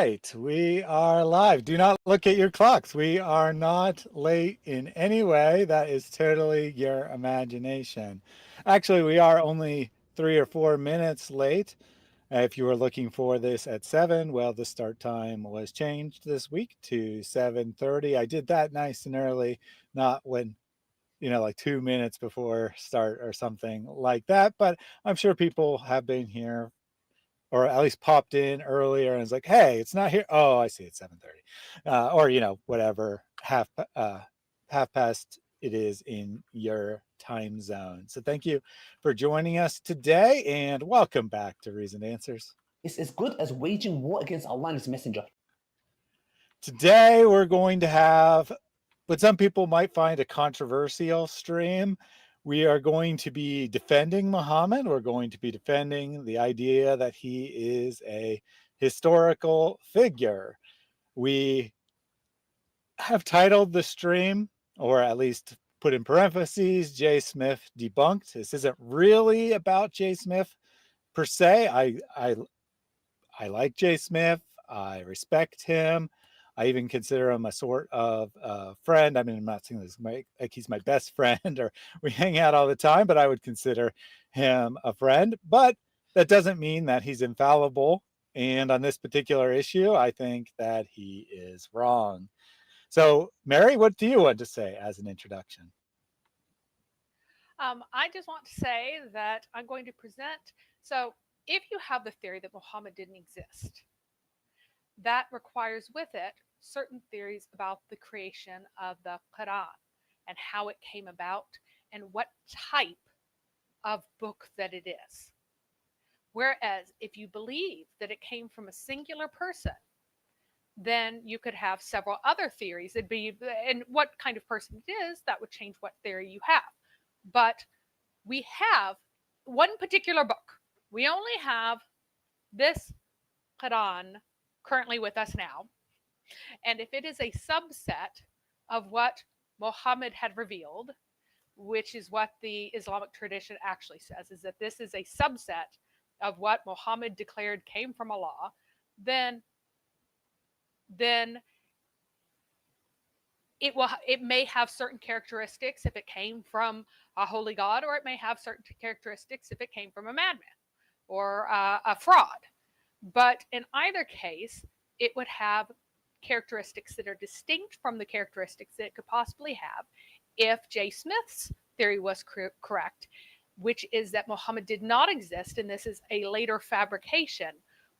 right, we are live. Do not look at your clocks. We are not late in any way. That is totally your imagination. Actually, we are only 3 or 4 minutes late. If you were looking for this at 7, well, the start time was changed this week to 7:30. I did that nice and early, not when, like 2 minutes before start or something like that. But I'm sure people have been here or at least popped in earlier and it's like, hey, it's not here. Oh, I see, it's 7:30, or whatever half past it is in your time zone. So thank you for joining us today, and welcome back to Reasoned Answers. It's as good as waging war against Allah and His Messenger. Today we're going to have what some people might find a controversial stream. We are going to be defending Muhammad. We're going to be defending the idea that he is a historical figure. We have titled the stream, or at least put in parentheses, J. Smith Debunked. This isn't really about J. Smith per se. I like J. Smith. I respect him. I even consider him a sort of friend. I mean, I'm not saying this like he's my best friend or we hang out all the time, but I would consider him a friend. But that doesn't mean that he's infallible. And on this particular issue, I think that he is wrong. So, Mary, what do you want to say as an introduction? I just want to say that I'm going to present. So, if you have the theory that Muhammad didn't exist, that requires with it certain theories about the creation of the Quran and how it came about and what type of book that it is. Whereas if you believe that it came from a singular person, then you could have several other theories. It'd be, and what kind of person it is, that would change what theory you have. But we have one particular book. We only have this Quran currently with us now. And if it is a subset of what Muhammad had revealed, which is what the Islamic tradition actually says, is that this is a subset of what Muhammad declared came from Allah, then it may have certain characteristics if it came from a holy God, or it may have certain characteristics if it came from a madman or a fraud. But in either case, it would have characteristics that are distinct from the characteristics that it could possibly have if J. Smith's theory was correct, which is that Muhammad did not exist, and this is a later fabrication,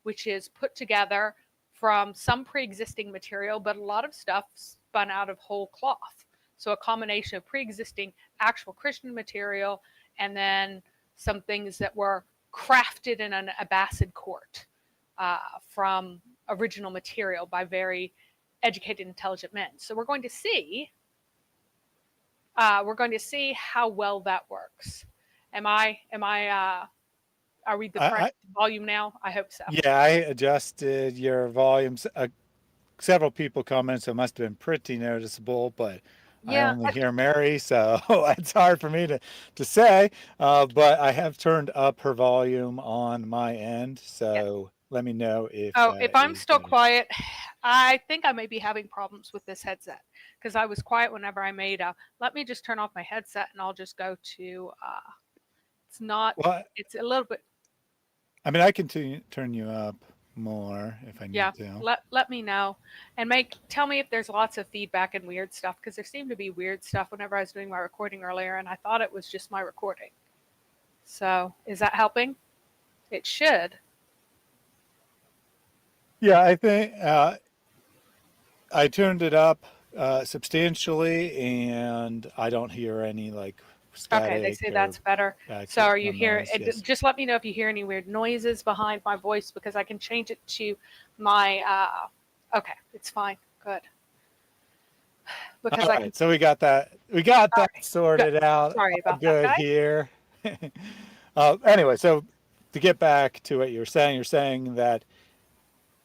which is put together from some pre-existing material, but a lot of stuff spun out of whole cloth. So a combination of pre-existing actual Christian material and then some things that were crafted in an Abbasid court from original material by very educated, intelligent men. So we're going to see how well that works. Are we the correct volume now? I hope so. Yeah, I adjusted your volumes. Several people commented, so it must have been pretty noticeable, but yeah, I only hear Mary, so it's hard for me to say. But I have turned up her volume on my end, so let me know if. If I'm still quiet, I think I may be having problems with this headset because I was quiet whenever I made a. Let me just turn off my headset and I'll just go to. It's not. Well, it's a little bit. I mean, I can turn you up more if I need to. Let me know, and tell me if there's lots of feedback and weird stuff, because there seemed to be weird stuff whenever I was doing my recording earlier, and I thought it was just my recording. So is that helping? It should. Yeah, I think I turned it up substantially, and I don't hear any static. Okay, they say that's better. So are you hearing? Yes. Just let me know if you hear any weird noises behind my voice, because I can change it to my. Okay, it's fine. Good. Because right, so we got that. We got that sorted out. Sorry about good that. Good here. Anyway, so to get back to what you're saying that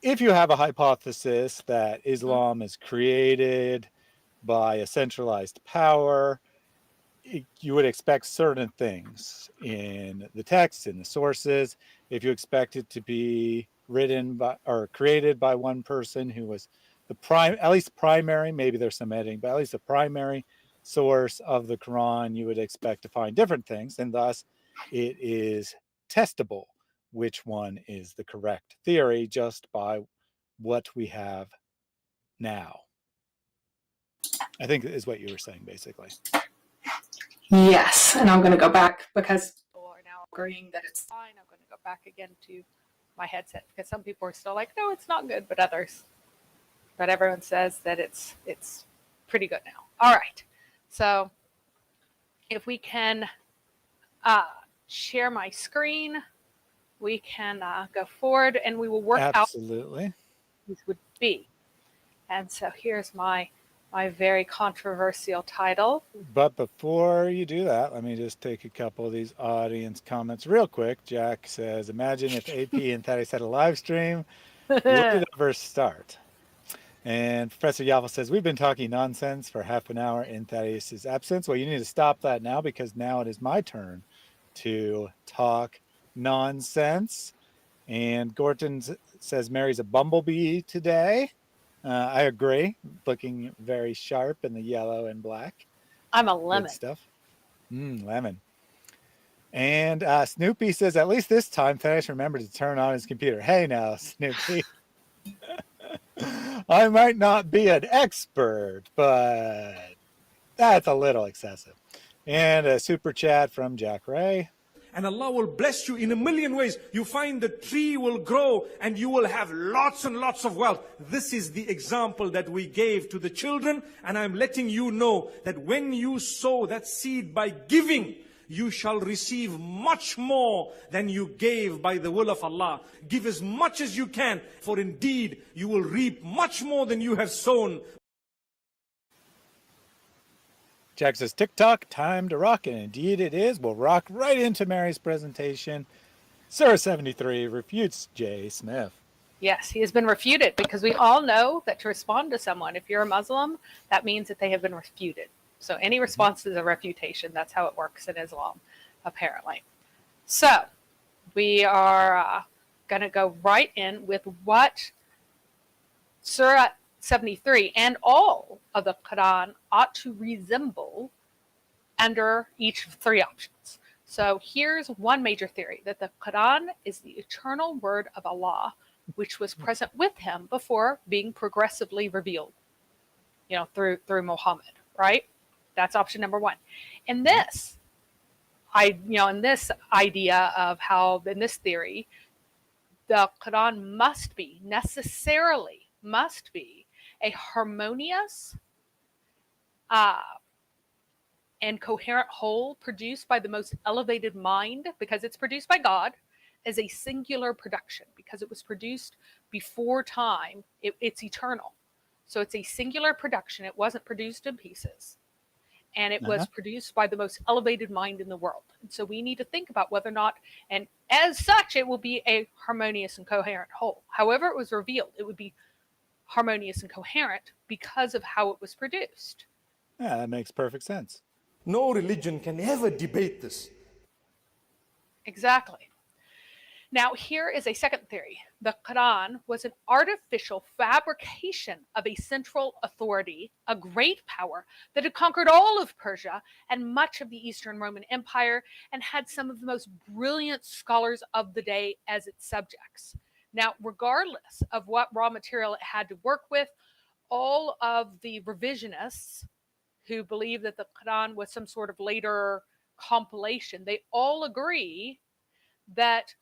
if you have a hypothesis that Islam is created by a centralized power, you would expect certain things in the text, in the sources. If you expect it to be written by or created by one person who was at least primary, maybe there's some editing, but at least the primary source of the Quran, you would expect to find different things, and thus it is testable which one is the correct theory just by what we have now. I think is what you were saying, basically. Yes, and I'm going to go back because people are now agreeing that it's fine. I'm going to go back again to my headset because some people are still like, no, it's not good, but everyone says that it's pretty good now. All right, so if we can share my screen, we can go forward and we will work out what these would be. And so here's my very controversial title. But before you do that, let me just take a couple of these audience comments real quick. Jack says, imagine if AP and Thaddeus had a live stream. Would it ever start? And Professor Yaffle says, we've been talking nonsense for half an hour in Thaddeus's absence. Well, you need to stop that now because now it is my turn to talk nonsense. And Gorton says Mary's a bumblebee today. I agree. Looking very sharp in the yellow and black. I'm a lemon. Good stuff. Lemon. And Snoopy says, at least this time, Thaddeus remembered to turn on his computer. Hey now, Snoopy. I might not be an expert, but that's a little excessive. And a super chat from Jack Ray. And Allah will bless you in a million ways. You find the tree will grow and you will have lots and lots of wealth. This is the example that we gave to the children. And I'm letting you know that when you sow that seed by giving, you shall receive much more than you gave by the will of Allah. Give as much as you can, for indeed you will reap much more than you have sown. Jack says, TikTok, time to rock. And indeed it is. We'll rock right into Mary's presentation. Surah 73 refutes J. Smith. Yes, he has been refuted because we all know that to respond to someone, if you're a Muslim, that means that they have been refuted. So any response is a refutation. That's how it works in Islam, apparently. So we are going to go right in with what Surah 73 and all of the Quran ought to resemble under each of three options. So here's one major theory, that the Quran is the eternal word of Allah, which was present with him before being progressively revealed, through Muhammad, right? That's option number one. In this idea of how, in this theory, the Quran necessarily must be a harmonious and coherent whole produced by the most elevated mind, because it's produced by God as a singular production, because it was produced before time. It's eternal. So it's a singular production. It wasn't produced in pieces. And it was produced by the most elevated mind in the world. And so we need to think about whether or not, and as such, it will be a harmonious and coherent whole. However it was revealed, it would be harmonious and coherent because of how it was produced. Yeah, that makes perfect sense. No religion can ever debate this. Exactly. Now, here is a second theory. The Quran was an artificial fabrication of a central authority, a great power that had conquered all of Persia and much of the Eastern Roman Empire and had some of the most brilliant scholars of the day as its subjects. Now, regardless of what raw material it had to work with, all of the revisionists who believe that the Quran was some sort of later compilation, they all agree that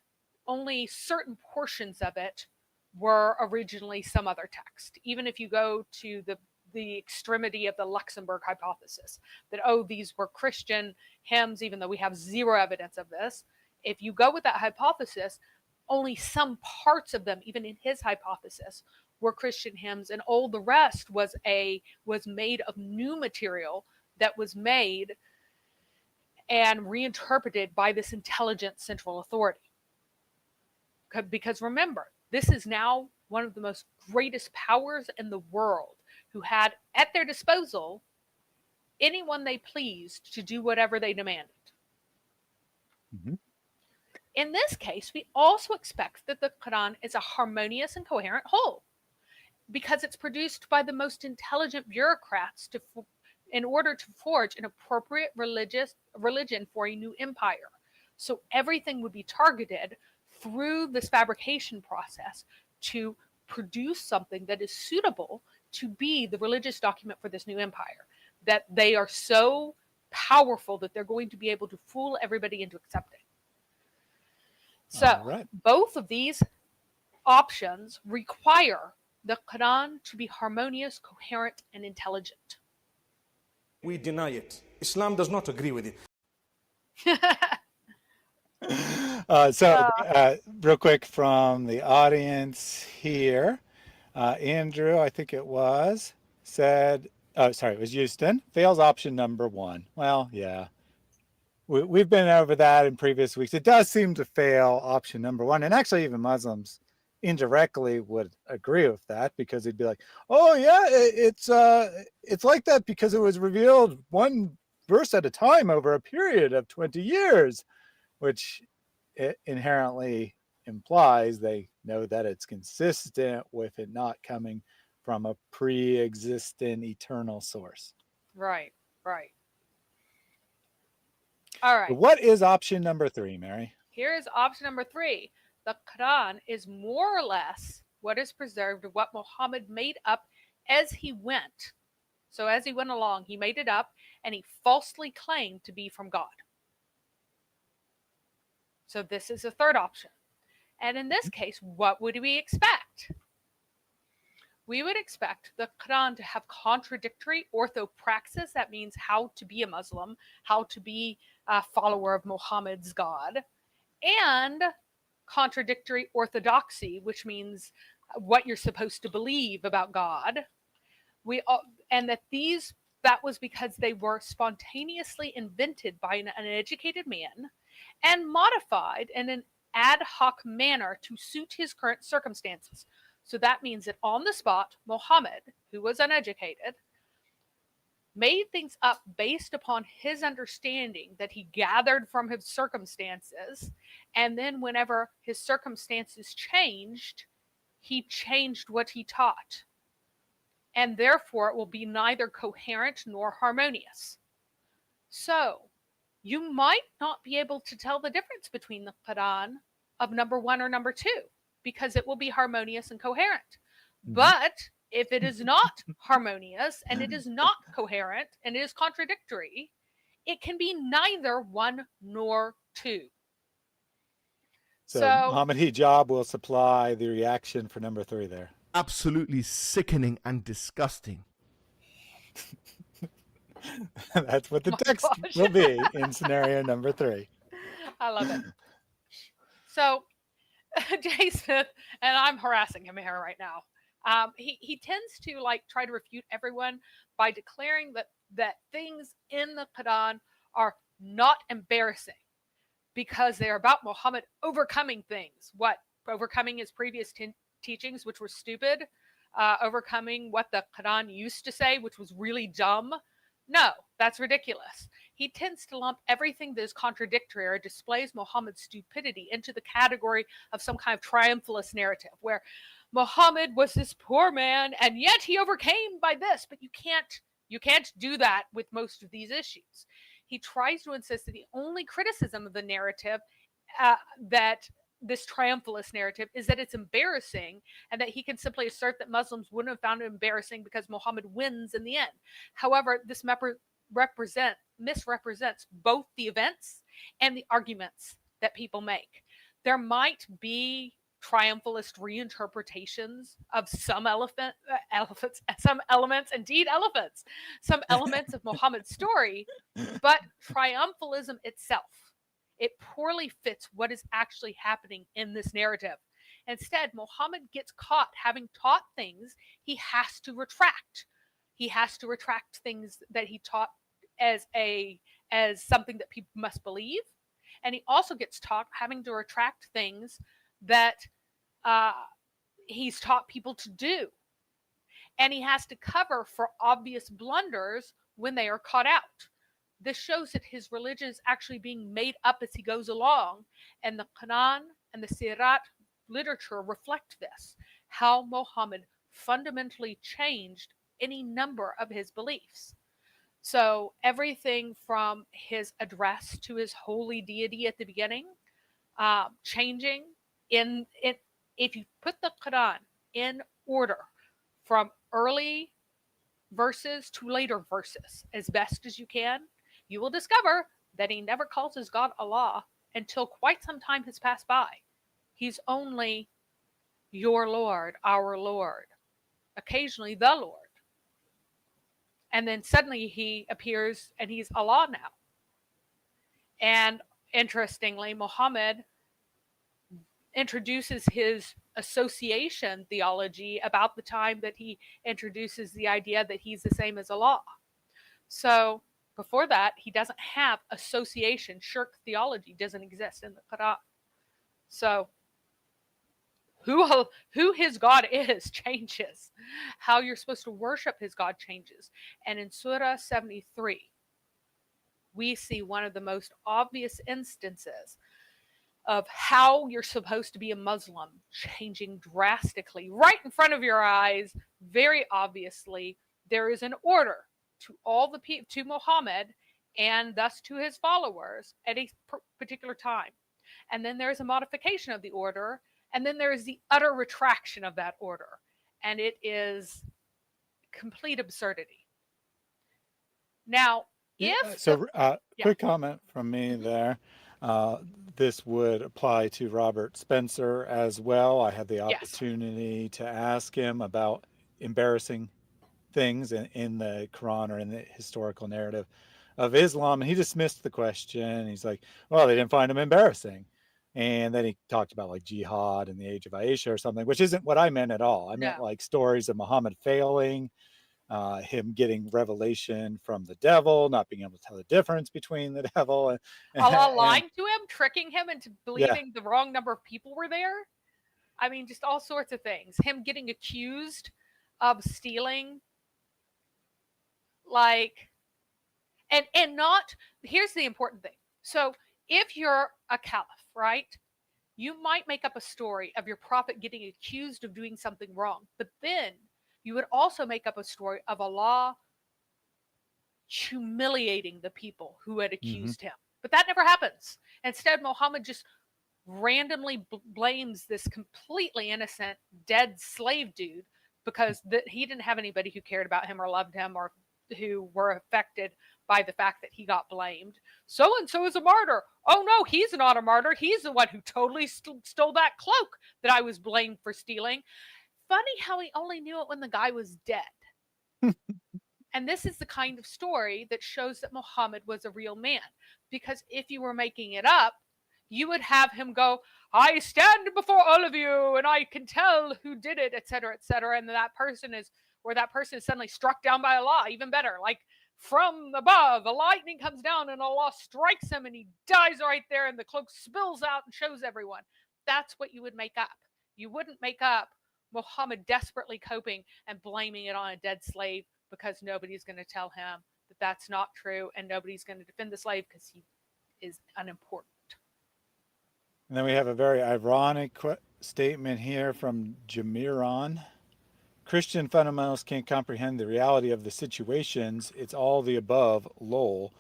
only certain portions of it were originally some other text. Even if you go to the extremity of the Luxembourg hypothesis, that, these were Christian hymns, even though we have zero evidence of this. If you go with that hypothesis, only some parts of them, even in his hypothesis, were Christian hymns, and all the rest was made of new material that was made and reinterpreted by this intelligent central authority. Because remember, this is now one of the most greatest powers in the world who had at their disposal anyone they pleased to do whatever they demanded. Mm-hmm. In this case, we also expect that the Quran is a harmonious and coherent whole, because it's produced by the most intelligent bureaucrats in order to forge an appropriate religion for a new empire. So everything would be targeted through this fabrication process to produce something that is suitable to be the religious document for this new empire. That they are so powerful that they're going to be able to fool everybody into accepting. So right. both of these options require the Quran to be harmonious, coherent, and intelligent. We deny it. Islam does not agree with it. Real quick from the audience here, Andrew, I think it was, said, oh, sorry, it was Houston, fails option number 1. Well, yeah, we've been over that in previous weeks. It does seem to fail option number 1. And actually even Muslims indirectly would agree with that, because they'd be like, oh yeah, it's like that because it was revealed one verse at a time over a period of 20 years, which it inherently implies they know that it's consistent with it not coming from a pre-existent eternal source. Right. All right. So what is option number 3, Mary? Here is option number 3. The Quran is more or less what is preserved of what Muhammad made up as he went. So as he went along, he made it up and he falsely claimed to be from God. So this is the third option. And in this case, what would we expect? We would expect the Quran to have contradictory orthopraxis. That means how to be a Muslim, how to be a follower of Muhammad's God, and contradictory orthodoxy, which means what you're supposed to believe about God. And that was because they were spontaneously invented by an uneducated man and modified in an ad hoc manner to suit his current circumstances. So that means that on the spot, Muhammad, who was uneducated, made things up based upon his understanding that he gathered from his circumstances. And then whenever his circumstances changed, he changed what he taught. And therefore, it will be neither coherent nor harmonious. So you might not be able to tell the difference between the Quran of number 1 or number 2, because it will be harmonious and coherent. Mm-hmm. But if it is not harmonious and it is not coherent and it is contradictory, it can be neither 1 nor 2. So Muhammad Hijab will supply the reaction for number 3 there. Absolutely sickening and disgusting. That's what the text will be in scenario number 3. I love it. So Jay Smith, and I'm harassing him here right now. He tends to try to refute everyone by declaring that things in the Quran are not embarrassing because they're about Muhammad overcoming things. What? Overcoming his previous teachings, which were stupid, overcoming what the Quran used to say, which was really dumb. No, that's ridiculous. He tends to lump everything that is contradictory or displays Muhammad's stupidity into the category of some kind of triumphalist narrative where Muhammad was this poor man and yet he overcame by this. But you can't do that with most of these issues. He tries to insist that the only criticism of the narrative that this triumphalist narrative is that it's embarrassing and that he can simply assert that Muslims wouldn't have found it embarrassing because Muhammad wins in the end. However, this misrepresents both the events and the arguments that people make. There might be triumphalist reinterpretations of some elements of Muhammad's story, but triumphalism itself, it poorly fits what is actually happening in this narrative. Instead, Muhammad gets caught having taught things he has to retract. He has to retract things that he taught as something that people must believe. And he also gets taught having to retract things that he's taught people to do. And he has to cover for obvious blunders when they are caught out. This shows that his religion is actually being made up as he goes along, and the Quran and the Sirat literature reflect this, how Muhammad fundamentally changed any number of his beliefs. So everything from his address to his holy deity at the beginning, changing if you put the Quran in order from early verses to later verses as best as you can, you will discover that he never calls his God Allah until quite some time has passed by. He's only your Lord, our Lord, occasionally the Lord. And then suddenly he appears and he's Allah now. And interestingly, Muhammad introduces his association theology about the time that he introduces the idea that he's the same as Allah. So before that, he doesn't have association. Shirk theology doesn't exist in the Quran. So who his God is changes. How you're supposed to worship his God changes. And in Surah 73, we see one of the most obvious instances of how you're supposed to be a Muslim changing drastically right in front of your eyes. Very obviously, there is an order to all the people, to Muhammad, and thus to his followers at a particular time. And then there's a modification of the order, and then there is the utter retraction of that order. And it is complete absurdity. Now, quick comment from me there. This would apply to Robert Spencer as well. I had the opportunity to ask him about embarrassing things in the Quran or in the historical narrative of Islam, and he dismissed the question. He's like, well, they didn't find him embarrassing. And then he talked about like jihad and the age of Aisha or something, which isn't what I meant at all. I meant like stories of Muhammad failing, him getting revelation from the devil, not being able to tell the difference between the devil and Allah lying to him, tricking him into believing the wrong number of people were there. I mean, just all sorts of things. Him getting accused of stealing, like, and not, here's the important thing. So if you're a caliph, right, you might make up a story of your prophet getting accused of doing something wrong, but then you would also make up a story of Allah humiliating the people who had accused him. But that never happens. Instead, Muhammad just randomly blames this completely innocent dead slave dude because he didn't have anybody who cared about him or loved him or who were affected by the fact that he got blamed. So-and-so is a martyr. Oh no, he's not a martyr. He's the one who totally stole that cloak that I was blamed for stealing. Funny how he only knew it when the guy was dead. And this is the kind of story that shows that Muhammad was a real man. Because if you were making it up, you would have him go, I stand before all of you and I can tell who did it, etc., etc. And that person is suddenly struck down by Allah. Even better, like from above, a lightning comes down and Allah strikes him and he dies right there and the cloak spills out and shows everyone. That's what you would make up. You wouldn't make up Muhammad desperately coping and blaming it on a dead slave because nobody's going to tell him that that's not true and nobody's going to defend the slave because he is unimportant. And then we have a very ironic statement here from Jamiron. Christian fundamentalists can't comprehend the reality of the situations. It's all the above, lol.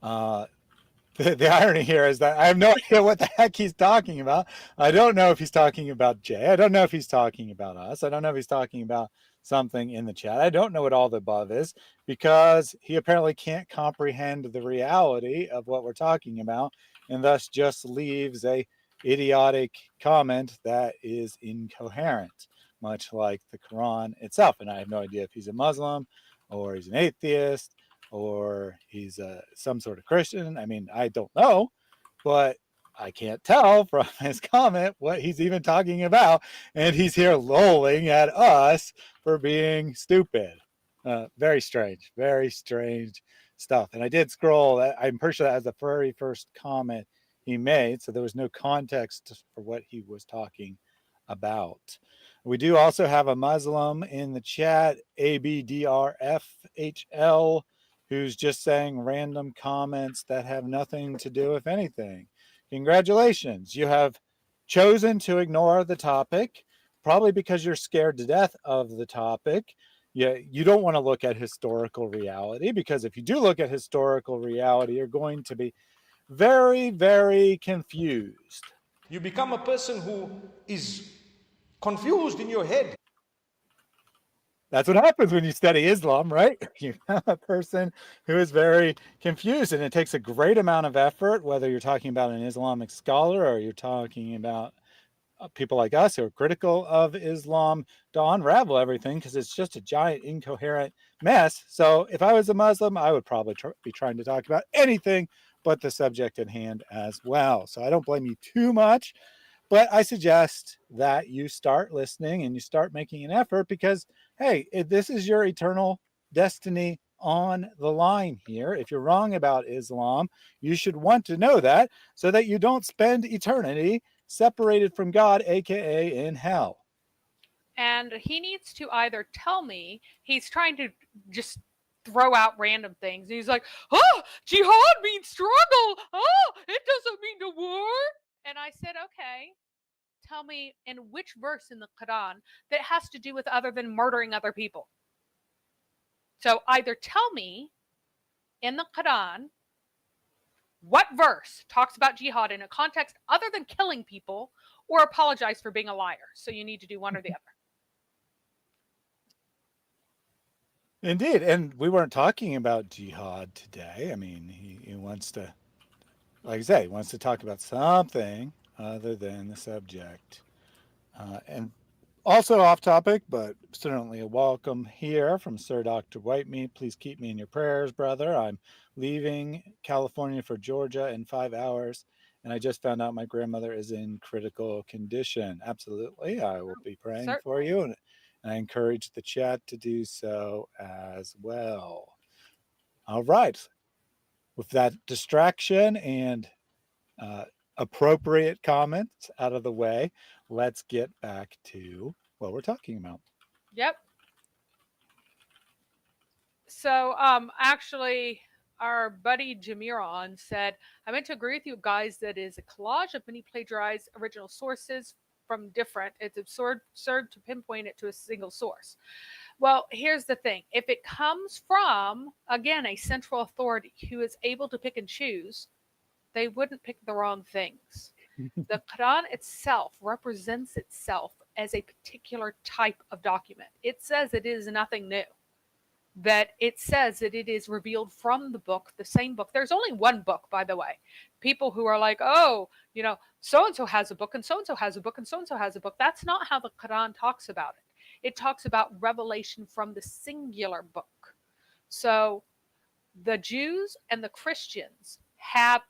The irony here is that I have no idea what the heck he's talking about. I don't know if he's talking about Jay. I don't know if he's talking about us. I don't know if he's talking about something in the chat. I don't know what all the above is because he apparently can't comprehend the reality of what we're talking about and thus just leaves a idiotic comment that is incoherent, much like the Quran itself. And I have no idea if he's a Muslim or he's an atheist or he's some sort of Christian. I mean, I don't know, but I can't tell from his comment what he's even talking about. And he's here lolling at us for being stupid. Very strange stuff. And I did scroll. I'm pretty sure that was the very first comment he made. So there was no context for what he was talking about. We do also have a Muslim in the chat, ABDRFHL. who's just saying random comments that have nothing to do with anything. Congratulations, you have chosen to ignore the topic, probably because you're scared to death of the topic. You don't want to look at historical reality, because if you do look at historical reality, you're going to be very, very confused. You become a person who is confused in your head. That's what happens when you study Islam, right? You have a person who is very confused, and it takes a great amount of effort, whether you're talking about an Islamic scholar or you're talking about people like us who are critical of Islam, to unravel everything, because it's just a giant incoherent mess. So if I was a Muslim, I would probably be trying to talk about anything but the subject at hand as well. So I don't blame you too much, but I suggest that you start listening and you start making an effort, because, hey, this is your eternal destiny on the line here. If you're wrong about Islam, you should want to know that, so that you don't spend eternity separated from God, aka in hell. And he needs to either tell me, he's trying to just throw out random things. He's like, oh, jihad means struggle. Oh, it doesn't mean to war. And I said, okay, tell me in which verse in the Quran that has to do with other than murdering other people. So either tell me in the Quran what verse talks about jihad in a context other than killing people, or apologize for being a liar. So you need to do one or the other. Indeed. And we weren't talking about jihad today. I mean, he wants to, like I say, he wants to talk about something other than the subject. And also off topic, but certainly a welcome here from Sir Dr. Whitemeat. Please keep me in your prayers, brother. I'm leaving California for Georgia in 5 hours, and I just found out my grandmother is in critical condition. Absolutely. I will be praying Certainly. for you, and I encourage the chat to do so as well. All right. With that distraction and appropriate comments out of the way, let's get back to what we're talking about. Yep. So actually, our buddy Jamiron said, I meant to agree with you guys that is a collage of many plagiarized original sources from different. It's absurd to pinpoint it to a single source. Well, here's the thing. If it comes from, again, a central authority who is able to pick and choose, they wouldn't pick the wrong things. The Quran itself represents itself as a particular type of document. It says it is nothing new. That it says that it is revealed from the book, the same book. There's only one book, by the way. People who are like, oh, so-and-so has a book and so-and-so has a book and so-and-so has a book. That's not how the Quran talks about it. It talks about revelation from the singular book. So the Jews and the Christians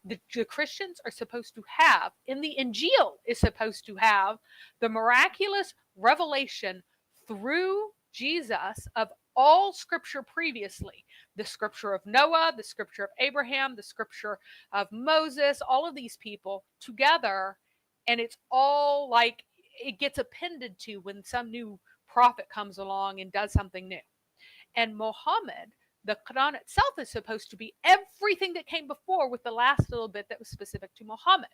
the Christians are supposed to have, in the Injil is supposed to have, the miraculous revelation through Jesus of all scripture previously. The scripture of Noah, the scripture of Abraham, the scripture of Moses, all of these people together. And it's all like it gets appended to when some new prophet comes along and does something new. And Muhammad, the Quran itself is supposed to be everything that came before, with the last little bit that was specific to Muhammad.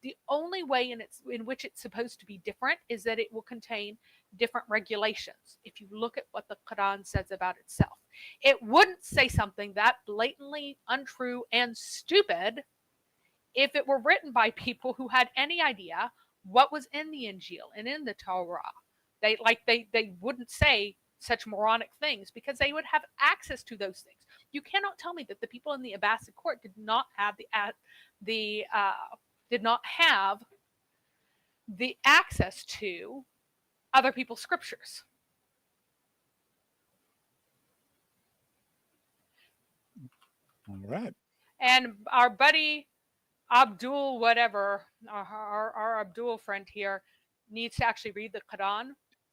The only way in which it's supposed to be different is that it will contain different regulations. If you look at what the Quran says about itself, it wouldn't say something that blatantly untrue and stupid if it were written by people who had any idea what was in the Injil and in the Torah. They wouldn't say such moronic things because they would have access to those things. You cannot tell me that the people in the Abbasid court did not have the access to other people's scriptures. All right. And our buddy Abdul, whatever, our Abdul friend here, needs to actually read the Quran,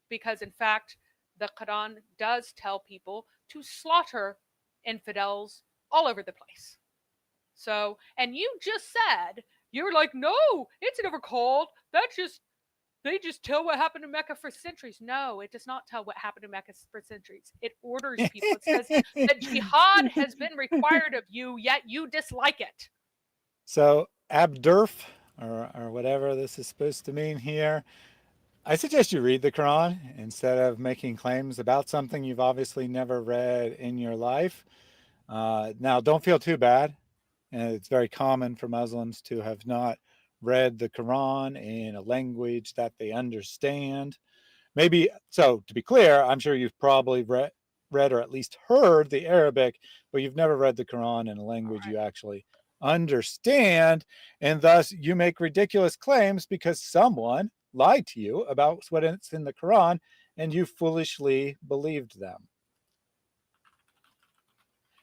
because in fact, the Quran does tell people to slaughter infidels all over the place. So, and you just said, you're like, no, it's never called. That's just they just tell what happened in Mecca for centuries. No, it does not tell what happened in Mecca for centuries. It orders people. It says that jihad has been required of you, yet you dislike it. So abderf, or whatever this is supposed to mean here, I suggest you read the Quran instead of making claims about something you've obviously never read in your life. Now, don't feel too bad. And it's very common for Muslims to have not read the Quran in a language that they understand. Maybe, so to be clear, I'm sure you've probably read or at least heard the Arabic, but you've never read the Quran in a language you actually understand. And thus you make ridiculous claims because someone lied to you about what's in the Quran and you foolishly believed them.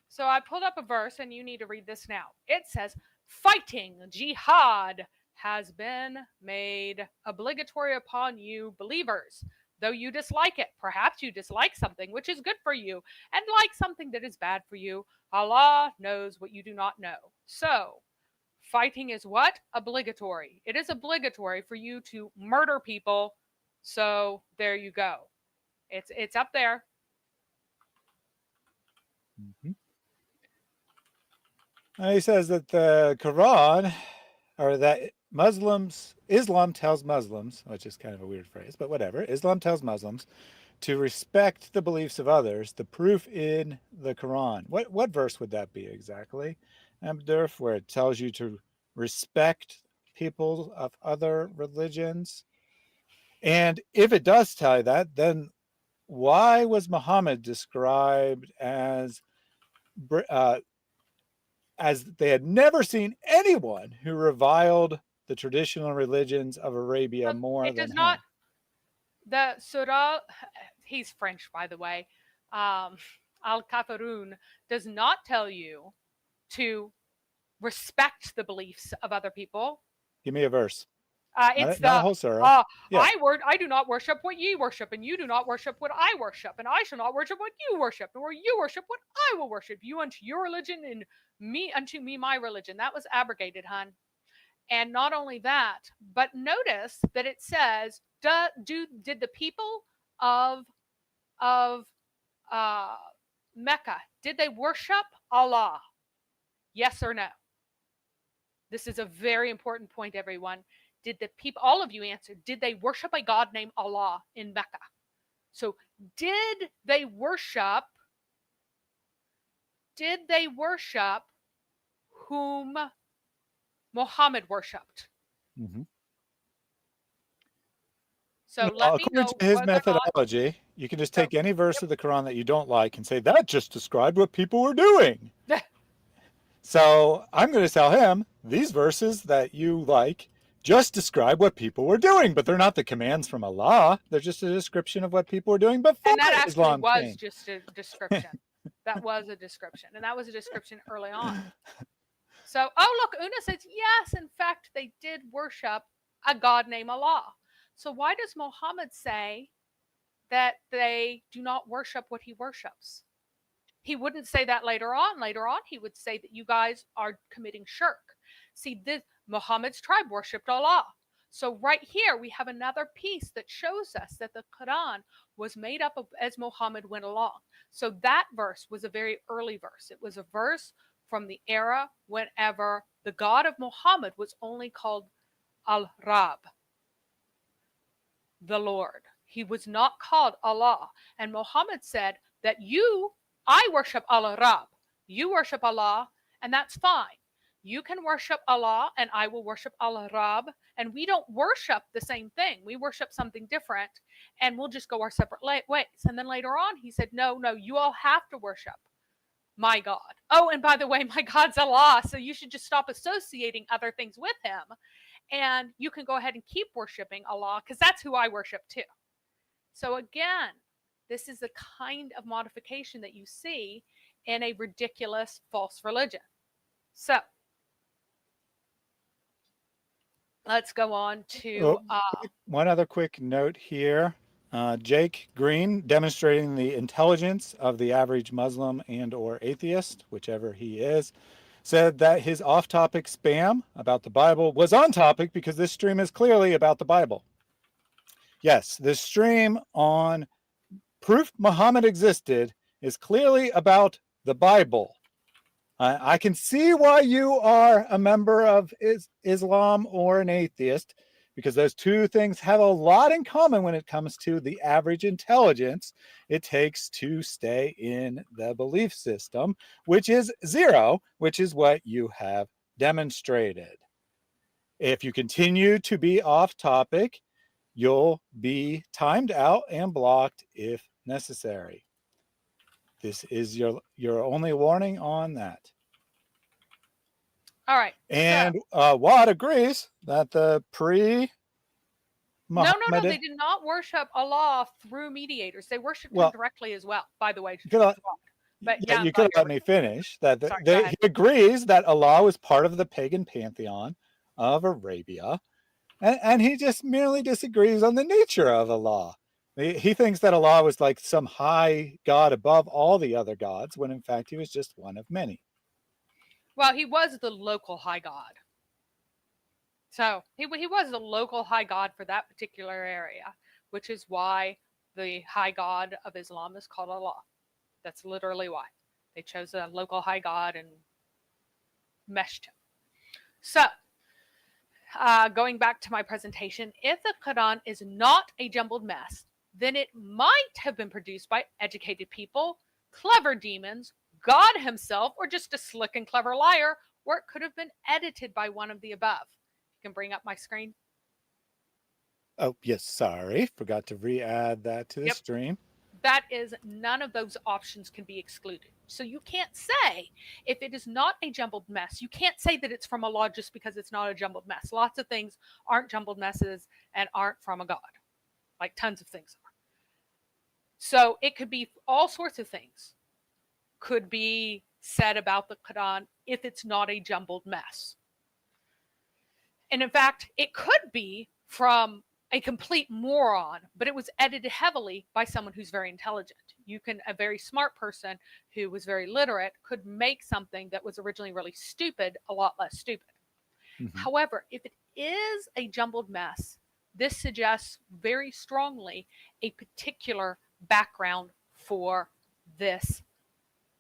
So I pulled up a verse and you need to read this now. It says, fighting, jihad, has been made obligatory upon you believers. Though you dislike it, perhaps you dislike something which is good for you and like something that is bad for you. Allah knows what you do not know. So fighting is what? Obligatory. It is obligatory for you to murder people. So there you go. It's up there. Mm-hmm. He says that the Quran, or that Islam tells Muslims, which is kind of a weird phrase, but whatever. Islam tells Muslims to respect the beliefs of others. The proof in the Quran. What verse would that be exactly, Abdurf, where it tells you to respect people of other religions? And if it does tell you that, then why was Muhammad described as they had never seen anyone who reviled the traditional religions of Arabia more than him? The Surah, he's French, by the way, Al-Kafirun, does not tell you to respect the beliefs of other people. Give me a verse. It's not a whole surah. Yeah. I do not worship what ye worship, and you do not worship what I worship, and I shall not worship what you worship, nor you worship what I will worship. You unto your religion, and me unto me my religion. That was abrogated, hun. And not only that, but notice that it says, did the people of Mecca, did they worship Allah? Yes or no? This is a very important point, everyone. Did the people, all of you answered, did they worship a God named Allah in Mecca? So did they worship whom Muhammad worshipped? Mm-hmm. So let me know. According to his methodology, you can just take any verse of the Quran that you don't like and say, that just described what people were doing. So I'm going to tell him, these verses that you like just describe what people were doing, but they're not the commands from Allah. They're just a description of what people were doing before and that actually Islam was came. just a description. That was a description, and that was a description early on. So, oh look, Una says, yes, in fact, they did worship a God named Allah. So why does Muhammad say that they do not worship what he worships? He wouldn't say that later on. Later on, he would say that you guys are committing shirk. See, Muhammad's tribe worshipped Allah. So right here, we have another piece that shows us that the Quran was made up of as Muhammad went along. So that verse was a very early verse. It was a verse from the era whenever the God of Muhammad was only called Al-Rab, the Lord. He was not called Allah. And Muhammad said that I worship Al-Rab. You worship Allah, and that's fine. You can worship Allah, and I will worship Al-Rab. And we don't worship the same thing. We worship something different, and we'll just go our separate ways. And then later on, he said, no, you all have to worship my God. Oh, and by the way, my God's Allah, so you should just stop associating other things with him. And you can go ahead and keep worshiping Allah, because that's who I worship too. So again, this is the kind of modification that you see in a ridiculous false religion. So let's go on to one other quick note here. Jake Green, demonstrating the intelligence of the average Muslim and or atheist, whichever he is, said that his off-topic spam about the Bible was on topic because this stream is clearly about the Bible. Yes, the stream on proof Muhammad existed is clearly about the Bible. I can see why you are a member of Islam or an atheist, because those two things have a lot in common when it comes to the average intelligence it takes to stay in the belief system, which is 0, which is what you have demonstrated. If you continue to be off topic, you'll be timed out and blocked if necessary. This is your only warning on that. All right. And Watt agrees that the No, pre-Muhammad... they did not worship Allah through mediators. They worshipped Well, him directly as well, by the way. But yeah, you could let me finish. That Sorry, he agrees that Allah was part of the pagan pantheon of Arabia, and he just merely disagrees on the nature of Allah. He thinks that Allah was like some high god above all the other gods, when in fact he was just one of many. Well, he was the local high god. So he was the local high god for that particular area, which is why the high god of Islam is called Allah. That's literally why. They chose a local high god and meshed him. So, going back to my presentation, if the Quran is not a jumbled mess, then it might have been produced by educated people, clever demons, God himself, or just a slick and clever liar, or it could have been edited by one of the above. You can bring up my screen. Oh, yes, sorry. Forgot to re-add that to the stream. That is, none of those options can be excluded. So you can't say, if it is not a jumbled mess, you can't say that it's from Allah just because it's not a jumbled mess. Lots of things aren't jumbled messes and aren't from a God. Like tons of things are. So it could be all sorts of things could be said about the Quran if it's not a jumbled mess. And in fact, it could be from a complete moron, but it was edited heavily by someone who's very intelligent. A very smart person who was very literate could make something that was originally really stupid a lot less stupid. Mm-hmm. However, if it is a jumbled mess, this suggests very strongly a particular background for this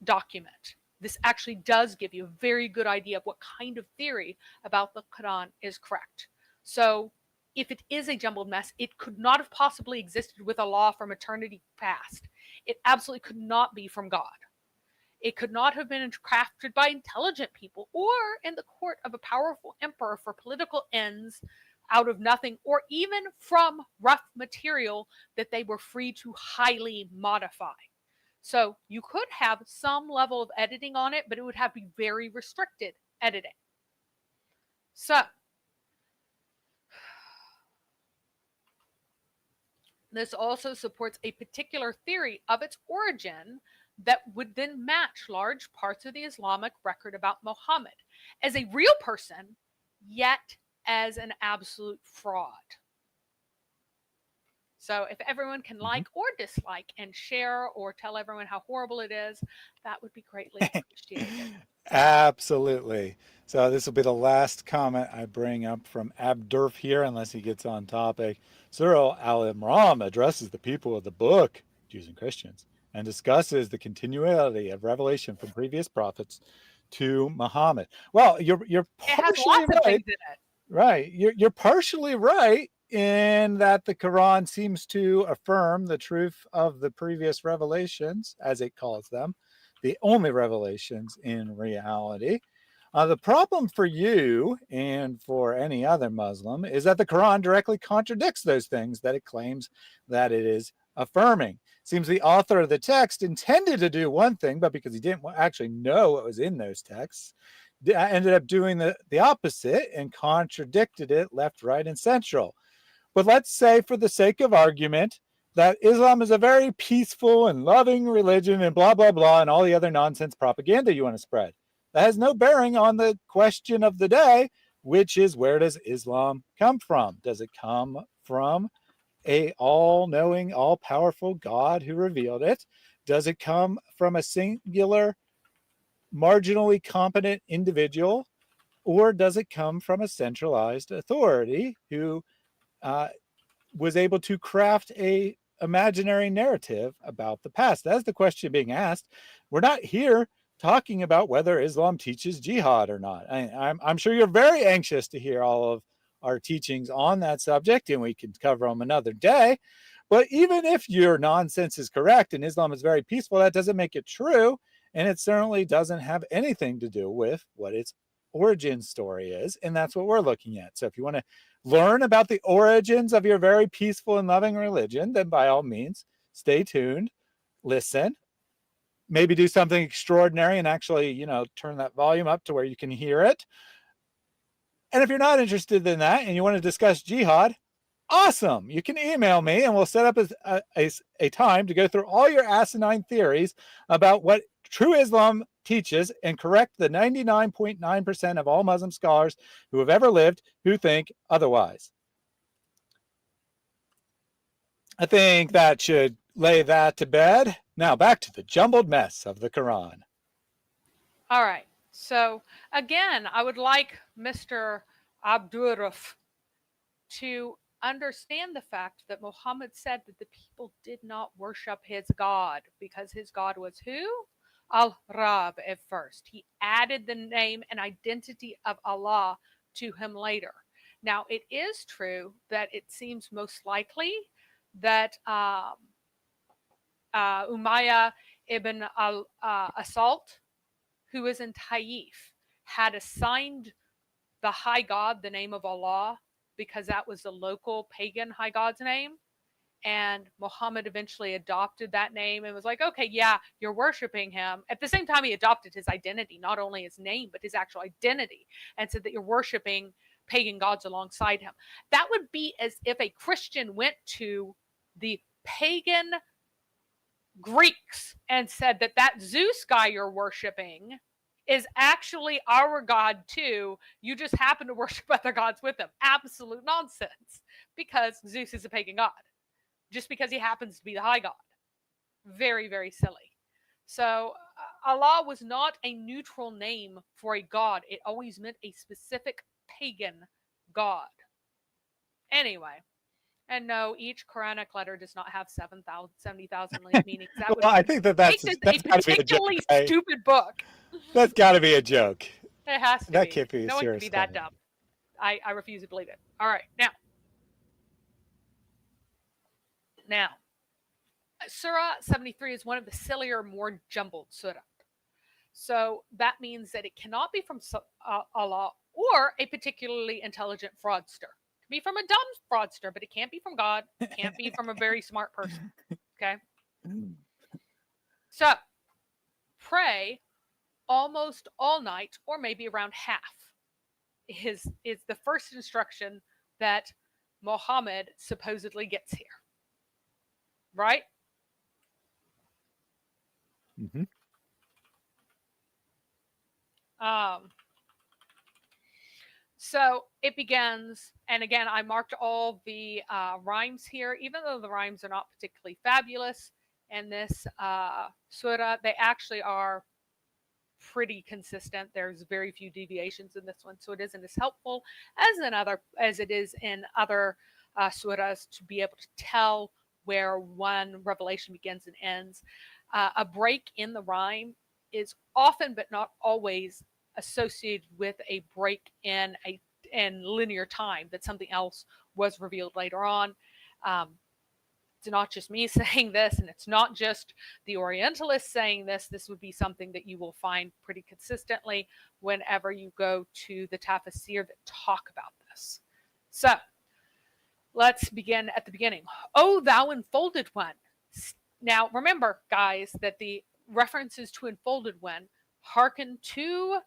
document. This actually does give you a very good idea of what kind of theory about the Quran is correct. So if it is a jumbled mess, it could not have possibly existed with Allah from eternity past. It absolutely could not be from God. It could not have been crafted by intelligent people or in the court of a powerful emperor for political ends out of nothing, or even from rough material that they were free to highly modify. So you could have some level of editing on it, but it would have to be very restricted editing. So this also supports a particular theory of its origin that would then match large parts of the Islamic record about Muhammad as a real person, yet as an absolute fraud. So if everyone can like or dislike and share or tell everyone how horrible it is, that would be greatly appreciated. Absolutely. So this will be the last comment I bring up from Abdurf here, unless he gets on topic. Surah Al-Imran addresses the people of the book, Jews and Christians, and discusses the continuity of revelation from previous prophets to Muhammad. Well, you're partially right. Right. You're partially right in that the Quran seems to affirm the truth of the previous revelations, as it calls them, the only revelations in reality. The problem for you and for any other Muslim is that the Quran directly contradicts those things that it claims that it is affirming. Seems the author of the text intended to do one thing, but because he didn't actually know what was in those texts, ended up doing the opposite and contradicted it left, right, and central. But let's say, for the sake of argument, that Islam is a very peaceful and loving religion and blah, blah, blah, and all the other nonsense propaganda you want to spread. That has no bearing on the question of the day, which is, where does Islam come from? Does it come from a all-knowing, all-powerful God who revealed it? Does it come from a singular, marginally competent individual? Or does it come from a centralized authority who was able to craft a imaginary narrative about the past? That's the question being asked. We're not here talking about whether Islam teaches jihad or not. I'm sure you're very anxious to hear all of our teachings on that subject, and we can cover them another day. But even if your nonsense is correct and Islam is very peaceful, that doesn't make it true. And it certainly doesn't have anything to do with what its origin story is. And that's what we're looking at. So if you want to learn about the origins of your very peaceful and loving religion, then by all means, stay tuned, listen, maybe do something extraordinary and actually, turn that volume up to where you can hear it. And if you're not interested in that and you want to discuss jihad, awesome. You can email me and we'll set up a time to go through all your asinine theories about what true Islam teaches and correct the 99.9% of all Muslim scholars who have ever lived who think otherwise. I think that should lay that to bed. Now back to the jumbled mess of the Quran. All right. So again, I would like Mr. Abdurraf to understand the fact that Muhammad said that the people did not worship his God because his God was who? Al-Rab at first. He added the name and identity of Allah to him later. Now, it is true that it seems most likely that Umayyah ibn al-Asalt, who was in Taif, had assigned the high god the name of Allah because that was the local pagan high god's name. And Muhammad eventually adopted that name and was like, okay, yeah, you're worshiping him. At the same time, he adopted his identity, not only his name, but his actual identity, and said that you're worshiping pagan gods alongside him. That would be as if a Christian went to the pagan Greeks and said that Zeus guy you're worshiping is actually our God too. You just happen to worship other gods with him. Absolute nonsense, because Zeus is a pagan god, just because he happens to be the high god. Very, very silly. So Allah was not a neutral name for a god. It always meant a specific pagan god. Anyway, and no, each Quranic letter does not have 70,000 meanings. That would I think that's a gotta be a particularly joke, right? stupid book. That's got to be a joke. It has to That be. can't be a No one can serious be that comment. dumb. I refuse to believe it. All right, now, Surah 73 is one of the sillier, more jumbled surah. So that means that it cannot be from Allah or a particularly intelligent fraudster. It can be from a dumb fraudster, but it can't be from God. It can't be from a very smart person. Okay? So, pray almost all night, or maybe around half, is the first instruction that Muhammad supposedly gets here. Right? Mm-hmm. So it begins, and again, I marked all the rhymes here, even though the rhymes are not particularly fabulous in this surah. They actually are pretty consistent. There's very few deviations in this one, so it isn't as helpful as it is in other surahs to be able to tell where one revelation begins and ends. A break in the rhyme is often, but not always, associated with a break in linear time, that something else was revealed later on. It's not just me saying this, and it's not just the Orientalists saying this. This would be something that you will find pretty consistently whenever you go to the tafsir that talk about this. So let's begin at the beginning. O thou enfolded one. Now remember, guys, that the references to enfolded one hearken to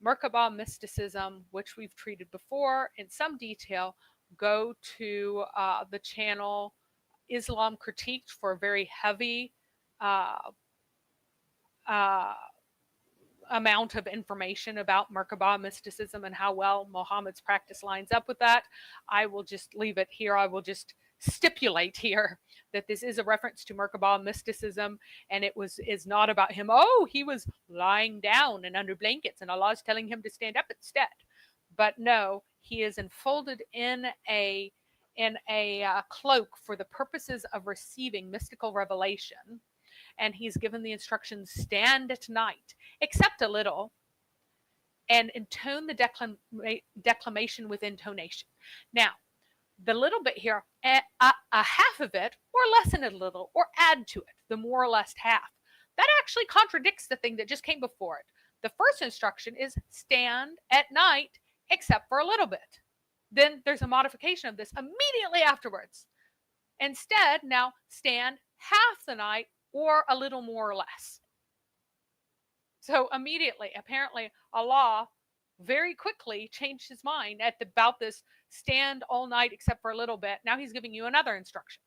Merkabah mysticism, which we've treated before in some detail. Go to the channel Islam Critiqued for a very heavy amount of information about Merkabah mysticism and how well Muhammad's practice lines up with that. I will just leave it here. I will just stipulate here that this is a reference to Merkabah mysticism, and is not about him. Oh, he was lying down and under blankets, and Allah is telling him to stand up instead. But no, he is enfolded in a in a cloak for the purposes of receiving mystical revelation. And he's given the instructions, stand at night, except a little, and intone the declamation with intonation. Now, the little bit here, a half of it, or lessen it a little, or add to it, the more or less half. That actually contradicts the thing that just came before it. The first instruction is stand at night, except for a little bit. Then there's a modification of this immediately afterwards. Instead, now stand half the night, or a little more or less. So immediately, apparently, Allah very quickly changed his mind about this stand all night except for a little bit. Now he's giving you another instruction.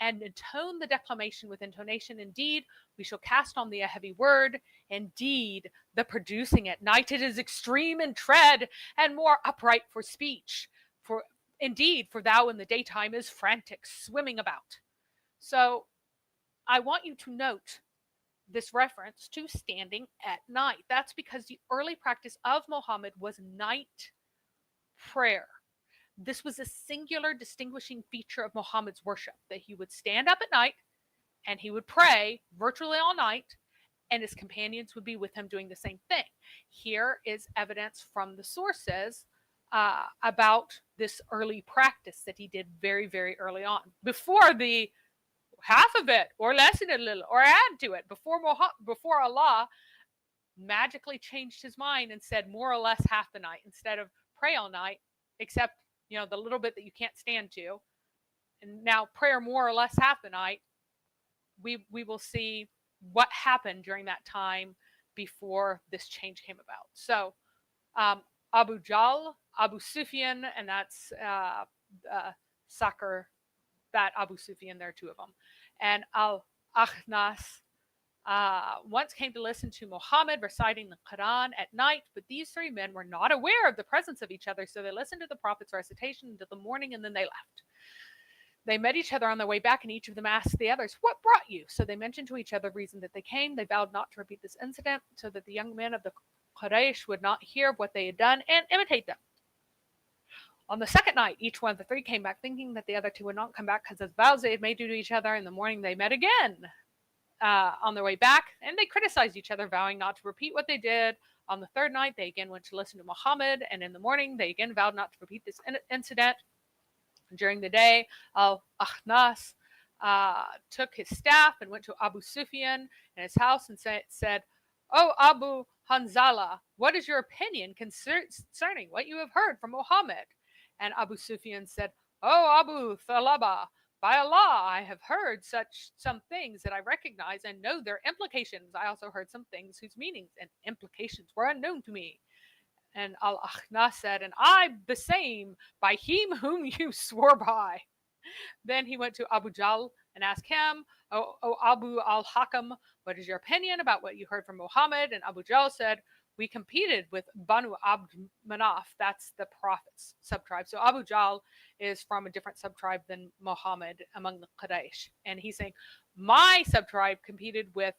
And intone the declamation with intonation. Indeed, we shall cast on thee a heavy word. Indeed, the producing at night, it is extreme in tread and more upright for speech. For indeed, for thou in the daytime is frantic, swimming about. So I want you to note this reference to standing at night. That's because the early practice of Muhammad was night prayer. This was a singular distinguishing feature of Muhammad's worship, that he would stand up at night and he would pray virtually all night, and his companions would be with him doing the same thing. Here is evidence from the sources about this early practice that he did very, very early on, before the half of it, or lessen it a little, or add to it, before Allah magically changed his mind and said more or less half the night instead of pray all night, except the little bit that you can't stand to. And now prayer more or less half the night. We will see what happened during that time before this change came about. So Abu Jahl, Abu Sufyan, and that's Sakhr, that Abu Sufyan, there are two of them, and Al-Akhnas once came to listen to Muhammad reciting the Quran at night, but these three men were not aware of the presence of each other, so they listened to the Prophet's recitation until the morning, and then they left. They met each other on their way back, and each of them asked the others, "What brought you?" So they mentioned to each other the reason that they came. They vowed not to repeat this incident, so that the young men of the Quraysh would not hear of what they had done and imitate them. On the second night, each one of the three came back thinking that the other two would not come back because of vows they had made to each other. In the morning, they met again on their way back, and they criticized each other, vowing not to repeat what they did. On the third night, they again went to listen to Muhammad, and in the morning, they again vowed not to repeat this incident. During the day, Al-Akhnas took his staff and went to Abu Sufyan in his house and said, "Oh, Abu Hanzala, what is your opinion concerning what you have heard from Muhammad?" And Abu Sufyan said, "Oh, Abu Thalaba, by Allah, I have heard some things that I recognize and know their implications. I also heard some things whose meanings and implications were unknown to me." And Al-Akhnas said, "And I the same, by him whom you swore by." Then he went to Abu Jahl and asked him, "Oh Abu al-Hakam, what is your opinion about what you heard from Muhammad?" And Abu Jahl said, "We competed with Banu Abd Manaf," that's the Prophet's subtribe. So Abu Jahl is from a different subtribe than Muhammad among the Quraysh. And he's saying, my subtribe competed with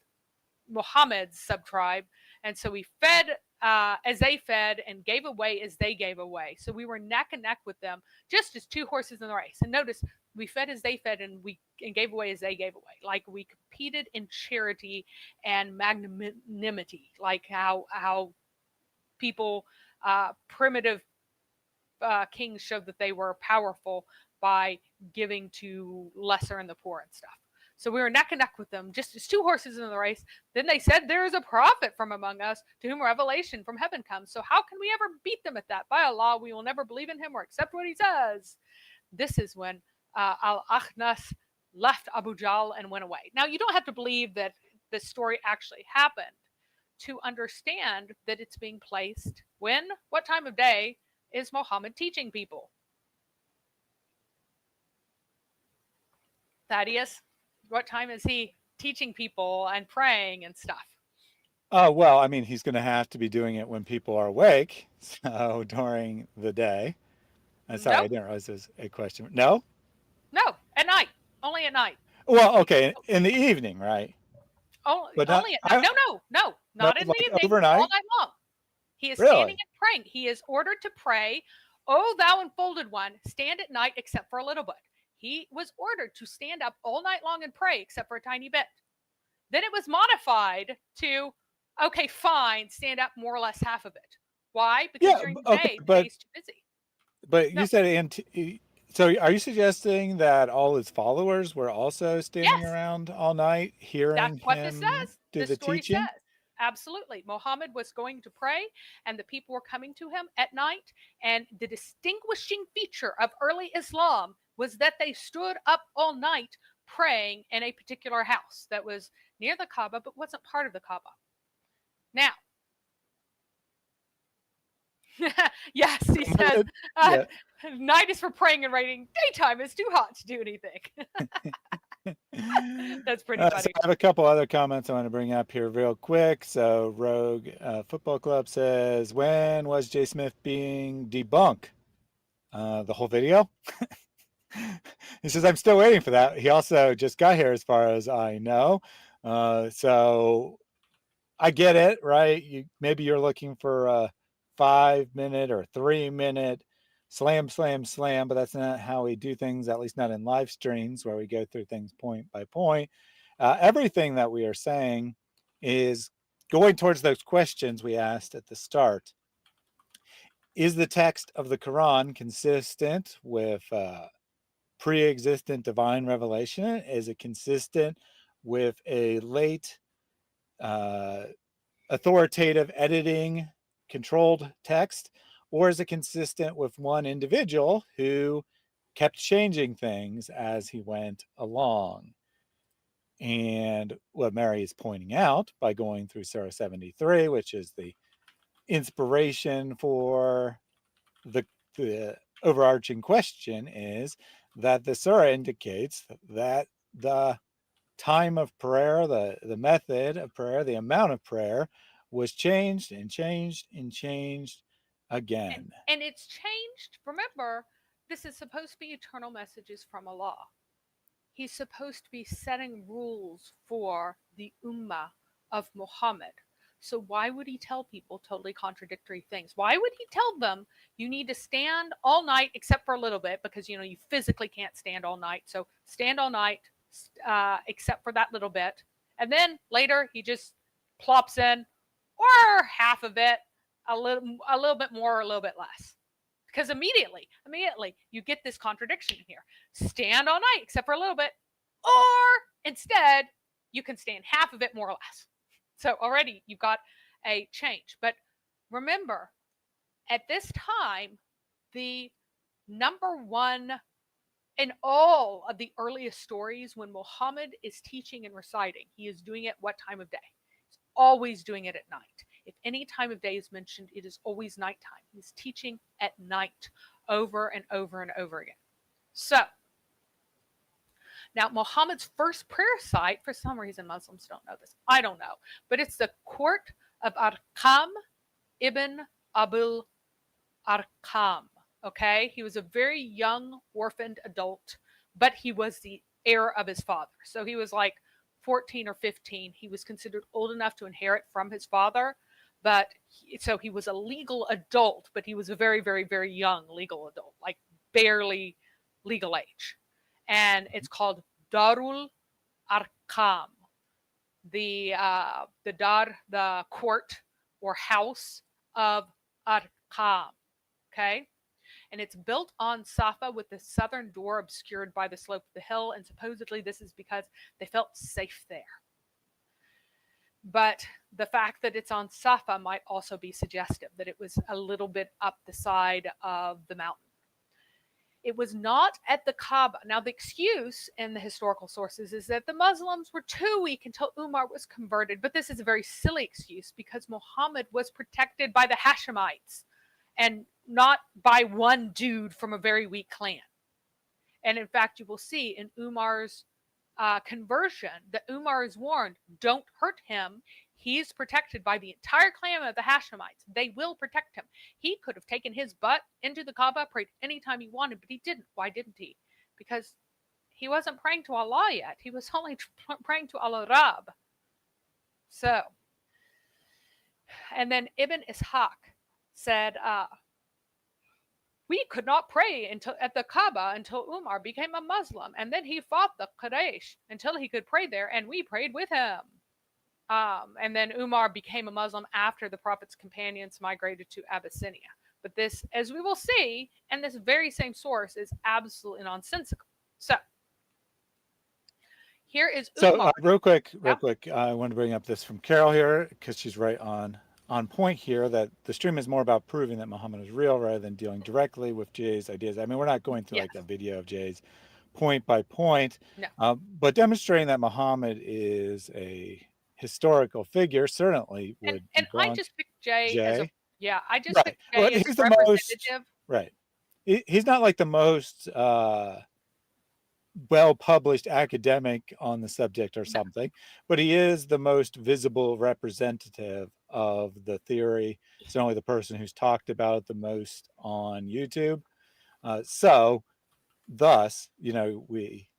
Muhammad's subtribe, and so we fed as they fed and gave away as they gave away. So we were neck and neck with them, just as two horses in the race. And notice, we fed as they fed and gave away as they gave away. Like we competed in charity and magnanimity, like how people, primitive kings showed that they were powerful by giving to lesser and the poor and stuff. So we were neck and neck with them, just as two horses in the race. Then they said, "There is a prophet from among us to whom revelation from heaven comes. So how can we ever beat them at that? By Allah, we will never believe in him or accept what he says." This is when Al-Akhnas left Abu Jahl and went away. Now, you don't have to believe that this story actually happened to understand that it's being placed when? What time of day is Muhammad teaching people? Thaddeus? What time is he teaching people and praying and stuff? Well, I mean, he's going to have to be doing it when people are awake, so during the day. I'm sorry, Nope. I didn't realize there's a question. No? No, at night. Only at night. Well, okay, in the evening, right? Only But at night. No, not in the evening. overnight? All night long. He is Really? standing and praying. He is ordered to pray "O thou enfolded one, stand at night except for a little bit." He was ordered to stand up all night long and pray except for a tiny bit. Then it was modified to, okay, fine, stand up more or less half of it. Why? Because during the day, the day's too busy. But No. you said, so are you suggesting that all his followers were also standing Yes. around all night hearing That's what this him says. do This the story teaching? says. Absolutely. Muhammad was going to pray, and the people were coming to him at night. And the distinguishing feature of early Islam was that they stood up all night praying in a particular house that was near the Kaaba but wasn't part of the Kaaba. Now, yes, he says, Yeah. night is for praying and writing, daytime is too hot to do anything. That's pretty funny. So I have a couple other comments I want to bring up here real quick. So Rogue Football Club says, when was Jay Smith being debunked? The whole video? He says, I'm still waiting for that. He also just got here as far as I know. So I get it, right? Maybe you're looking for a 5-minute or 3-minute slam, but that's not how we do things, at least not in live streams where we go through things point by point. Everything that we are saying is going towards those questions we asked at the start. Is the text of the Quran consistent with pre-existent divine revelation? Is it consistent with a late authoritative editing controlled text, or is it consistent with one individual who kept changing things as he went along? And what Mary is pointing out by going through Surah 73, which is the inspiration for the overarching question, is that the Surah indicates that the time of prayer, the method of prayer, the amount of prayer was changed and changed and changed again. And it's changed. Remember, this is supposed to be eternal messages from Allah. He's supposed to be setting rules for the ummah of Muhammad. So why would he tell people totally contradictory things? Why would he tell them you need to stand all night except for a little bit, because you physically can't stand all night. So stand all night except for that little bit. And then later he just plops in, or half of it, a little bit more or a little bit less. Because immediately you get this contradiction in here. Stand all night except for a little bit, or instead you can stand half of it more or less. So already you've got a change. But remember, at this time, the number one in all of the earliest stories, when Muhammad is teaching and reciting, he is doing it what time of day? He's always doing it at night. If any time of day is mentioned, it is always nighttime. He's teaching at night over and over and over again. So, now Muhammad's first prayer site, for some reason Muslims don't know this, I don't know, but it's the court of Arqam ibn Abul Arqam. Okay, he was a very young orphaned adult, but he was the heir of his father. So he was like 14 or 15. He was considered old enough to inherit from his father, but so he was a legal adult, but he was a very, very, very young legal adult, like barely legal age. And it's called Darul Arqam, the court or house of Arqam. Okay. And it's built on Safa with the southern door obscured by the slope of the hill. And supposedly this is because they felt safe there. But the fact that it's on Safa might also be suggestive that it was a little bit up the side of the mountain. It was not at the Kaaba. Now, the excuse in the historical sources is that the Muslims were too weak until Umar was converted. But this is a very silly excuse, because Muhammad was protected by the Hashemites and not by one dude from a very weak clan. And in fact, you will see in Umar's conversion that Umar is warned, don't hurt him. He's protected by the entire clan of the Hashemites. They will protect him. He could have taken his butt into the Kaaba, prayed anytime he wanted, but he didn't. Why didn't he? Because he wasn't praying to Allah yet. He was only praying to Al-Rab. So, and then Ibn Ishaq said, we could not pray at the Kaaba until Umar became a Muslim, and then he fought the Quraysh until he could pray there, and we prayed with him. And then Umar became a Muslim after the Prophet's companions migrated to Abyssinia. But this, as we will see, and this very same source is absolutely nonsensical. So here is Umar. So real quick, I want to bring up this from Carol here because she's right on point here, that the stream is more about proving that Muhammad is real rather than dealing directly with Jay's ideas. I mean, we're not going through like a video of Jay's point by point, but demonstrating that Muhammad is a historical figure certainly would. And I just picked Jay as a I just right. picked Jay Well, as he's a the representative. Right. He's not like the most well-published academic on the subject or something, but he is the most visible representative of the theory. He's only the person who's talked about it the most on YouTube. So thus, you know, we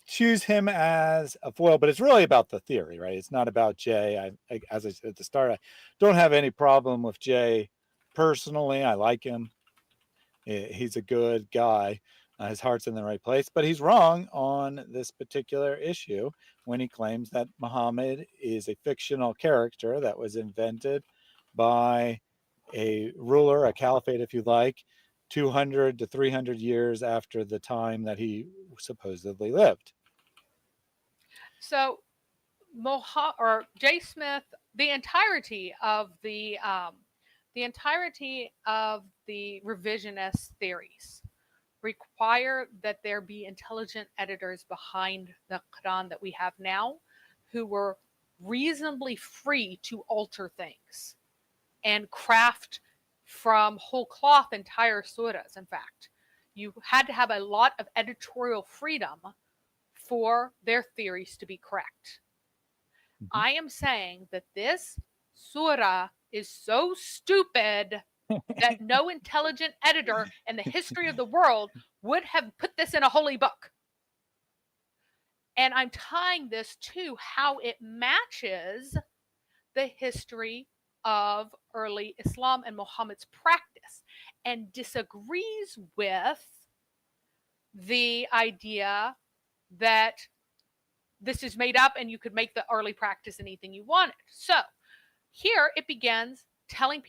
choose him as a foil, but it's really about the theory, right? It's not about Jay. As I said at the start, I don't have any problem with Jay personally. I like him. He's a good guy. His heart's in the right place, but he's wrong on this particular issue when he claims that Muhammad is a fictional character that was invented by a ruler, a caliphate, if you like, 200 to 300 years after the time that he supposedly lived. So, Jay Smith, the entirety of the revisionist theories require that there be intelligent editors behind the Quran that we have now, who were reasonably free to alter things and craft from whole cloth entire surahs. In fact, you had to have a lot of editorial freedom for their theories to be correct. I am saying that this surah is so stupid that no intelligent editor in the history of the world would have put this in a holy book. And I'm tying this to how it matches the history of early Islam and Muhammad's practice, and disagrees with the idea that this is made up and you could make the early practice anything you wanted. So here it begins telling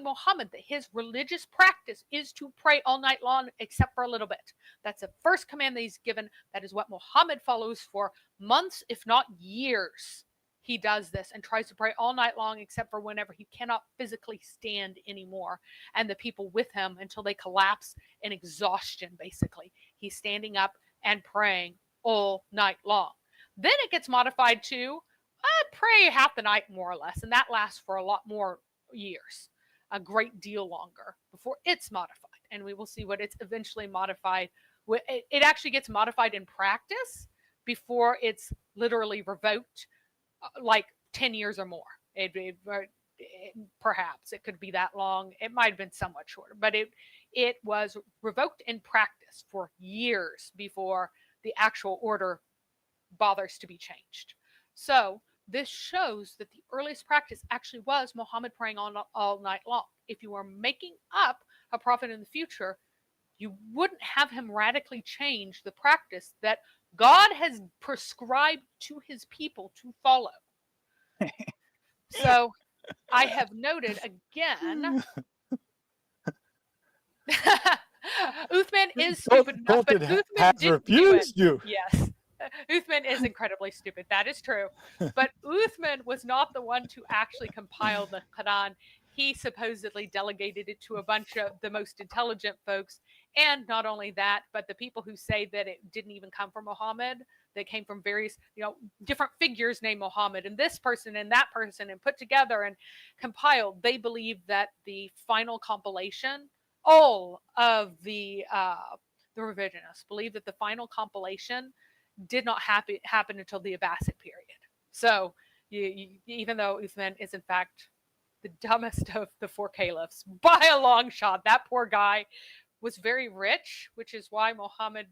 Muhammad that his religious practice is to pray all night long except for a little bit. That's the first command that he's given. That is what Muhammad follows for months, if not years. He does this and tries to pray all night long except for whenever he cannot physically stand anymore, and the people with him until they collapse in exhaustion, basically. He's standing up and praying all night long. Then it gets modified to pray half the night, more or less, and that lasts for a lot more years, a great deal longer before it's modified. And we will see what it's eventually modified. It actually gets modified in practice before it's literally revoked, like 10 years or more. Perhaps it could be that long. It might have been somewhat shorter, but it was revoked in practice for years before the actual order bothers to be changed. So this shows that the earliest practice actually was Muhammad praying all night long. If you are making up a prophet in the future, you wouldn't have him radically change the practice that God has prescribed to his people to follow. So I have noted again, Uthman is stupid enough, but Uthman has refused you. Yes. Uthman is incredibly stupid. That is true. But Uthman was not the one to actually compile the Quran. He supposedly delegated it to a bunch of the most intelligent folks. And not only that, but the people who say that it didn't even come from Muhammad, that came from various, different figures named Muhammad, and this person and that person, and put together and compiled. They believe that the final compilation, all of the revisionists believe that the final compilation did not happen until the Abbasid period. So even though Uthman is in fact the dumbest of the four caliphs by a long shot, that poor guy was very rich, which is why Muhammad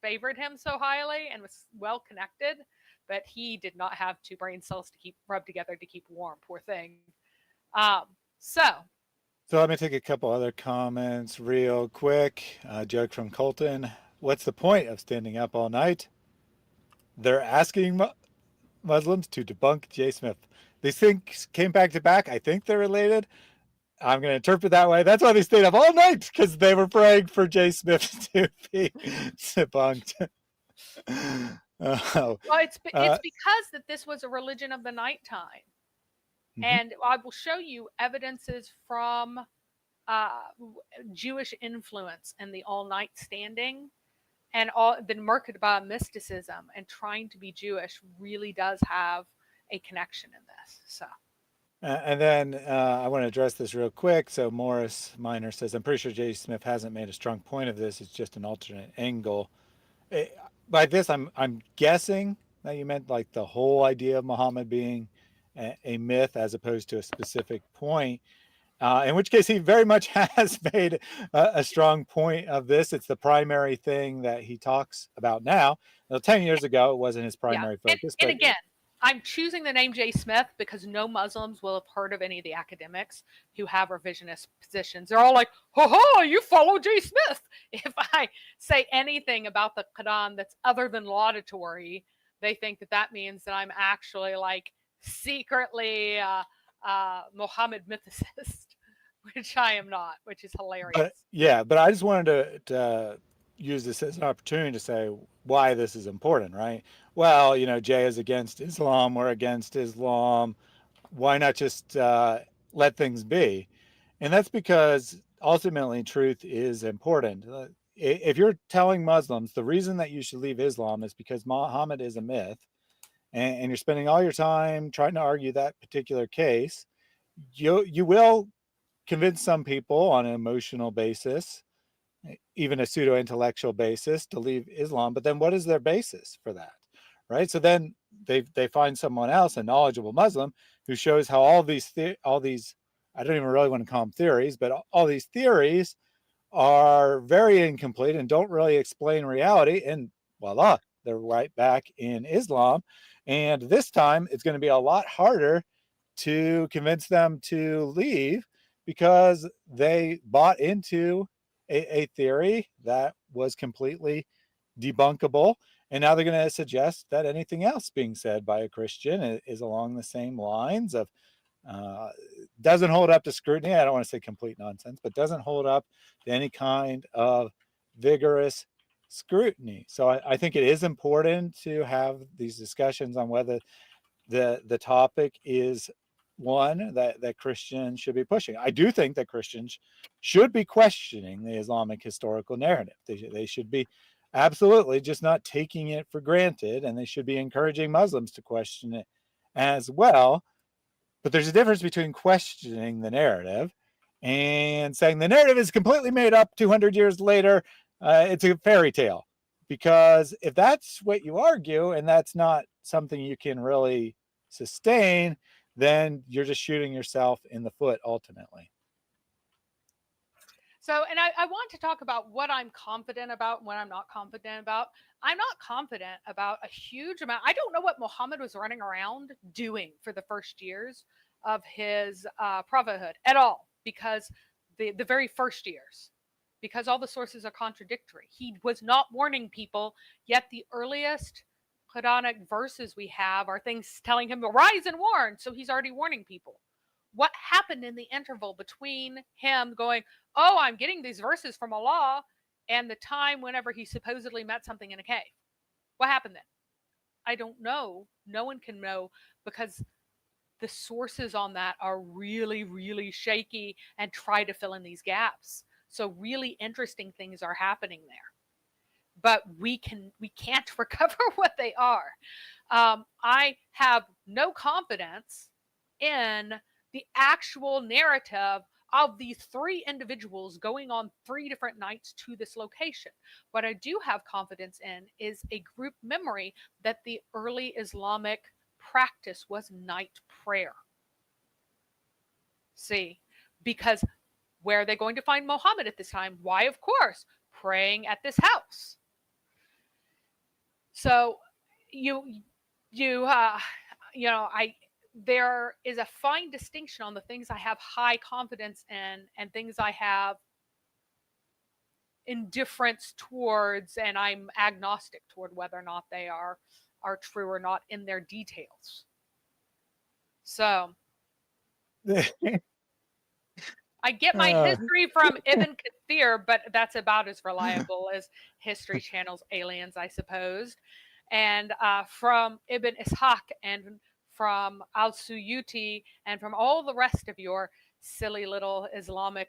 favored him so highly and was well connected, but he did not have two brain cells to keep rubbed together to keep warm, poor thing. So So let me take a couple other comments real quick. Joke from Colton. What's the point of standing up all night? They're asking Muslims to debunk J. Smith. These things came back to back. I think they're related. I'm going to interpret that way. That's why they stayed up all night, because they were praying for J. Smith to be debunked. Well, it's because that this was a religion of the nighttime. And I will show you evidences from Jewish influence and the all-night standing, and all the Merkabah mysticism and trying to be Jewish really does have a connection in this. So. And then I want to address this real quick. So Morris Minor says, I'm pretty sure J. Smith hasn't made a strong point of this. It's just an alternate angle. By this, I'm guessing that you meant like the whole idea of Muhammad being a myth as opposed to a specific point. In which case, he very much has made a strong point of this. It's the primary thing that he talks about now. Now, 10 years ago, it wasn't his primary focus. And again, I'm choosing the name J. Smith because no Muslims will have heard of any of the academics who have revisionist positions. They're all like, ha, you follow J. Smith. If I say anything about the Quran that's other than laudatory, they think that that means that I'm actually like secretly Muhammad mythicist, which I am not, which is hilarious. But I just wanted to use this as an opportunity to say why this is important, right? Well, Jay is against Islam, we're against Islam. Why not just let things be? And that's because ultimately truth is important. If you're telling Muslims the reason that you should leave Islam is because Muhammad is a myth, and you're spending all your time trying to argue that particular case, you will convince some people on an emotional basis, even a pseudo-intellectual basis, to leave Islam. But then what is their basis for that, right? So then they find someone else, a knowledgeable Muslim, who shows how all these I don't even really want to call them theories, but all these theories are very incomplete and don't really explain reality. And voila, they're right back in Islam. And this time it's going to be a lot harder to convince them to leave, because they bought into a theory that was completely debunkable. And now they're going to suggest that anything else being said by a Christian is along the same lines of doesn't hold up to scrutiny. I don't want to say complete nonsense, but doesn't hold up to any kind of vigorous scrutiny. So I think it is important to have these discussions on whether the topic is one that Christians should be pushing. I do think that Christians should be questioning the Islamic historical narrative. They should be absolutely just not taking it for granted, and they should be encouraging Muslims to question it as well. But there's a difference between questioning the narrative and saying the narrative is completely made up 200 years later. It's a fairy tale. Because if that's what you argue and that's not something you can really sustain, then you're just shooting yourself in the foot ultimately. So, and I want to talk about what I'm confident about and what I'm not confident about. I'm not confident about a huge amount. I don't know what Muhammad was running around doing for the first years of his prophethood at all, because the very first years, because all the sources are contradictory. He was not warning people, yet the earliest Quranic verses we have are things telling him to rise and warn. So he's already warning people. What happened in the interval between him going, oh, I'm getting these verses from Allah, and the time whenever he supposedly met something in a cave? What happened then? I don't know. No one can know, because the sources on that are really, really shaky and try to fill in these gaps. So really interesting things are happening there. But we can't recover what they are. I have no confidence in the actual narrative of these three individuals going on 3 different nights to this location. What I do have confidence in is a group memory that the early Islamic practice was night prayer. See, because where are they going to find Muhammad at this time? Why, of course, praying at this house. So there is a fine distinction on the things I have high confidence in and things I have indifference towards, and I'm agnostic toward whether or not they are true or not in their details. So I get my history from Ibn Kathir, but that's about as reliable as History Channel's Aliens, I suppose. And from Ibn Ishaq and from Al-Suyuti and from all the rest of your silly little Islamic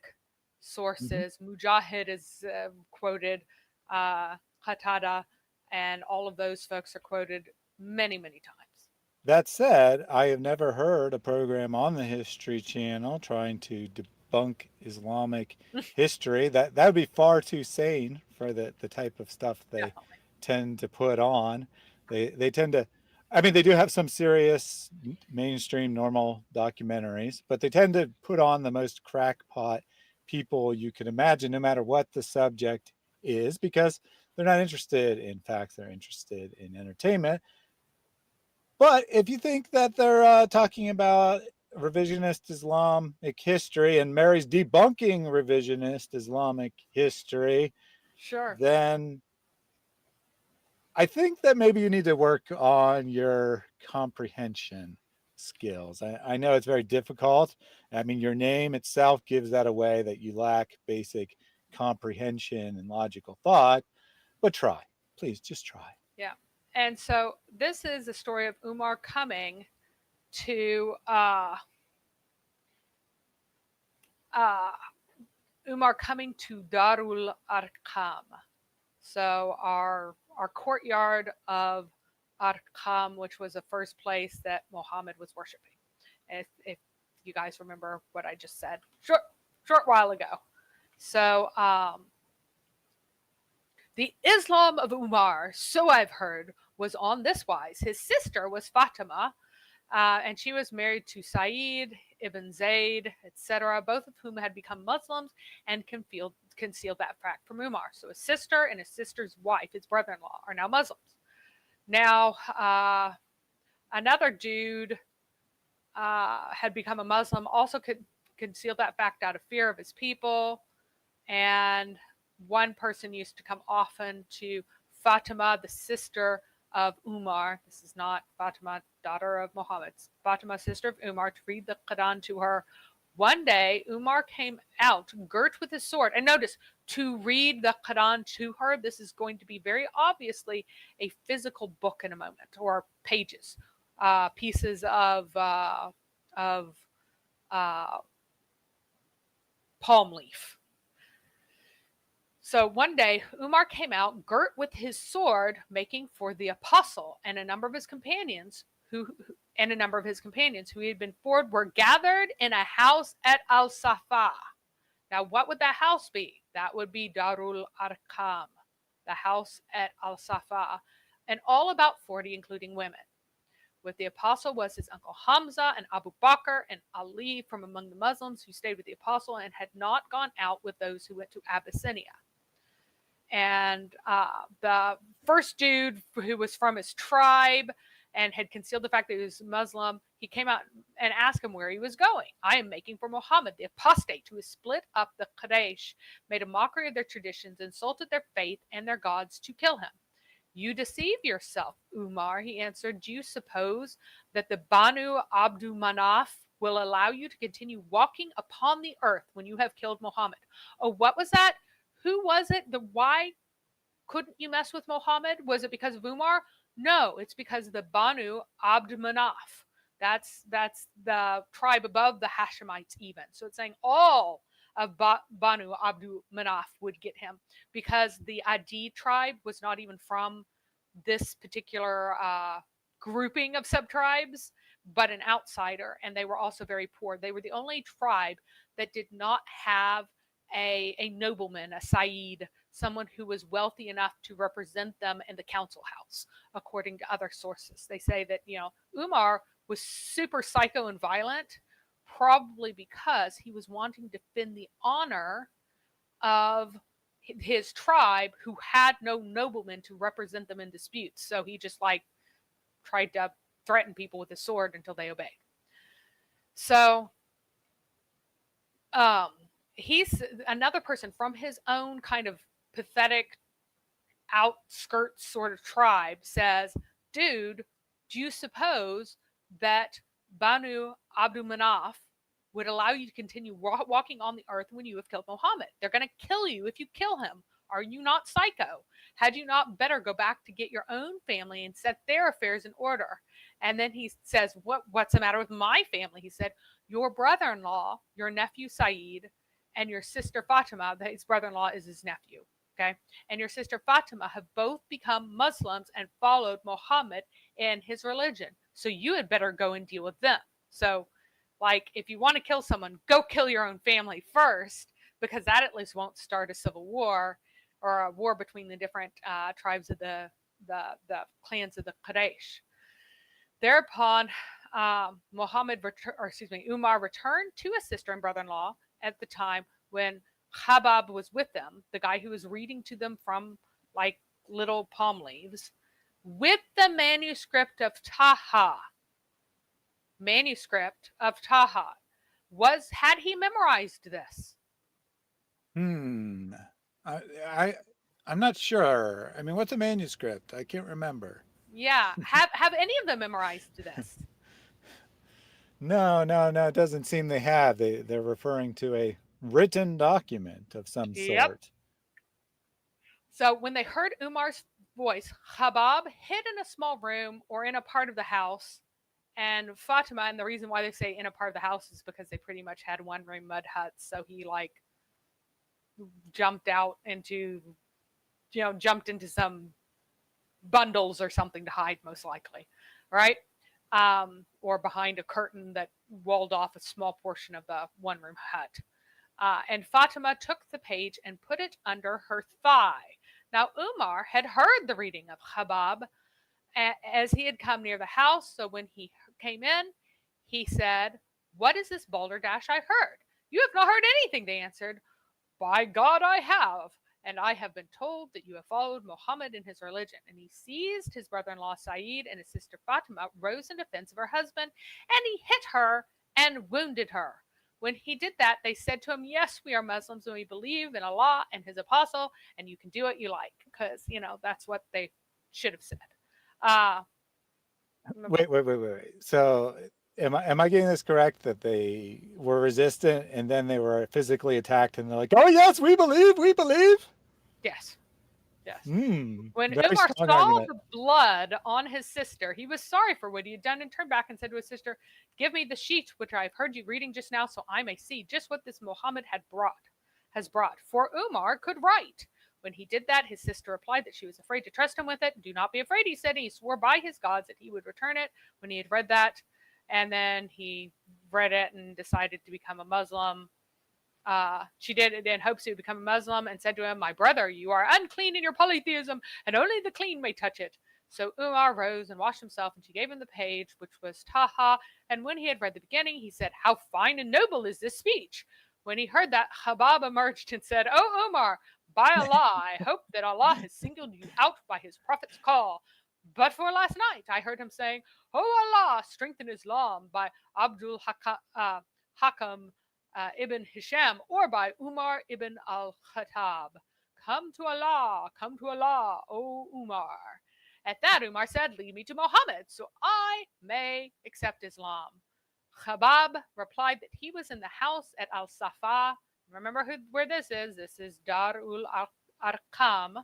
sources. Mujahid is quoted, Qatada, and all of those folks are quoted many, many times. That said, I have never heard a program on the History Channel trying to debunk Islamic history. That would be far too sane for the type of stuff they tend to put on. They tend to, I mean, they do have some serious mainstream normal documentaries, but they tend to put on the most crackpot people you can imagine, no matter what the subject is, because they're not interested in facts, they're interested in entertainment. But if you think that they're talking about revisionist Islamic history and Mary's debunking revisionist Islamic history, sure, then I think that maybe you need to work on your comprehension skills. I know it's very difficult. I mean, your name itself gives that away, that you lack basic comprehension and logical thought, but try. Please just try. Yeah. And so this is the story of Umar coming to Darul Arqam. So our courtyard of Arqam, which was the first place that Muhammad was worshiping. If you guys remember what I just said short while ago. So the Islam of Umar, so I've heard, was on this wise. His sister was Fatima, and she was married to Sa'id ibn Zayd, etc., both of whom had become Muslims and concealed that fact from Umar. So his sister and his sister's wife, his brother-in-law, are now Muslims. Now, another dude had become a Muslim, also concealed that fact out of fear of his people, and one person used to come often to Fatima, the sister of Umar. This is not Fatima, daughter of Muhammad. It's Fatima, sister of Umar, to read the Quran to her. One day, Umar came out girt with his sword. And notice, to read the Quran to her, this is going to be very obviously a physical book in a moment, or pages, pieces of palm leaf. So one day, Umar came out girt with his sword, making for the apostle, and a number of his companions who he had been forward were gathered in a house at Al-Safa. Now, what would that house be? That would be Darul Arqam, the house at Al-Safa, and all about 40, including women. With the apostle was his uncle Hamza and Abu Bakr and Ali from among the Muslims who stayed with the apostle and had not gone out with those who went to Abyssinia. And the first dude, who was from his tribe and had concealed the fact that he was Muslim, he came out and asked him where he was going. I am making for Muhammad, the apostate, who has split up the Quraysh, made a mockery of their traditions, insulted their faith and their gods to kill him. You deceive yourself, Umar, he answered. Do you suppose that the Banu Abdu Manaf will allow you to continue walking upon the earth when you have killed Muhammad? Oh, what was that? Who was it? Why couldn't you mess with Muhammad? Was it because of Umar? No, it's because of the Banu Abd Manaf. That's the tribe above the Hashemites even. So it's saying all of Banu Abdu Manaf would get him, because the Adi tribe was not even from this particular grouping of sub-tribes, but an outsider, and they were also very poor. They were the only tribe that did not have a nobleman, a Sayyid, someone who was wealthy enough to represent them in the council house, according to other sources. They say that, Umar was super psycho and violent, probably because he was wanting to defend the honor of his tribe, who had no nobleman to represent them in disputes. So he just tried to threaten people with his sword until they obeyed. So he's another person from his own kind of pathetic outskirts sort of tribe says, dude, do you suppose that Banu Abdul Manaf would allow you to continue walking on the earth when you have killed Muhammad? They're going to kill you if you kill him. Are you not psycho? Had you not better go back to get your own family and set their affairs in order? And then he says, what's the matter with my family? He said, your brother-in-law, your nephew Saeed, and your sister Fatima, his brother-in-law is his nephew, okay? And your sister Fatima have both become Muslims and followed Muhammad in his religion. So you had better go and deal with them. So, like, if you want to kill someone, go kill your own family first, because that at least won't start a civil war or a war between the different tribes of the clans of the Quraysh. Thereupon, Umar returned to his sister and brother-in-law at the time when Habab was with them, the guy who was reading to them from like little palm leaves, with the manuscript of Taha. Had he memorized this? I'm not sure. I mean, what's a manuscript? I can't remember. Yeah. Have any of them memorized this? No, it doesn't seem they have. They're referring to a written document of some sort. So when they heard Umar's voice, Habab hid in a small room or in a part of the house, and Fatima, and the reason why they say in a part of the house is because they pretty much had one room mud huts, so he like jumped into some bundles or something to hide, most likely, right? Or behind a curtain that walled off a small portion of the one-room hut. And Fatima took the page and put it under her thigh. Now, Umar had heard the reading of Habab as he had come near the house, so when he came in, he said, what is this balderdash I heard? You have not heard anything, they answered. By God, I have. And I have been told that you have followed Muhammad in his religion. And he seized his brother-in-law Saeed and his sister Fatima, rose in defense of her husband, and he hit her and wounded her. When he did that, they said to him, yes, we are Muslims and we believe in Allah and his apostle, and you can do what you like, because, that's what they should have said. Wait. So am I getting this correct, that they were resistant and then they were physically attacked and they're like, oh yes, we believe? Yes. When Umar saw the blood on his sister, he was sorry for what he had done and turned back and said to his sister, give me the sheet which I've heard you reading just now, so I may see just what this Muhammad has brought. For Umar could write. When he did that, his sister replied that she was afraid to trust him with it. Do not be afraid, he said. He swore by his gods that he would return it when he had read that. And then he read it and decided to become a Muslim. She did it in hopes he would become a Muslim, and said to him, my brother, you are unclean in your polytheism, and only the clean may touch it. So Umar rose and washed himself, and she gave him the page, which was Taha. And when he had read the beginning, he said, how fine and noble is this speech. When he heard that, Habab emerged and said, oh, Umar, by Allah, I hope that Allah has singled you out by his prophet's call. But for last night, I heard him saying, oh Allah, strengthen Islam by Abdul Hakam ibn Hisham, or by Umar ibn al-Khattab. Come to Allah, O Umar. At that, Umar said, lead me to Muhammad, so I may accept Islam. Habab replied that he was in the house at Al-Safa. Remember where this is. This is Darul Arqam,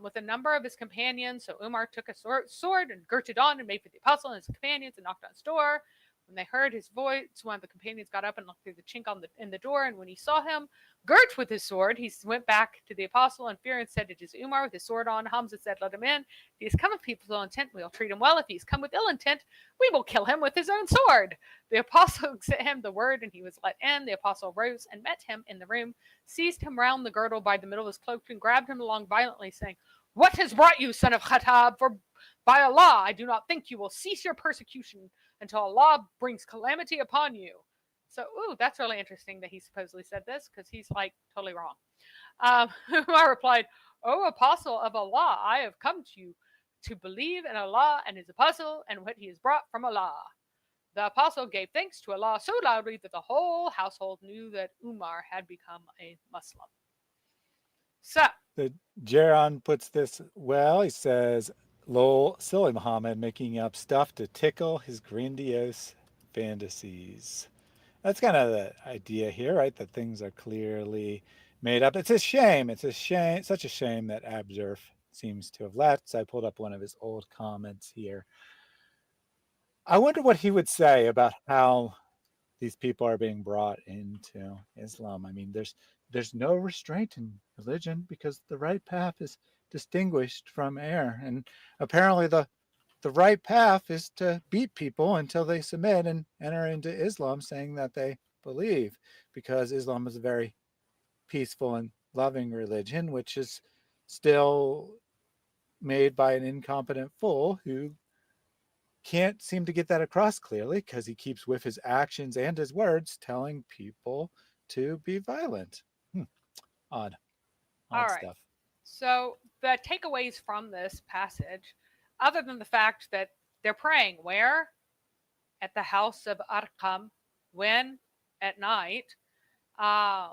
with a number of his companions. So Umar took a sword and girt it on and made for the apostle and his companions and knocked on his door. When they heard his voice, one of the companions got up and looked through the chink in the door, and when he saw him girt with his sword, he went back to the apostle in fear and said, it is Umar with his sword on. Hamza said, let him in. If he has come with people's ill intent, we will treat him well. If he has come with ill intent, we will kill him with his own sword. The apostle sent him the word, and he was let in. The apostle rose and met him in the room, seized him round the girdle by the middle of his cloak, and grabbed him along violently, saying, what has brought you, son of Khattab? For by Allah, I do not think you will cease your persecution until Allah brings calamity upon you. So, that's really interesting that he supposedly said this, because he's like totally wrong. Umar replied, O apostle of Allah, I have come to you to believe in Allah and his apostle and what he has brought from Allah. The apostle gave thanks to Allah so loudly that the whole household knew that Umar had become a Muslim. So, The Jaron puts this well. He says, lol, silly Muhammad making up stuff to tickle his grandiose fantasies. That's kind of the idea here, right? That things are clearly made up. It's a shame. It's a shame, such a shame that Abzurf seems to have left. So I pulled up one of his old comments here. I wonder what he would say about how these people are being brought into Islam. I mean, there's no restraint in religion because the right path is distinguished from error. And apparently the right path is to beat people until they submit and enter into Islam, saying that they believe, because Islam is a very peaceful and loving religion, which is still made by an incompetent fool who can't seem to get that across clearly because he keeps with his actions and his words telling people to be violent. Odd all right. stuff. So the takeaways from this passage, other than the fact that they're praying where? At the house of Arqam. When? At night. That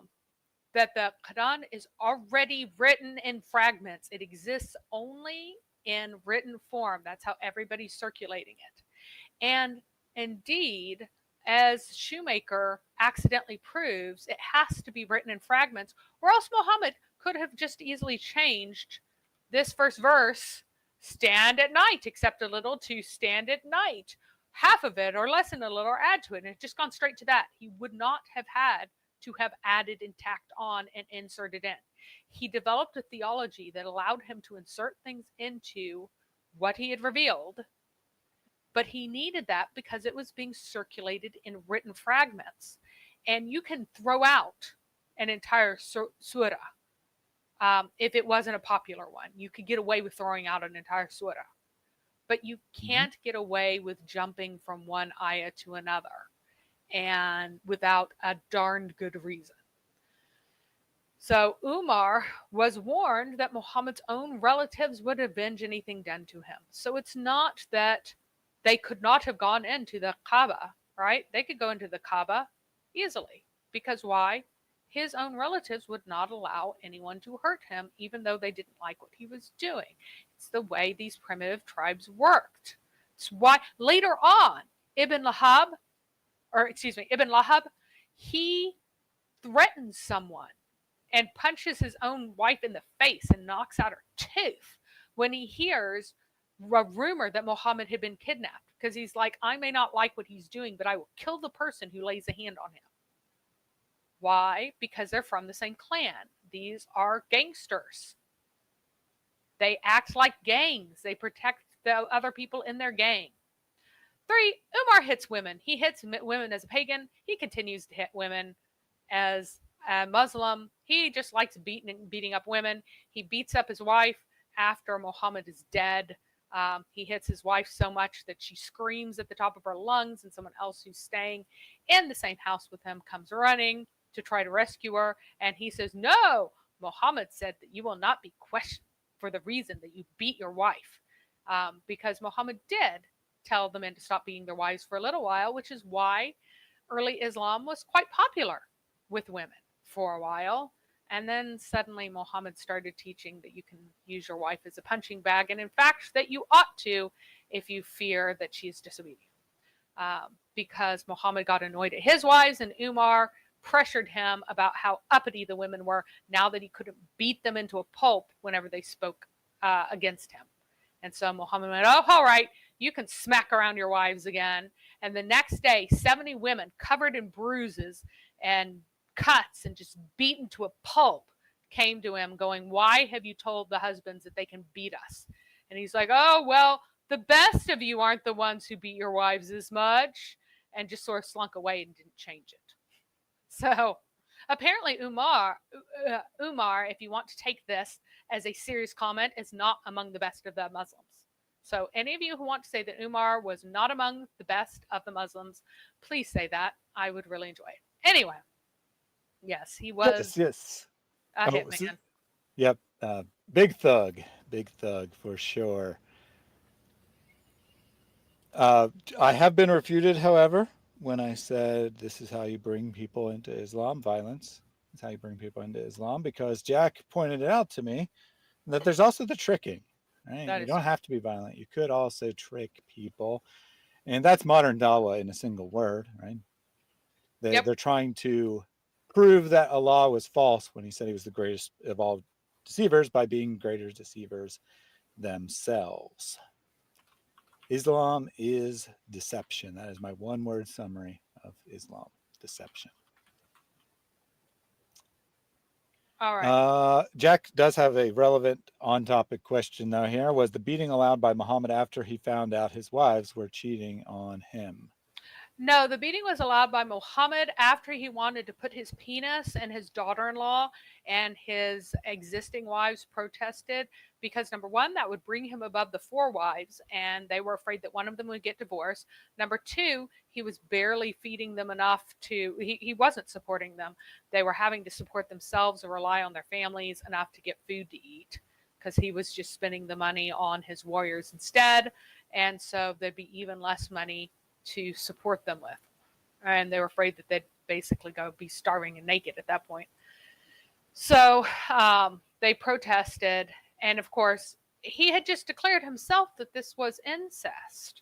the Quran is already written in fragments. It exists only in written form. That's how everybody's circulating it. And indeed, as Shoemaker accidentally proves, it has to be written in fragments, or else Muhammad could have just easily changed this first verse, stand at night, except a little, to stand at night. Half of it, or lessen a little, or add to it, and it's just gone straight to that. He would not have had to have added and tacked on and inserted in. He developed a theology that allowed him to insert things into what he had revealed, but he needed that because it was being circulated in written fragments. And you can throw out an entire surah if it wasn't a popular one. You could get away with throwing out an entire surah, but you can't get away with jumping from one ayah to another, and without a darned good reason. So Umar was warned that Muhammad's own relatives would avenge anything done to him. So it's not that they could not have gone into the Kaaba, right? They could go into the Kaaba easily. Because why? His own relatives would not allow anyone to hurt him, even though they didn't like what he was doing. It's the way these primitive tribes worked. It's why later on, Ibn Lahab, he threatens someone and punches his own wife in the face and knocks out her tooth when he hears a rumor that Muhammad had been kidnapped, because he's like, I may not like what he's doing, but I will kill the person who lays a hand on him. Why? Because they're from the same clan. These are gangsters. They act like gangs. They protect the other people in their gang. 3, Umar hits women. He hits women as a pagan. He continues to hit women as a Muslim. He just likes beating up women. He beats up his wife after Muhammad is dead. He hits his wife so much that she screams at the top of her lungs, and someone else who's staying in the same house with him comes running to try to rescue her. And he says, no, Muhammad said that you will not be questioned for the reason that you beat your wife. Because Muhammad did tell the men to stop beating their wives for a little while, which is why early Islam was quite popular with women for a while. And then suddenly Muhammad started teaching that you can use your wife as a punching bag, and in fact that you ought to if you fear that she is disobedient. Because Muhammad got annoyed at his wives, and Umar pressured him about how uppity the women were now that he couldn't beat them into a pulp whenever they spoke against him. And so Muhammad went, oh, all right, you can smack around your wives again. And the next day, 70 women covered in bruises and cuts and just beaten to a pulp came to him going, why have you told the husbands that they can beat us? And he's like, oh, well, the best of you aren't the ones who beat your wives as much, and just sort of slunk away and didn't change it. So apparently Umar, if you want to take this as a serious comment, is not among the best of the Muslims. So any of you who want to say that Umar was not among the best of the Muslims, please say that. I would really enjoy it. Anyway, yes, he was Yes. a hitman. Yep. Big thug for sure. I have been refuted, however, when I said this is how you bring people into Islam, violence is how you bring people into Islam, because Jack pointed it out to me that there's also the tricking, right? That You is don't true. have to be violent. You could also trick people. And that's modern dawah in a single word, right? Yep. They're trying to prove that Allah was false when he said he was the greatest of all deceivers by being greater deceivers themselves. Islam is deception. That is my one-word summary of Islam: deception. All right. Jack does have a relevant on-topic question though here. Was the beating allowed by Muhammad after he found out his wives were cheating on him? No, the beating was allowed by Muhammad after he wanted to put his penis in his daughter-in-law, and his existing wives protested because, number one, that would bring him above the 4 wives, and they were afraid that one of them would get divorced. Number two, he was barely feeding them enough to, he wasn't supporting them. They were having to support themselves or rely on their families enough to get food to eat, because he was just spending the money on his warriors instead, and so there'd be even less money to support them with. And they were afraid that they'd basically go be starving and naked at that point. So they protested. And of course, he had just declared himself that this was incest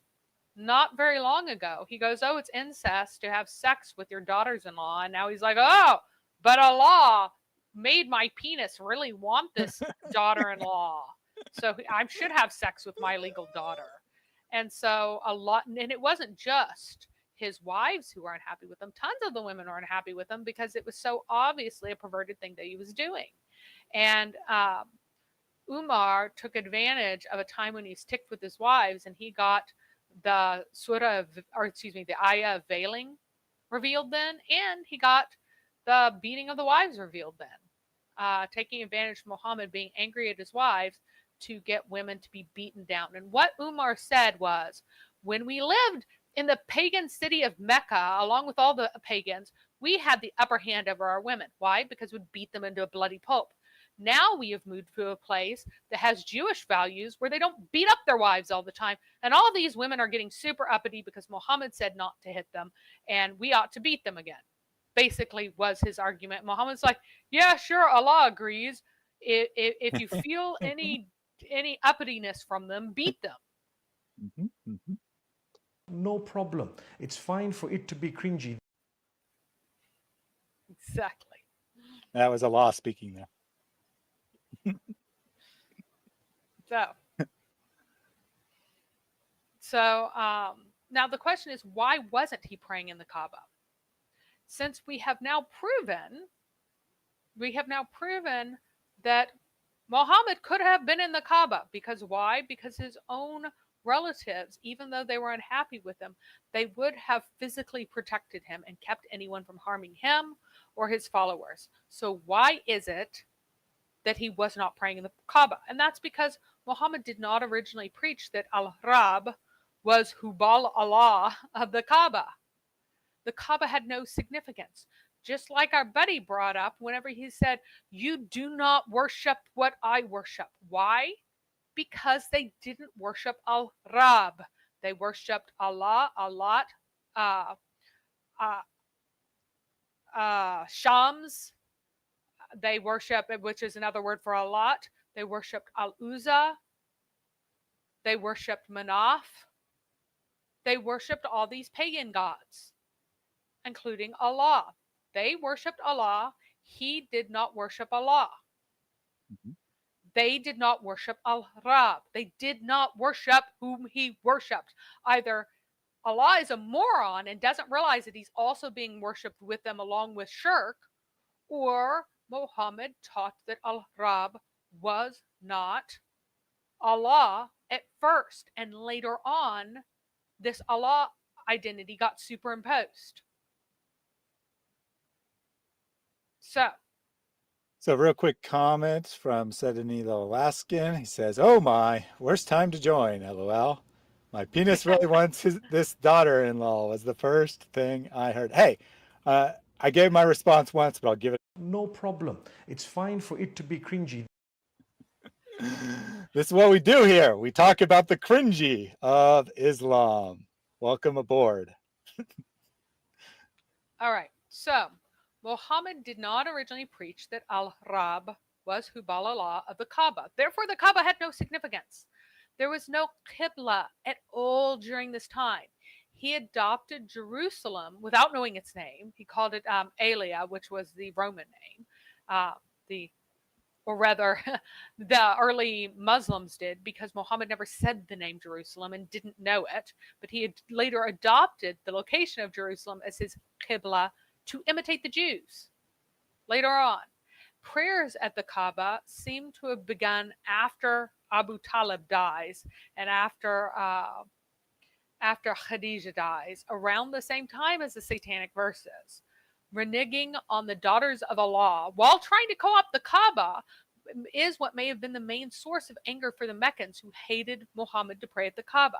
not very long ago. He goes, oh, it's incest to have sex with your daughters-in-law. And now he's like, oh, but Allah made my penis really want this daughter-in-law. So I should have sex with my legal daughter. And so and it wasn't just his wives who were unhappy with him. Tons of the women were unhappy with him because it was so obviously a perverted thing that he was doing. And Umar took advantage of a time when he was ticked with his wives, and he got the Surah, the ayah of veiling revealed then, and he got the beating of the wives revealed then, taking advantage of Muhammad being angry at his wives to get women to be beaten down. And what Umar said was, when we lived in the pagan city of Mecca, along with all the pagans, we had the upper hand over our women. Why? Because we'd beat them into a bloody pulp. Now we have moved to a place that has Jewish values where they don't beat up their wives all the time. And all these women are getting super uppity because Muhammad said not to hit them, and we ought to beat them again. Basically was his argument. Muhammad's like, yeah, sure, Allah agrees. If you feel any uppityness from them, beat them. Mm-hmm, mm-hmm. No problem. It's fine for it to be cringy. Exactly. That was Allah speaking there. So now the question is, why wasn't he praying in the Kaaba? Since we have now proven that Muhammad could have been in the Kaaba. Because why? Because his own relatives, even though they were unhappy with him, they would have physically protected him and kept anyone from harming him or his followers. So why is it that he was not praying in the Kaaba? And that's because Muhammad did not originally preach that Al-Rab was Hubal Allah of the Kaaba. The Kaaba had no significance. Just like our buddy brought up whenever he said, you do not worship what I worship. Why? Because they didn't worship Al-Rab. They worshipped Allah, Shams. They worship, which is another word for Allah. They worshipped Al-Uzza. They worshipped Manaf. They worshipped all these pagan gods, including Allah. They worshipped Allah. He did not worship Allah. Mm-hmm. They did not worship Al-Rab. They did not worship whom he worshipped. Either Allah is a moron and doesn't realize that he's also being worshipped with them along with shirk, or Muhammad taught that Al-Rab was not Allah at first, and later on, this Allah identity got superimposed. So real quick comments from Sedany the Alaskan. He says, oh my, worst time to join, LOL. My penis really wants this daughter-in-law was the first thing I heard. Hey, I gave my response once, but I'll give it. No problem. It's fine for it to be cringy. This is what we do here. We talk about the cringy of Islam. Welcome aboard. All right. So, Muhammad did not originally preach that Al-Rab was Hubal Allah of the Kaaba. Therefore, the Kaaba had no significance. There was no Qibla at all during this time. He adopted Jerusalem without knowing its name. He called it Alia, which was the Roman name. Or rather, the early Muslims did, because Muhammad never said the name Jerusalem and didn't know it. But he had later adopted the location of Jerusalem as his Qibla to imitate the Jews. Later on, prayers at the Kaaba seem to have begun after Abu Talib dies and after Khadijah dies, around the same time as the Satanic verses. Reneging on the daughters of Allah while trying to co-opt the Kaaba is what may have been the main source of anger for the Meccans, who hated Muhammad to pray at the Kaaba.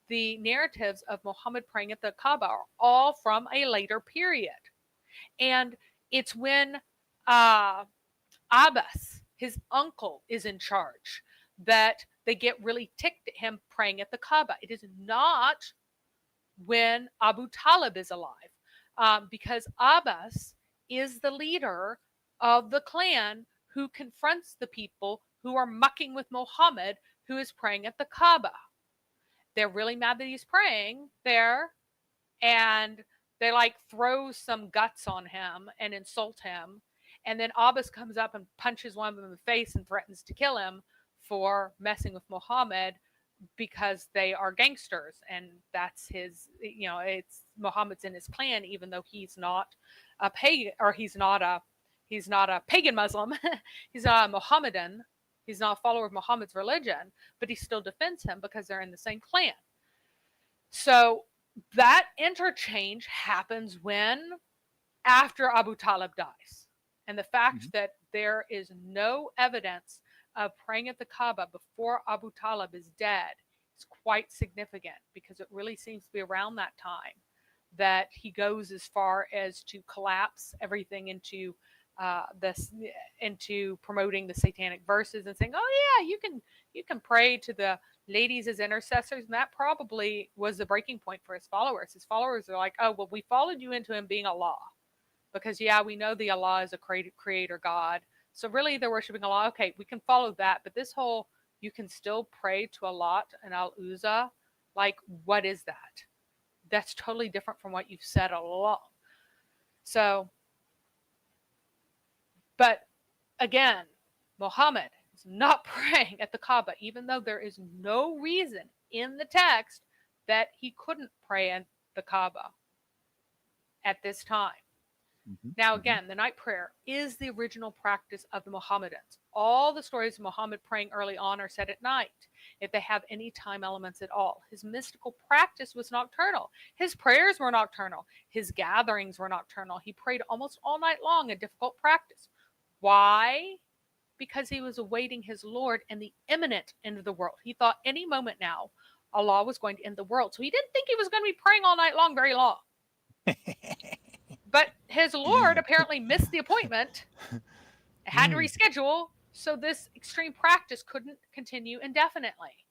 The narratives of Muhammad praying at the Kaaba are all from a later period. And it's when Abbas, his uncle, is in charge that they get really ticked at him praying at the Kaaba. It is not when Abu Talib is alive. Because Abbas is the leader of the clan who confronts the people who are mucking with Muhammad, who is praying at the Kaaba. They're really mad that he's praying there, and they throw some guts on him and insult him. And then Abbas comes up and punches one of them in the face and threatens to kill him for messing with Muhammad, because they are gangsters, and that's his, it's Muhammad's in his clan, even though he's not a pagan, or he's not a pagan Muslim. He's not a Mohammedan. He's not a follower of Muhammad's religion, but he still defends him because they're in the same clan. So that interchange happens after Abu Talib dies. And the fact that there is no evidence of praying at the Kaaba before Abu Talib is dead is quite significant, because it really seems to be around that time that he goes as far as to collapse everything into promoting the Satanic verses and saying, "Oh yeah, you can pray to the ladies as intercessors," and that probably was the breaking point for his followers. His followers are like, "Oh well, we followed you into him being Allah, because we know the Allah is a creator God. So really they're worshiping Allah. Okay, we can follow that. But this whole, you can still pray to Allah and Al-Uzza, what is that? That's totally different from what you've said all along." So, but again, Muhammad is not praying at the Kaaba, even though there is no reason in the text that he couldn't pray at the Kaaba at this time. Now, again, the night prayer is the original practice of the Mohammedans. All the stories of Muhammad praying early on are said at night, if they have any time elements at all. His mystical practice was nocturnal. His prayers were nocturnal. His gatherings were nocturnal. He prayed almost all night long, a difficult practice. Why? Because he was awaiting his Lord and the imminent end of the world. He thought any moment now, Allah was going to end the world. So he didn't think he was going to be praying all night long very long. But his Lord apparently missed the appointment, had to reschedule, so this extreme practice couldn't continue indefinitely.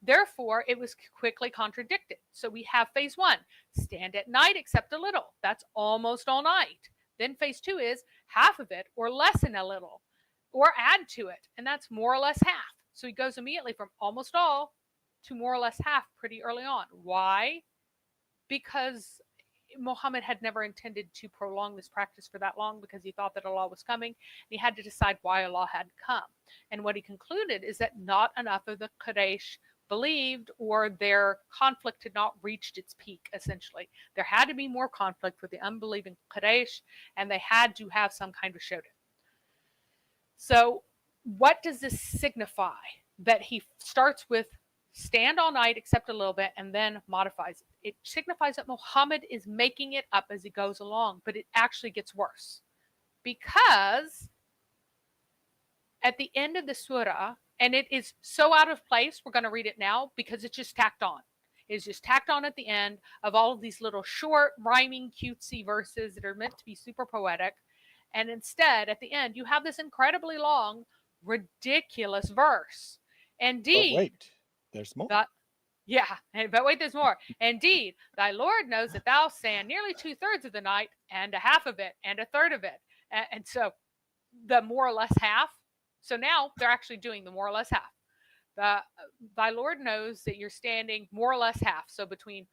Therefore, it was quickly contradicted. So we have phase 1, stand at night except a little. That's almost all night. Then phase 2 is half of it, or lessen a little, or add to it, and that's more or less half. So he goes immediately from almost all to more or less half pretty early on. Why? Because Muhammad had never intended to prolong this practice for that long, because he thought that Allah was coming, and he had to decide why Allah had come. And what he concluded is that not enough of the Quraysh believed, or their conflict had not reached its peak, essentially. There had to be more conflict with the unbelieving Quraysh, and they had to have some kind of showdown. So what does this signify? That he starts with stand all night except a little bit and then modifies it. It signifies that Muhammad is making it up as he goes along, but it actually gets worse. Because at the end of the surah, and it is so out of place, we're going to read it now because it's just tacked on. It's just tacked on at the end of all of these little short, rhyming, cutesy verses that are meant to be super poetic. And instead, at the end, you have this incredibly long, ridiculous verse. Indeed, wait, there's more. but wait, there's more. Indeed, thy Lord knows that thou stand nearly 2/3 of the night, and a half of it, and a third of it. And so the more or less half. So now they're actually doing the more or less half. Thy Lord knows that you're standing more or less half. So between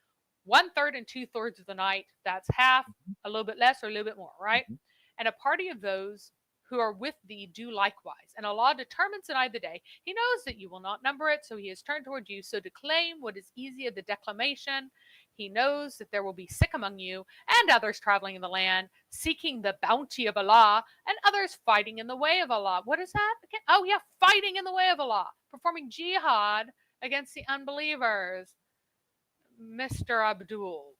1/3 and 2/3 of the night, that's half, a little bit less or a little bit more, right? Mhm. And a party of those who are with thee do likewise. And Allah determines the night of the day. He knows that you will not number it, so he has turned toward you. So declaim what is easy of the declamation. He knows that there will be sick among you and others traveling in the land, seeking the bounty of Allah, and others fighting in the way of Allah. What is that again? Oh, yeah, fighting in the way of Allah, performing jihad against the unbelievers. Mr. Abdul.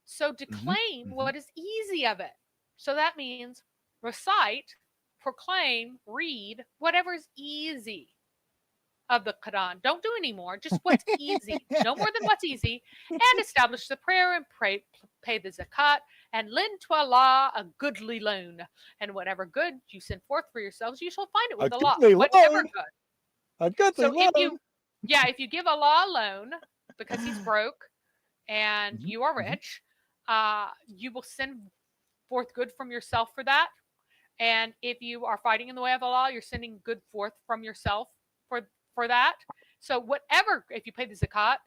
So declaim what is easy of it. So that means recite, proclaim, read whatever's easy of the Quran. Don't do any more, just what's easy. No more than what's easy. And establish the prayer and pay the zakat and lend to Allah a goodly loan. And whatever good you send forth for yourselves, you shall find it with Allah. Whatever good. A goodly So loan. if you give Allah a loan because he's broke and you are rich, you will send forth good from yourself for that. And if you are fighting in the way of Allah, you're sending good forth from yourself for that. So whatever, if you pay the zakat,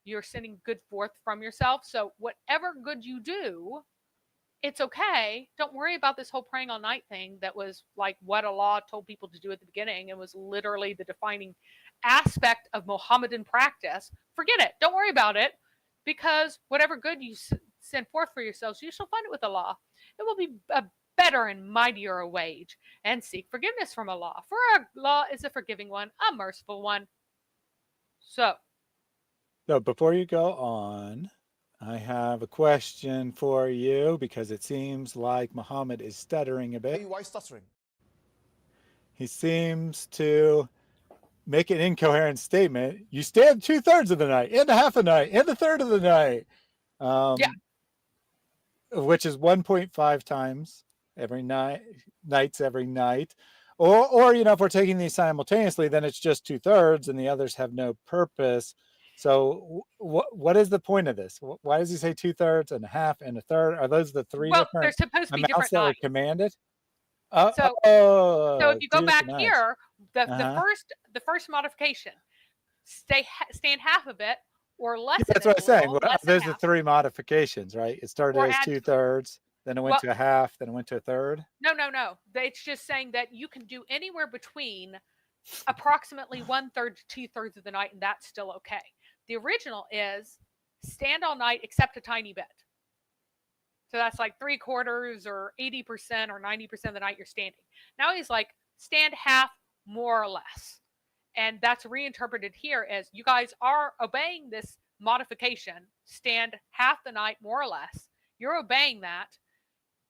you're sending good forth from yourself. So whatever good you do, it's okay. Don't worry about this whole praying all night thing that was like what Allah told people to do at the beginning. It was literally the defining aspect of Mohammedan practice. Forget it. Don't worry about it, because whatever good you send forth for yourselves, you shall find it with Allah. It will be a better and mightier wage, and seek forgiveness from Allah. For Allah is a forgiving one, a merciful one. So before you go on, I have a question for you, because it seems like Muhammad is stuttering a bit. Why stuttering? He seems to make an incoherent statement. You stand 2/3 of the night, and a half a night, and a third of the night. Which is 1.5 times every nights every night. Or if we're taking these simultaneously, then it's just 2/3 and the others have no purpose. So what is the point of this? Why does he say 2/3 and a half and a third? Are those the three they're different supposed to be amounts different that nights. were commanded? So if you go back here, the first modification, stand half of it or less. That's what I'm saying. There's the three modifications, right? It started as 2/3, then it went to a half, then it went to a third. No. It's just saying that you can do anywhere between approximately 1/3 to 2/3 of the night, and that's still okay. The original is stand all night except a tiny bit. So that's like 3/4 or 80% or 90% of the night you're standing. Now he's like, stand half more or less. And that's reinterpreted here as you guys are obeying this modification, stand half the night more or less. You're obeying that.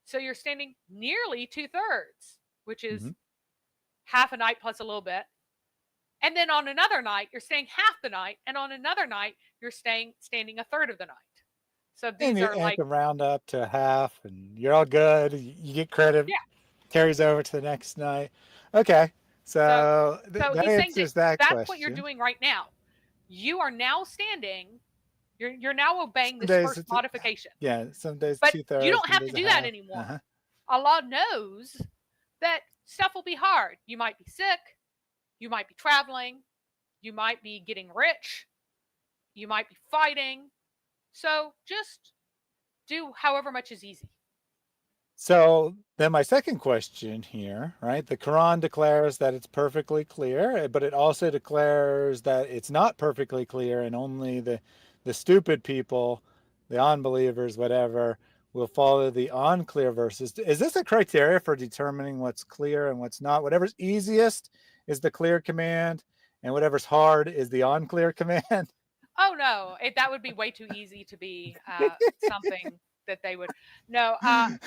So you're standing nearly 2/3, which is half a night plus a little bit. And then on another night, you're staying half the night. And on another night, you're standing a third of the night. So these are like round up to half, and you're all good. You get credit. Yeah. Carries over to the next night. Okay. So that answers that question. That's what you're doing right now. You are now standing. You're now obeying this first modification. Yeah, some days but 2/3. You don't have to do that anymore. Allah knows that stuff will be hard. You might be sick. You might be traveling. You might be getting rich. You might be fighting. So just do however much is easy. So then my second question here, right? The Quran declares that it's perfectly clear, but it also declares that it's not perfectly clear, and only the stupid people, the unbelievers, whatever, will follow the unclear verses. Is this a criteria for determining what's clear and what's not? Whatever's easiest is the clear command, and whatever's hard is the unclear command? Oh, no. That would be way too easy to be something that they would. No. I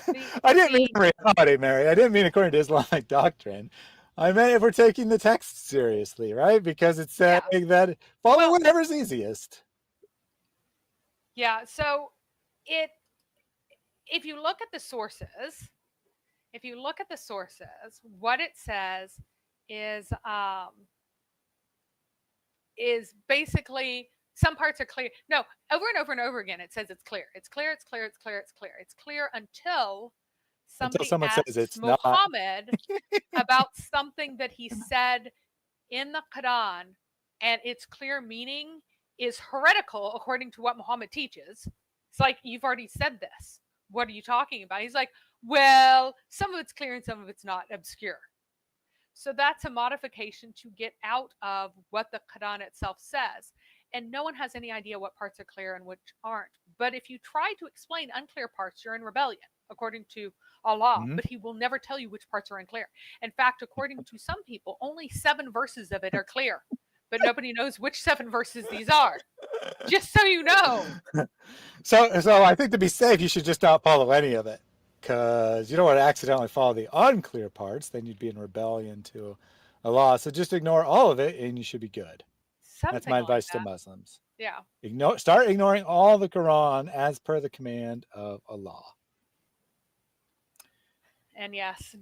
didn't mean reality, Mary. I didn't mean according to Islamic doctrine. I meant if we're taking the text seriously, right? Because it's saying that follow whatever's easiest. Yeah. So if you look at the sources, what it says is is basically some parts are clear. No, over and over and over again, it says it's clear. It's clear, it's clear, it's clear, it's clear. It's clear until somebody someone says asks it's not. Muhammad about something that he said in the Quran, and its clear meaning is heretical according to what Muhammad teaches. It's like, you've already said this. What are you talking about? He's like, well, some of it's clear and some of it's not, obscure. So that's a modification to get out of what the Quran itself says. And no one has any idea what parts are clear and which aren't. But if you try to explain unclear parts, you're in rebellion, according to Allah. Mhm. But He will never tell you which parts are unclear. In fact, according to some people, only 7 verses of it are clear. But nobody knows which 7 verses these are. Just so you know. So I think to be safe, you should just not follow any of it, because you don't want to accidentally follow the unclear parts. Then you'd be in rebellion to Allah. So just ignore all of it, and you should be good. Something That's my advice like to that. Muslims. Yeah. Start ignoring all the Quran as per the command of Allah. And yes,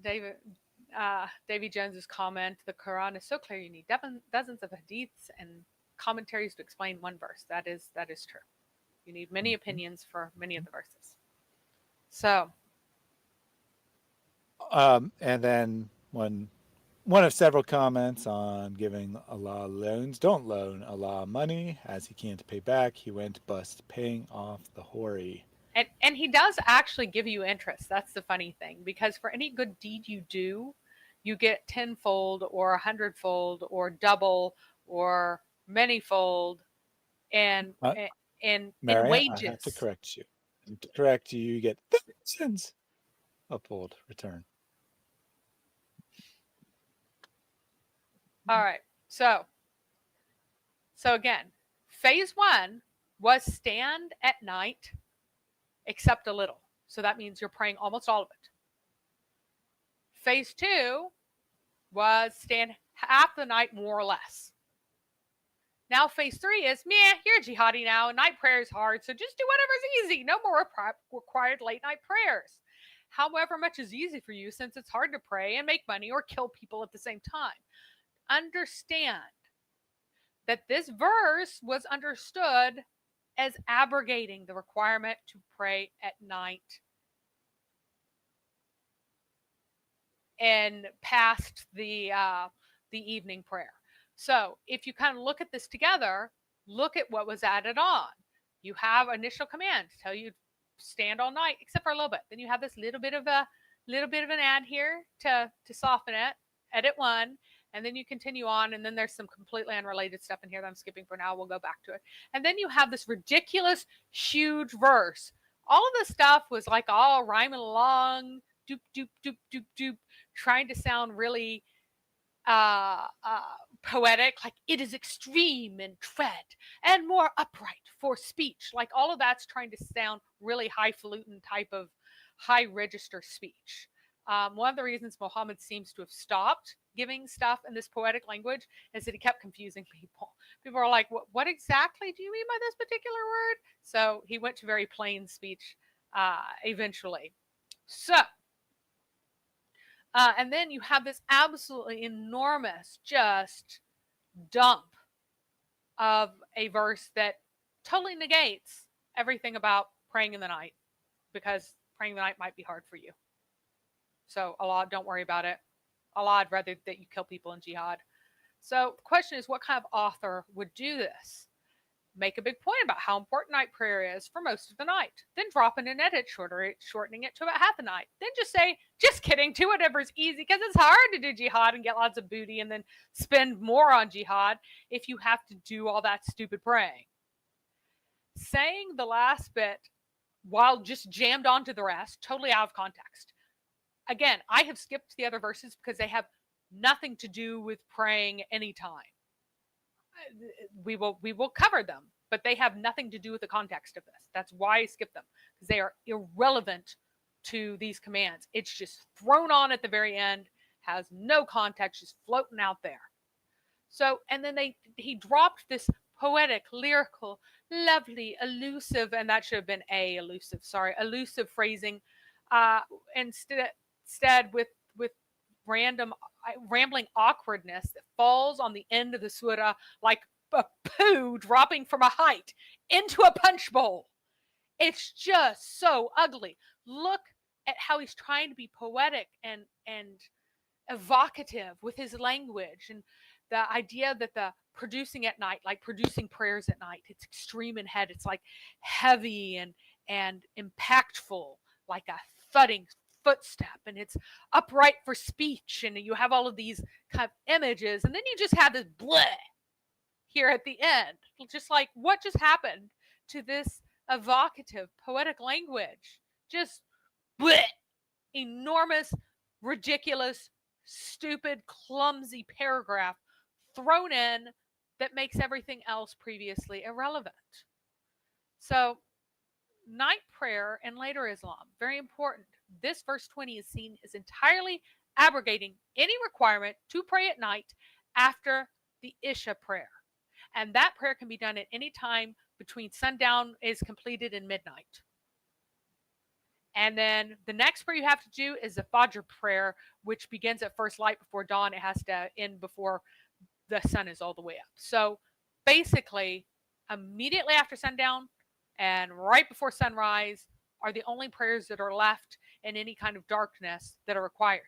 Davy Jones's comment, the Quran is so clear you need dozens of hadiths and commentaries to explain one verse. That is true. You need many opinions for many of the verses. So, And then one of several comments on giving Allah loans. Don't loan Allah money, as he can't pay back. He went bust paying off the hoary. and He does actually give you interest. That's the funny thing, because for any good deed you do, you get tenfold or 100-fold or double or manyfold, and in Mary, wages. I have to correct you. You get thousands of fold return. All right. So again, phase 1 was stand at night, except a little. So that means you're praying almost all of it. Phase 2 was stand half the night, more or less. Now phase 3 is, meh, you're a jihadi now, and night prayer is hard, so just do whatever's easy. No more required late night prayers. However much is easy for you, since it's hard to pray and make money or kill people at the same time. Understand that this verse was understood as abrogating the requirement to pray at night and past the evening prayer. So if you kind of look at this together, look at what was added on. You have initial command to tell you stand all night, except for a little bit. Then you have this little bit of an ad here to soften it. Edit 1. And then you continue on, and then there's some completely unrelated stuff in here that I'm skipping for now. We'll go back to it. And then you have this ridiculous, huge verse. All of this stuff was like all rhyming along, doop, doop, doop, doop, doop, trying to sound really poetic, like it is extreme in tread and more upright for speech. Like all of that's trying to sound really highfalutin type of high register speech. One of the reasons Muhammad seems to have stopped giving stuff in this poetic language is that he kept confusing people. People are like, what exactly do you mean by this particular word? So he went to very plain speech eventually. So, and then you have this absolutely enormous just dump of a verse that totally negates everything about praying in the night, because praying in the night might be hard for you. So Allah, don't worry about it. Allah, I'd rather that you kill people in jihad. So the question is, what kind of author would do this? Make a big point about how important night prayer is for most of the night. Then drop in an edit, shortening it to about half the night. Then just say, just kidding, do whatever's easy, because it's hard to do jihad and get lots of booty and then spend more on jihad if you have to do all that stupid praying. Saying the last bit while just jammed onto the rest, totally out of context. Again, I have skipped the other verses because they have nothing to do with praying anytime. We will cover them, but they have nothing to do with the context of this. That's why I skipped them, because they are irrelevant to these commands. It's just thrown on at the very end, has no context, just floating out there. So, and then he dropped this poetic, lyrical, lovely, elusive, and that should have been elusive phrasing, instead with random rambling awkwardness that falls on the end of the surah like poo dropping from a height into a punch bowl. It's just so ugly. Look at how he's trying to be poetic and evocative with his language, and the idea that the producing at night, like producing prayers at night, it's extreme in head. It's like heavy and impactful, like a thudding footstep, and it's upright for speech, and you have all of these kind of images, and then you just have this bleh here at the end. Just like, what just happened to this evocative poetic language? Just bleh, enormous, ridiculous, stupid, clumsy paragraph thrown in that makes everything else previously irrelevant. So night prayer and later Islam, very important. This verse 20 is seen as entirely abrogating any requirement to pray at night after the Isha prayer. And that prayer can be done at any time between sundown is completed and midnight. And then the next prayer you have to do is the Fajr prayer, which begins at first light before dawn. It has to end before the sun is all the way up. So basically, immediately after sundown and right before sunrise are the only prayers that are left in any kind of darkness that are required.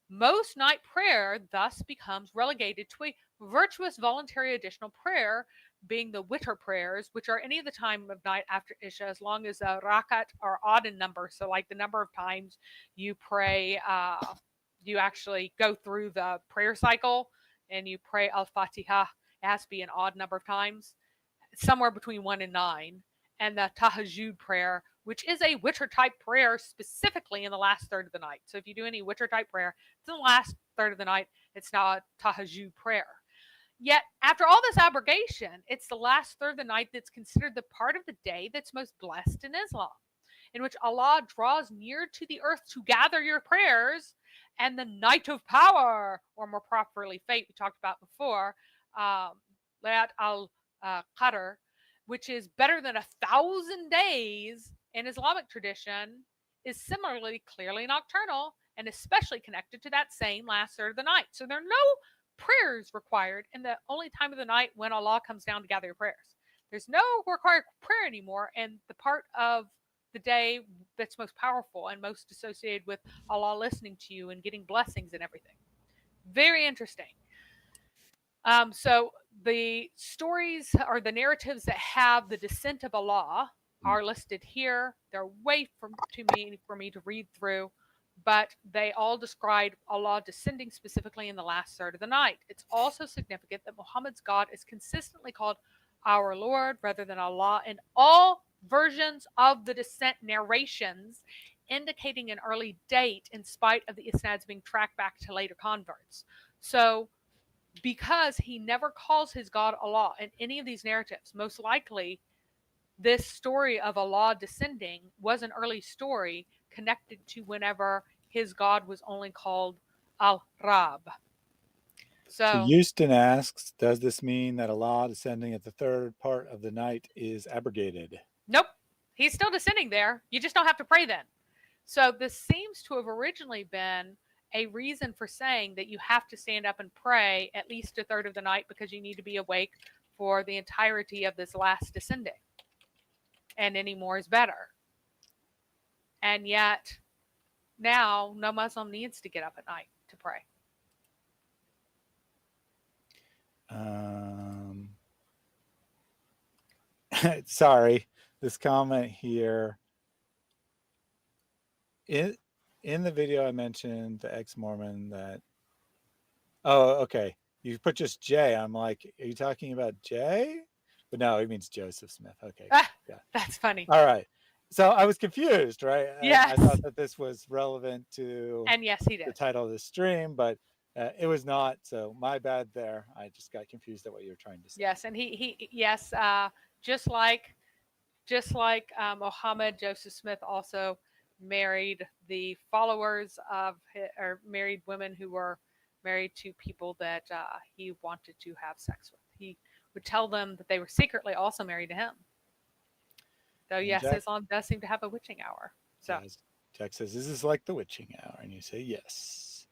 Most night prayer thus becomes relegated to a virtuous voluntary additional prayer, being the witr prayers, which are any of the time of night after Isha, as long as the rakat are odd in number. So like the number of times you pray, you actually go through the prayer cycle and you pray Al-Fatiha. It has to be an odd number of times, somewhere between 1 and 9. And the tahajjud prayer, which is a witr type prayer specifically in the last third of the night. So if you do any witr type prayer, it's in the last third of the night. It's now a tahajjud prayer. Yet, after all this abrogation, it's the last third of the night that's considered the part of the day that's most blessed in Islam, in which Allah draws near to the earth to gather your prayers, and the night of power, or more properly fate, we talked about before, Layat al-Qadr, which is better than 1,000 days in Islamic tradition, is similarly clearly nocturnal and especially connected to that same last third of the night. So there are no prayers required in the only time of the night when Allah comes down to gather your prayers. There's no required prayer anymore, and the part of the day that's most powerful and most associated with Allah listening to you and getting blessings and everything. Very interesting. So the stories or the narratives that have the descent of Allah are listed here. They're way too many for me to read through, but they all describe Allah descending specifically in the last third of the night. It's also significant that Muhammad's God is consistently called our Lord rather than Allah in all versions of the descent narrations, indicating an early date in spite of the isnads being tracked back to later converts. So because he never calls his God Allah in any of these narratives, most likely this story of Allah descending was an early story connected to whenever his God was only called Al-Rab. So Houston asks, does this mean that Allah descending at the third part of the night is abrogated? Nope. He's still descending there. You just don't have to pray then. So this seems to have originally been a reason for saying that you have to stand up and pray at least a third of the night because you need to be awake for the entirety of this last descending. And any more is better. And yet, now, no Muslim needs to get up at night to pray. Sorry, this comment here. In the video I mentioned the ex-Mormon that, oh, okay, you put just J. I'm like, are you talking about J? But no, it means Joseph Smith. Okay. Yeah. That's funny. All right. So I was confused, right? Yes. I thought that this was relevant to and yes, he did. the title of the stream, but it was not. So my bad there. I just got confused at what you were trying to say. Yes, and yes, just like Muhammad, Joseph Smith also married the followers of, or married women who were married to people that he wanted to have sex with. He would tell them that they were secretly also married to him. Though, yes, Islam does seem to have a witching hour. So Jack says, this is like the witching hour. And you say, yes.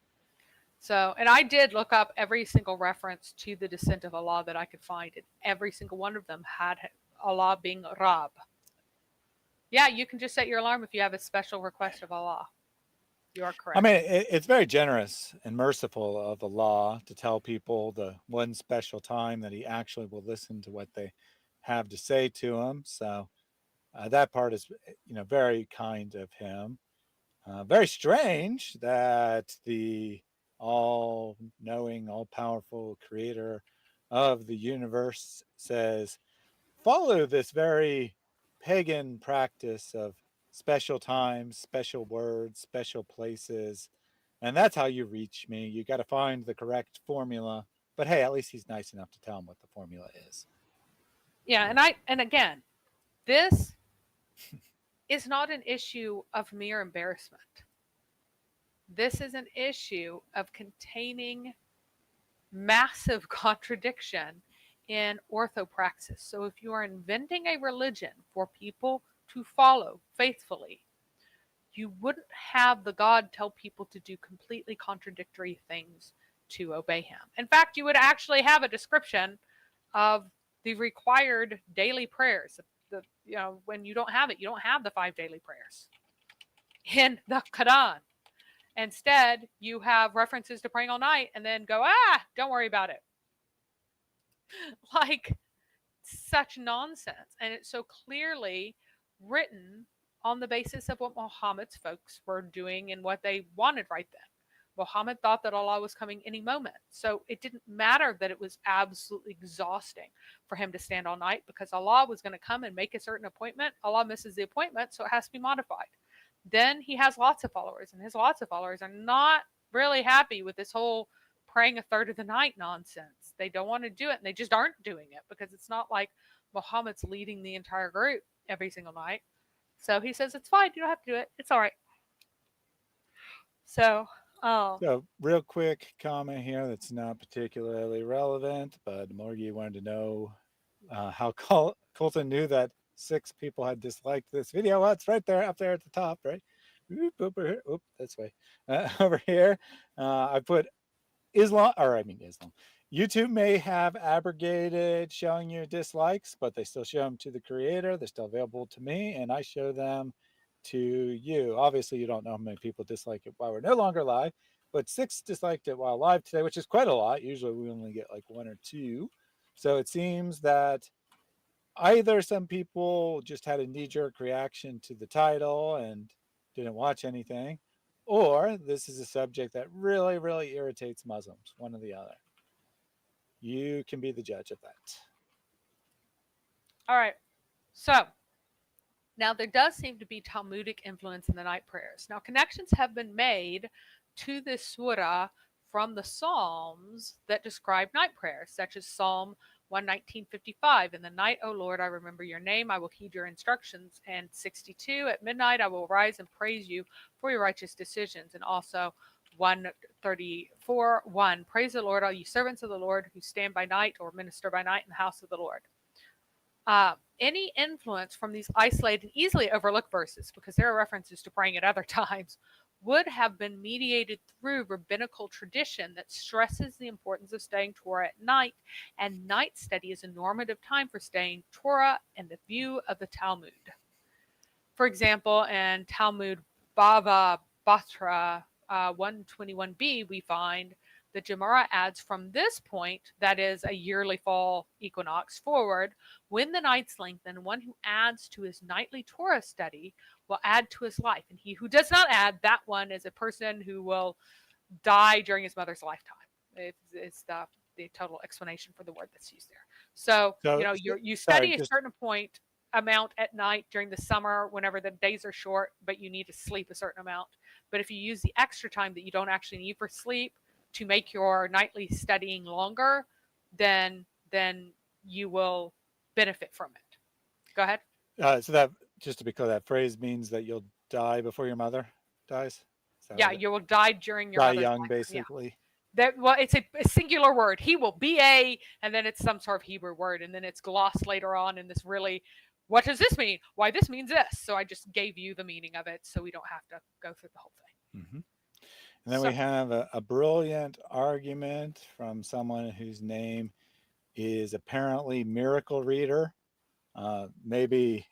So, and I did look up every single reference to the descent of Allah that I could find, and every single one of them had Allah being Rab. Yeah, you can just set your alarm if you have a special request of Allah. You are correct. I mean, it's very generous and merciful of Allah to tell people the one special time that he actually will listen to what they have to say to him. So that part is, very kind of him. Very strange that the all-knowing, all-powerful creator of the universe says, follow this very pagan practice of special times, special words, special places, and that's how you reach me. You got to find the correct formula. But hey, at least he's nice enough to tell him what the formula is. Yeah, and again, this is not an issue of mere embarrassment. This is an issue of containing massive contradiction in orthopraxis. So if you are inventing a religion for people to follow faithfully, you wouldn't have the God tell people to do completely contradictory things to obey him. In fact, you would actually have a description of the required daily prayers. When you don't have it, you don't have the 5 daily prayers in the Quran. Instead, you have references to praying all night and then go, don't worry about it. Like, such nonsense. And it's so clearly written on the basis of what Muhammad's folks were doing and what they wanted right then. Muhammad thought that Allah was coming any moment. So it didn't matter that it was absolutely exhausting for him to stand all night, because Allah was going to come and make a certain appointment. Allah misses the appointment, so it has to be modified. Then he has lots of followers, and his lots of followers are not really happy with this whole praying a third of the night nonsense. They don't want to do it, and they just aren't doing it, because it's not like Muhammad's leading the entire group every single night. So he says, it's fine, you don't have to do it. It's all right. So real quick comment here that's not particularly relevant, but Morgie wanted to know how Colton knew that 6 people had disliked this video. Well, it's right there, up there at the top, right? Over here. Oop, that's way. Over here, I put Islam. YouTube may have abrogated showing you dislikes, but they still show them to the creator. They're still available to me, and I show them to you. Obviously, you don't know how many people dislike it while we're no longer live, but 6 disliked it while live today, which is quite a lot. Usually we only get like 1 or 2. So it seems that either some people just had a knee-jerk reaction to the title and didn't watch anything, or this is a subject that really, really irritates Muslims, one or the other. You can be the judge of that. all right. So now there does seem to be Talmudic influence in the night prayers. Now connections have been made to this surah from the Psalms that describe night prayers, such as Psalm 119:55. In the night, O Lord, I remember your name. I will heed your instructions. And 62, at midnight, I will rise and praise you for your righteous decisions. And also 134:1, praise the Lord, all you servants of the Lord who stand by night or minister by night in the house of the Lord. Any influence from these isolated and easily overlooked verses, because there are references to praying at other times, would have been mediated through rabbinical tradition that stresses the importance of studying Torah at night, and night study is a normative time for studying Torah in the view of the Talmud. For example, in Talmud Bava Batra 121b, we find the Gemara adds, from this point, that is a yearly fall equinox forward, when the nights lengthen, one who adds to his nightly Torah study will add to his life. And he who does not add, that one is a person who will die during his mother's lifetime. It's the total explanation for the word that's used there. So you study a certain amount at night during the summer whenever the days are short, but you need to sleep a certain amount. But if you use the extra time that you don't actually need for sleep to make your nightly studying longer, then you will benefit from it. Go ahead. So that, just to be clear, that phrase means that you'll die before your mother dies? Yeah, you will die during your die mother's young, life. basically. Yeah. Well, it's a singular word. He will be and then it's some sort of Hebrew word, and then it's glossed later on in this really, what does this mean? Why, this means this. So I just gave you the meaning of it, so we don't have to go through the whole thing. Mm-hmm. And then we have a brilliant argument from someone whose name is apparently Miracle Reader. Maybe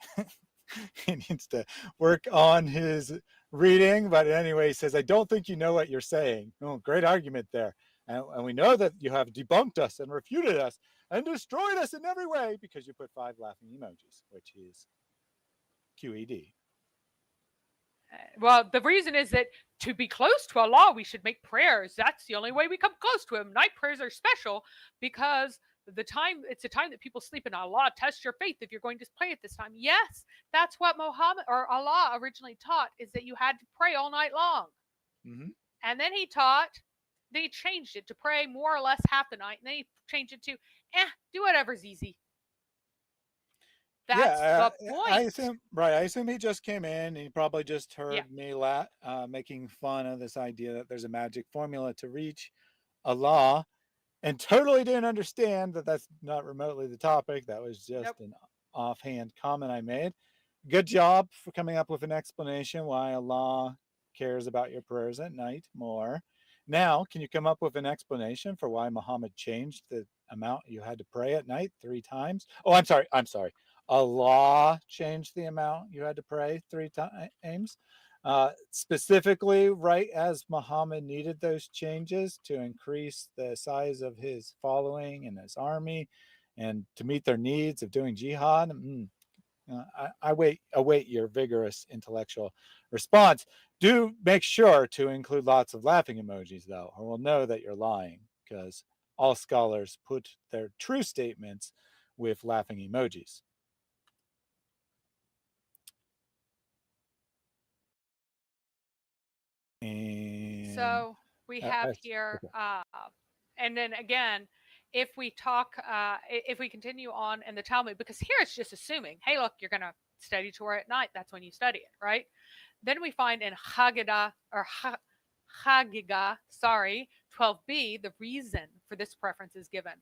he needs to work on his reading, but anyway, he says, I don't think you know what you're saying. Oh, great argument there. And we know that you have debunked us and refuted us and destroyed us in every way because you put 5 laughing emojis, which is QED. Well, the reason is that to be close to Allah, we should make prayers. That's the only way we come close to Him. Night prayers are special because it's a time that people sleep, and Allah tests your faith if you're going to pray at this time. Yes, that's what Muhammad or Allah originally taught, is that you had to pray all night long. Mm-hmm. And then He changed it to pray more or less half the night, and then He changed it to, do whatever's easy. That's the point. I assume he just came in and he probably just heard me making fun of this idea that there's a magic formula to reach Allah, and totally didn't understand that that's not remotely the topic. That was just an offhand comment I made. Good job for coming up with an explanation why Allah cares about your prayers at night more. Now, can you come up with an explanation for why Muhammad changed the amount you had to pray at night 3 times? Oh, I'm sorry. Allah changed the amount you had to pray 3 times, specifically right as Muhammad needed those changes to increase the size of his following and his army and to meet their needs of doing jihad. I await your vigorous intellectual response. Do make sure to include lots of laughing emojis, though, or we'll know that you're lying, because all scholars put their true statements with laughing emojis. And so we have here, and then again, if we continue on in the Talmud, because here it's just assuming, hey, look, you're going to study Torah at night. That's when you study it, right? Then we find in Chagiga 12b, the reason for this preference is given.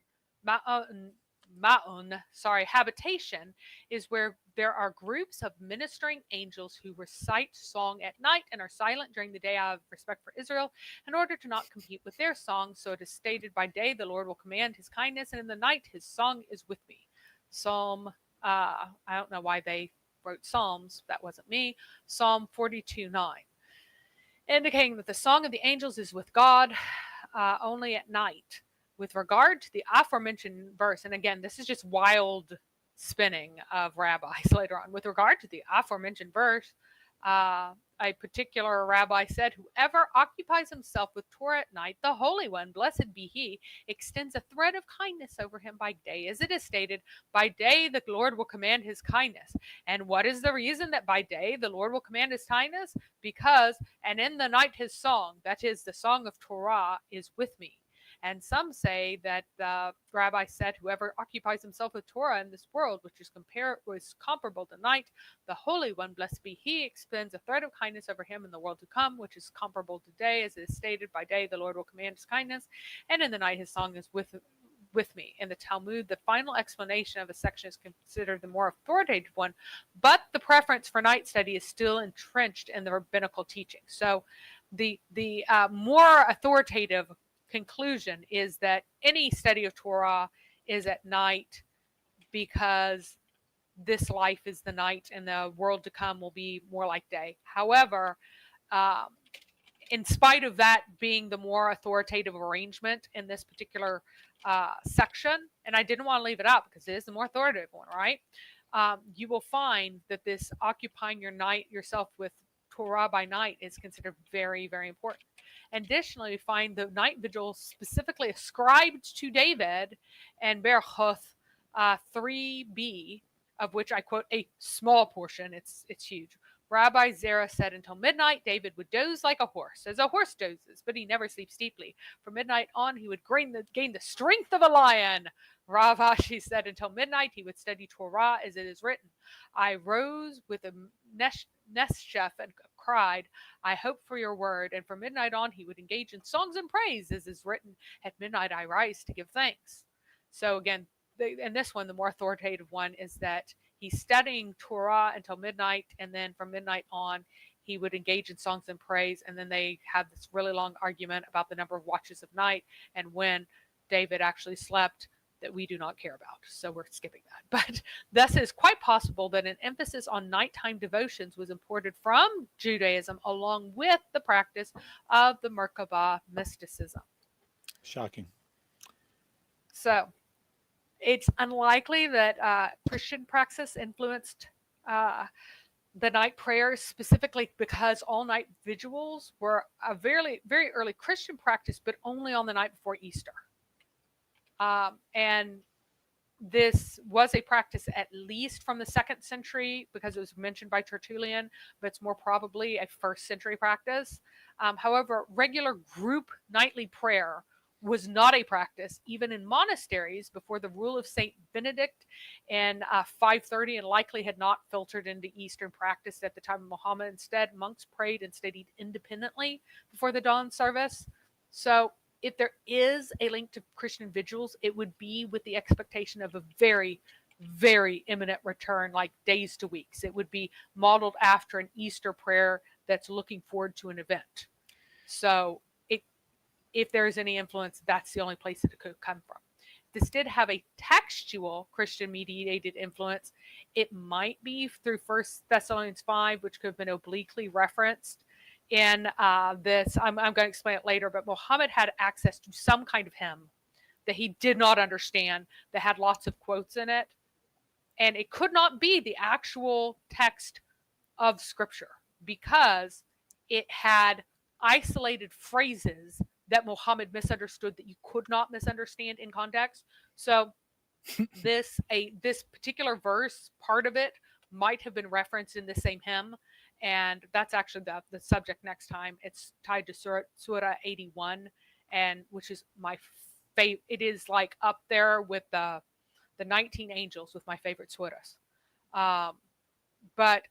Habitation is where there are groups of ministering angels who recite song at night and are silent during the day out of respect for Israel, in order to not compete with their song. So it is stated, by day the Lord will command His kindness, and in the night His song is with me. Psalm, I don't know why they wrote Psalms, that wasn't me. Psalm 42:9, indicating that the song of the angels is with God only at night. With regard to the aforementioned verse, and again, this is just wild spinning of rabbis later on. With regard to the aforementioned verse, a particular rabbi said, whoever occupies himself with Torah at night, the Holy One, blessed be He, extends a thread of kindness over him by day. As it is stated, by day the Lord will command His kindness. And what is the reason that by day the Lord will command His kindness? Because, and in the night His song, that is the song of Torah, is with me. And some say that the rabbi said, whoever occupies himself with Torah in this world, which is comparable to night, the Holy One, blessed be He, extends a thread of kindness over him in the world to come, which is comparable to day, as it is stated, by day the Lord will command His kindness, and in the night His song is with me. In the Talmud, the final explanation of a section is considered the more authoritative one, but the preference for night study is still entrenched in the rabbinical teaching. So the more authoritative conclusion is that any study of Torah is at night, because this life is the night and the world to come will be more like day. However, in spite of that being the more authoritative arrangement in this particular section, and I didn't want to leave it out because it is the more authoritative one, right? You will find that this occupying yourself with Torah by night is considered very, very important. Additionally, we find the night vigil specifically ascribed to David and Berchoth 3b, of which I quote a small portion. It's huge. Rabbi Zerah said, until midnight, David would doze like a horse, as a horse dozes, but he never sleeps deeply. From midnight on, he would gain the strength of a lion. Rav Ashi said, until midnight, he would study Torah as it is written. I rose with a neshef and cried, I hope for your word. And from midnight on, he would engage in songs and praise, as is written, at midnight I rise to give thanks. So again, and this one, the more authoritative one, is that he's studying Torah until midnight, and then from midnight on, he would engage in songs and praise, and then they had this really long argument about the number of watches of night and when David actually slept that we do not care about. So we're skipping that. But thus it is quite possible that an emphasis on nighttime devotions was imported from Judaism along with the practice of the Merkabah mysticism. Shocking. So it's unlikely that Christian praxis influenced the night prayers, specifically because all-night vigils were a very, very early Christian practice, but only on the night before Easter. And this was a practice at least from the 2nd century because it was mentioned by Tertullian, but it's more probably a 1st century practice. However, regular group nightly prayer was not a practice even in monasteries before the rule of Saint Benedict in 530, and likely had not filtered into Eastern practice at the time of Muhammad. Instead, monks prayed and studied independently before the dawn service. So if there is a link to Christian vigils, it would be with the expectation of a very, very imminent return, like days to weeks. It would be modeled after an Easter prayer that's looking forward to an event. So if there is any influence, that's the only place that it could come from. This did have a textual Christian mediated influence. It might be through 1 Thessalonians 5, which could have been obliquely referenced in this. I'm going to explain it later, but Muhammad had access to some kind of hymn that he did not understand that had lots of quotes in it. And it could not be the actual text of Scripture because it had isolated phrases that Muhammad misunderstood that you could not misunderstand in context. So this particular verse, part of it, might have been referenced in the same hymn. And that's actually the subject next time. It's tied to Surah 81, and which is my favorite. It is like up there with the 19 angels with my favorite surahs. But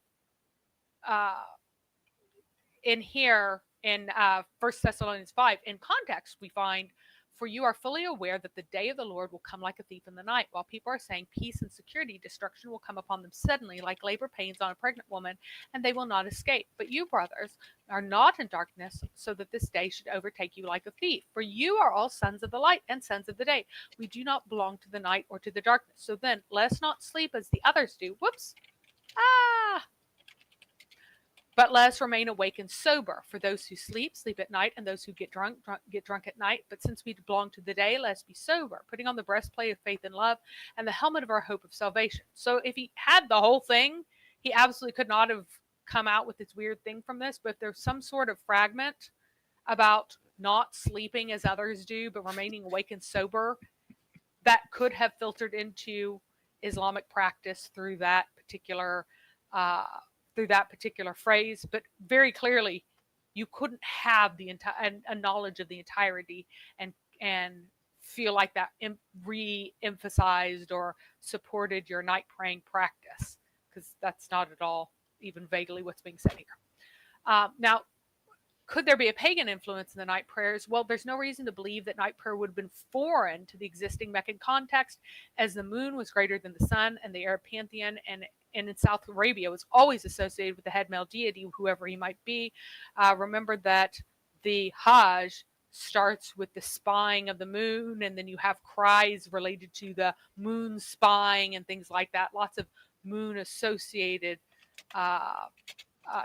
in here, in 1 Thessalonians 5, in context, we find, "For you are fully aware that the day of the Lord will come like a thief in the night. While people are saying peace and security, destruction will come upon them suddenly like labor pains on a pregnant woman, and they will not escape. But you, brothers, are not in darkness, so that this day should overtake you like a thief. For you are all sons of the light and sons of the day. We do not belong to the night or to the darkness. So then, let's not sleep as the others do." Whoops. "But let us remain awake and sober. For those who sleep, sleep at night, and those who get drunk at night. But since we belong to the day, let us be sober, putting on the breastplate of faith and love, and the helmet of our hope of salvation." So if he had the whole thing, he absolutely could not have come out with this weird thing from this. But if there's some sort of fragment about not sleeping as others do, but remaining awake and sober, that could have filtered into Islamic practice through that particular phrase. But very clearly, you couldn't have the entire a knowledge of the entirety and feel like that re-emphasized or supported your night praying practice, because that's not at all even vaguely what's being said here. Now, could there be a pagan influence in the night prayers? Well, there's no reason to believe that night prayer would have been foreign to the existing Meccan context, as the moon was greater than the sun, and the Arab pantheon and in South Arabia was always associated with the head male deity, whoever he might be. Remember that the Hajj starts with the spying of the moon, and then you have cries related to the moon spying and things like that. Lots of moon associated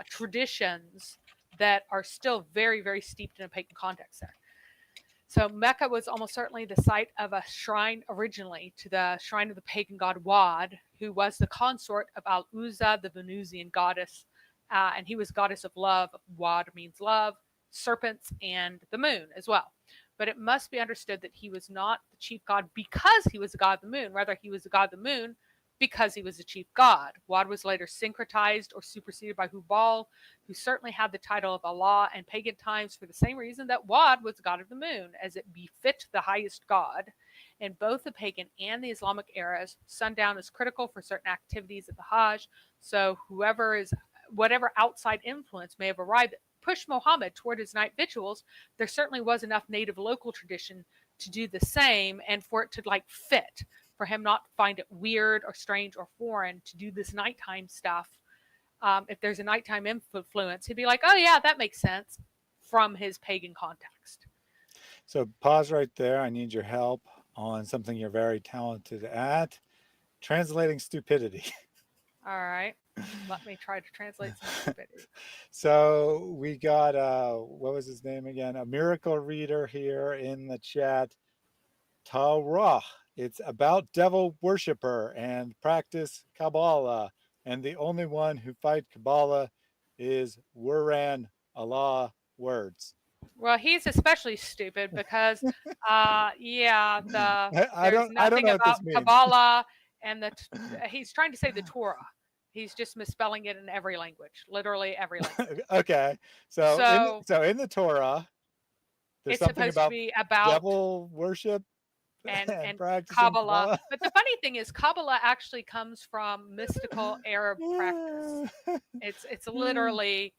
traditions that are still very, very steeped in a pagan context there. So Mecca was almost certainly the site of a shrine originally to the shrine of the pagan god Wad, who was the consort of Al-Uzza, the Venusian goddess, and he was goddess of love. Wad means love, serpents, and the moon as well. But it must be understood that he was not the chief god because he was the god of the moon. Rather, he was the god of the moon because he was the chief god. Wad was later syncretized or superseded by Hubal, who certainly had the title of Allah in pagan times for the same reason that Wad was the god of the moon, as it befit the highest god. In both the pagan and the Islamic eras, sundown is critical for certain activities at the Hajj. So whatever outside influence may have arrived that pushed Muhammad toward his night vigils, there certainly was enough native local tradition to do the same, and for it to fit, for him not to find it weird or strange or foreign to do this nighttime stuff if there's a nighttime influence, he'd be like, oh yeah, that makes sense from his pagan context. So pause right there. I need your help on something you're very talented at, translating stupidity. All right. Let me try to translate some stupidity. So we got, what was his name again? A miracle reader here in the chat. Torah. It's about devil worshiper and practice Kabbalah. And the only one who fight Kabbalah is Wuran Allah words. Well, he's especially stupid because, yeah, I there's don't know nothing what about this means. Kabbalah, and he's trying to say the Torah. He's just misspelling it in every language, literally every language. Okay, so in the Torah, there's it's something supposed to about be about devil worship and practicing Kabbalah. Kabbalah. But the funny thing is, Kabbalah actually comes from mystical Arab practice. It's literally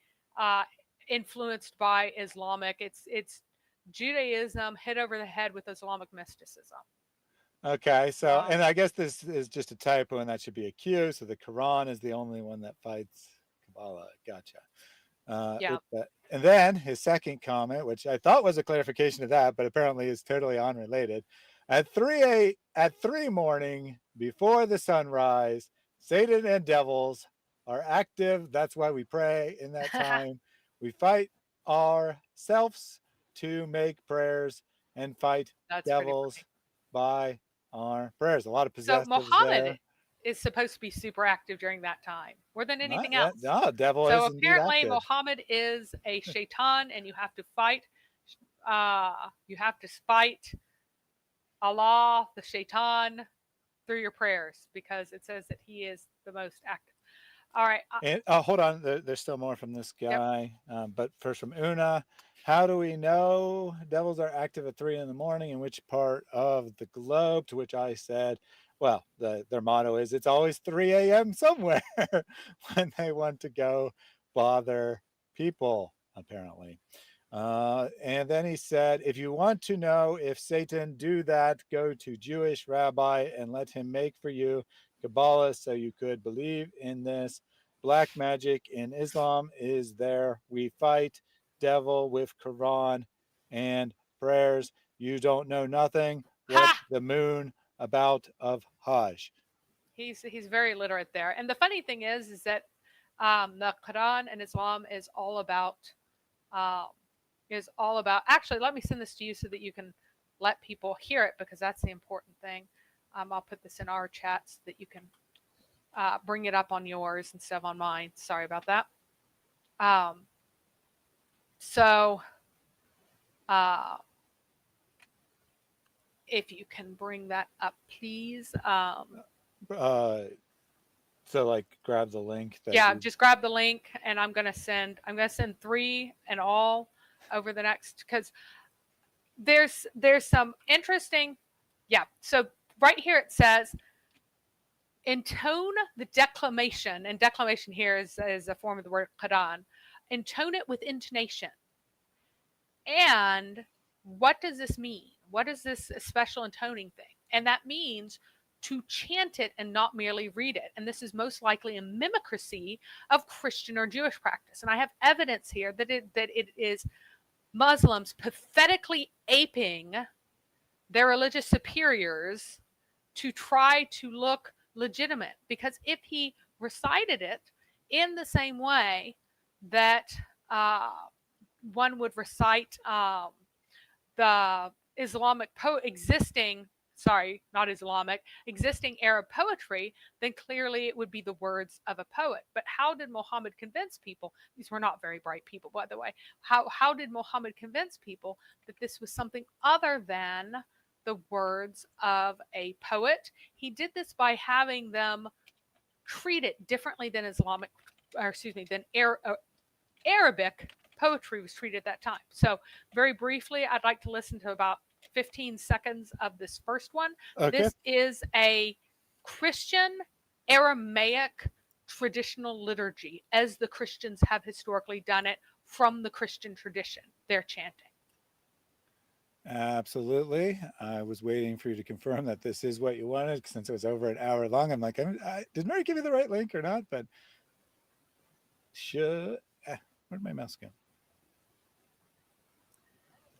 influenced by Islamic. It's Judaism hit over the head with Islamic mysticism. Okay, so and I guess this is just a typo, and that should be a Q. So the Quran is the only one that fights Kabbalah. Gotcha. Yeah. And then his second comment, which I thought was a clarification of that, but apparently is totally unrelated. At 3 morning before the sunrise, Satan and devils are active. That's why we pray in that time. We fight ourselves to make prayers and fight devils by our prayers. A lot of possessives. So Muhammad there. is supposed to be super active during that time, more than anything Not else. Yet. No, devil so is apparently Muhammad is a shaitan, and you have to fight. You have to fight Allah, the shaitan, through your prayers, because it says that he is the most active. All right. And hold on, there's still more from this guy. Yep. But first from Una, how do we know devils are active at 3 a.m, in which part of the globe? To which I said, well, their motto is it's always 3 a.m. somewhere when they want to go bother people, apparently. And then he said, if you want to know if Satan do that, go to Jewish rabbi and let him make for you Kabbalah so you could believe in this. Black magic in Islam is there. We fight devil with Quran and prayers. You don't know nothing. What the moon about of Hajj. He's very literate there. And the funny thing is that the Quran and Islam is all about actually, let me send this to you so that you can let people hear it, because that's the important thing. I'll put this in our chat so that you can bring it up on yours instead of on mine. Sorry about that. If you can bring that up, please. So like grab the link. Just grab the link, and I'm gonna send 3 and all over the next, because there's some interesting. So right here it says, intone the declamation, and declamation here is a form of the word Quran. Intone it with intonation. And what does this mean? What is this special intoning thing? And that means to chant it and not merely read it. And this is most likely a mimicry of Christian or Jewish practice. And I have evidence here that it is Muslims pathetically aping their religious superiors to try to look legitimate. Because if he recited it in the same way that one would recite the existing Arab poetry, then clearly it would be the words of a poet. But how did Muhammad convince people? These were not very bright people, by the way. How did Muhammad convince people that this was something other than the words of a poet? He did this by having them treat it differently than Arabic poetry was treated at that time. So very briefly, I'd like to listen to about 15 seconds of this first one. Okay. This is a Christian Aramaic traditional liturgy, as the Christians have historically done it from the Christian tradition. They're chanting. Absolutely. I was waiting for you to confirm that this is what you wanted, since it was over an hour long. I'm like, did Mary give you the right link or not? But should. Where'd my mouse go?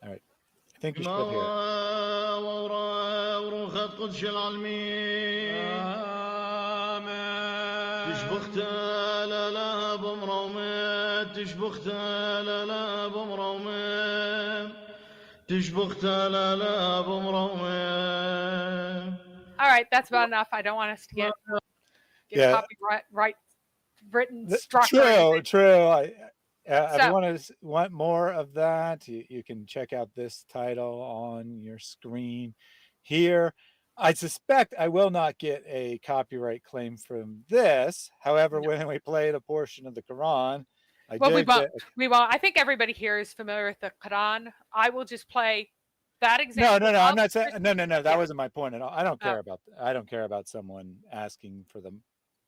All right. I think you should be able to hear it. وروخت قدش العالمين تشبخت لا لا بمرومات تشبخت لا لا بمرومات تشبخت لا لا بمرومات. All right, that's about enough. I don't want us to get Yeah. copyright written struck. True. If So- you want more of that, you can check out this title on your screen here. I suspect I will not get a copyright claim from this. However, when we played a portion of the Quran, we won't. I think everybody here is familiar with the Quran. I will just play that example. No. I'm not saying no. That wasn't my point at all. I don't care about someone asking for the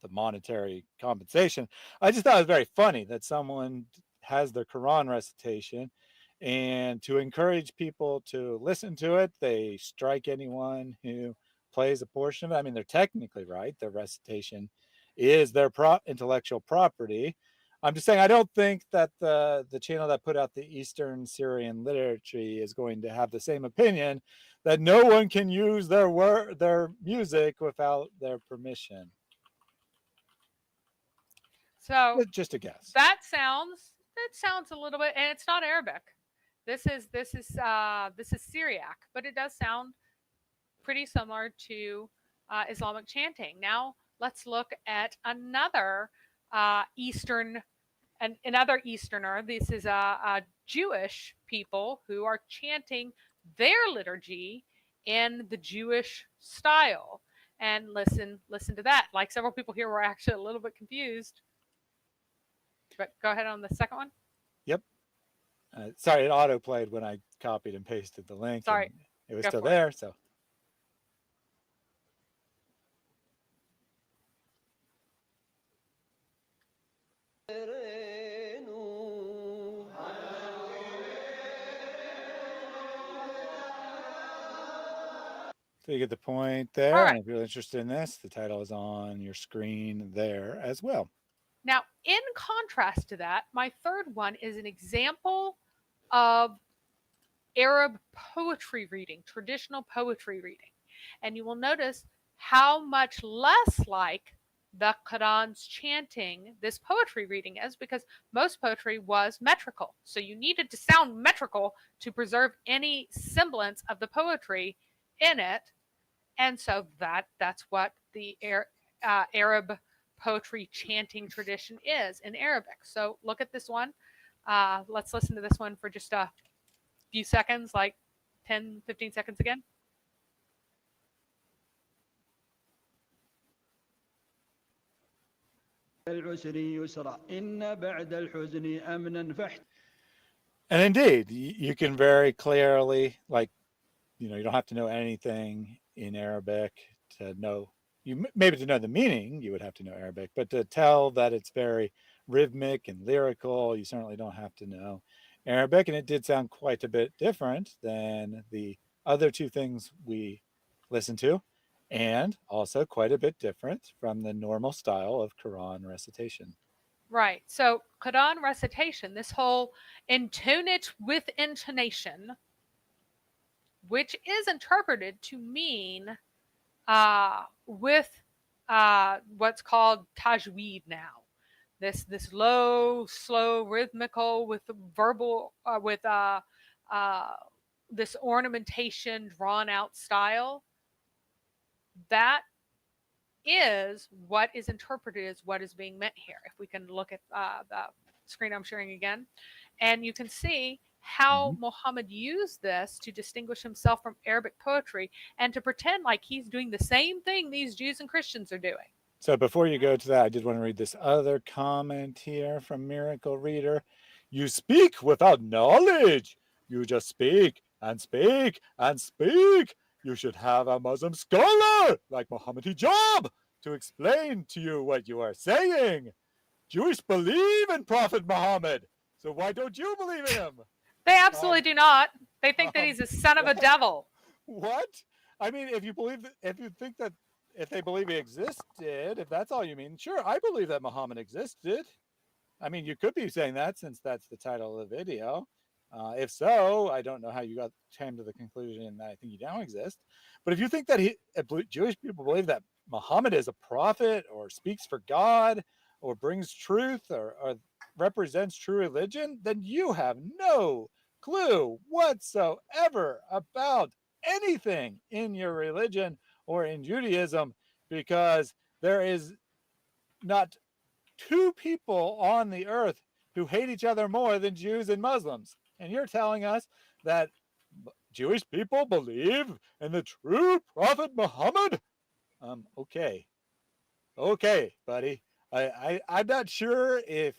monetary compensation. I just thought it was very funny that someone has their Quran recitation, and to encourage people to listen to it, they strike anyone who plays a portion of it. I mean, they're technically right. Their recitation is their intellectual property. I'm just saying, I don't think that the channel that put out the Eastern Syrian literature is going to have the same opinion that no one can use their music without their permission. So just a guess. That sounds a little bit, and it's not Arabic. This is Syriac, but it does sound pretty similar to Islamic chanting. Now let's look at another Easterner. This is a Jewish people who are chanting their liturgy in the Jewish style. And listen to that. Like several people here were actually a little bit confused. But go ahead on the second one. Yep. Sorry, it auto played when I copied and pasted the link. Sorry. It was still there, so. So you get the point there. Right. And if you're interested in this, the title is on your screen there as well. Now, in contrast to that, my third one is an example of Arab poetry reading, traditional poetry reading. And you will notice how much less like the Quran's chanting this poetry reading is, because most poetry was metrical. So you needed to sound metrical to preserve any semblance of the poetry in it. And so that's what the Arab poetry chanting tradition is in Arabic. So look at this one. Let's listen to this one for just a few seconds, like 10, 15 seconds again. And indeed, you can very clearly, like, you don't have to know anything in Arabic to know, maybe to know the meaning, you would have to know Arabic, but to tell that it's very rhythmic and lyrical, you certainly don't have to know Arabic. And it did sound quite a bit different than the other two things we listened to, and also quite a bit different from the normal style of Quran recitation. Right. So Quran recitation, this whole intone it with intonation, which is interpreted to mean with what's called tajweed now. This low, slow, rhythmical, with verbal, with this ornamentation, drawn out style. That is what is interpreted as what is being meant here. If we can look at the screen I'm sharing again, and you can see how Muhammad used this to distinguish himself from Arabic poetry and to pretend like he's doing the same thing these Jews and Christians are doing. So before you go to that, I did want to read this other comment here from Miracle Reader. You speak without knowledge. You just speak and speak and speak. You should have a Muslim scholar like Muhammad Hijab to explain to you what you are saying. Jews believe in Prophet Muhammad, so why don't you believe in him? They absolutely do not. They think that he's a son of a devil. What? I mean, if they believe he existed, if that's all you mean, sure, I believe that Muhammad existed. I mean, you could be saying that since that's the title of the video. If so, I don't know how you came to the conclusion that I think you now exist. But if you think that Jewish people believe that Muhammad is a prophet or speaks for God or brings truth or represents true religion, then you have no clue whatsoever about anything in your religion or in Judaism, because there is not two people on the earth who hate each other more than Jews and Muslims. And you're telling us that Jewish people believe in the true prophet Muhammad? Okay, buddy. I'm not sure if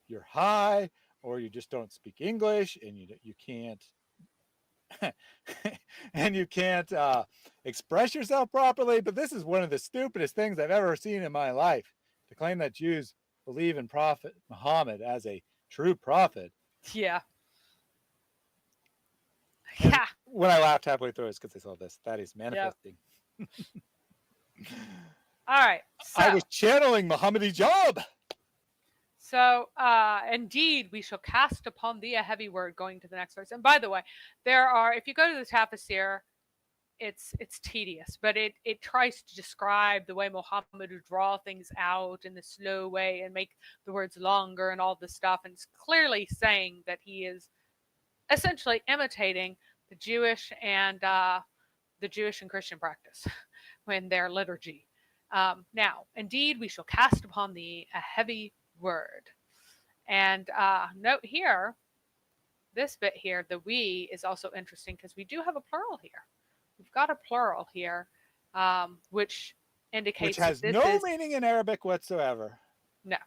you're high or you just don't speak English and you can't and you can't express yourself properly. But this is one of the stupidest things I've ever seen in my life, to claim that Jews believe in Prophet Muhammad as a true prophet. Yeah. And Yeah. when I laughed halfway through, it's because I saw this. That is manifesting. Yep. All right. So, I was channeling Muhammad Hijab. So, indeed, we shall cast upon thee a heavy word, going to the next verse. And by the way, there are, if you go to the Tafsir, it's tedious, but it tries to describe the way Muhammad would draw things out in the slow way and make the words longer and all this stuff. And it's clearly saying that he is essentially imitating the Jewish and Christian practice in their liturgy. Now, indeed, we shall cast upon thee a heavy word. And note here, this bit here, the we is also interesting because we do have a plural here. We've got a plural here, which indicates which has no meaning in Arabic whatsoever. No.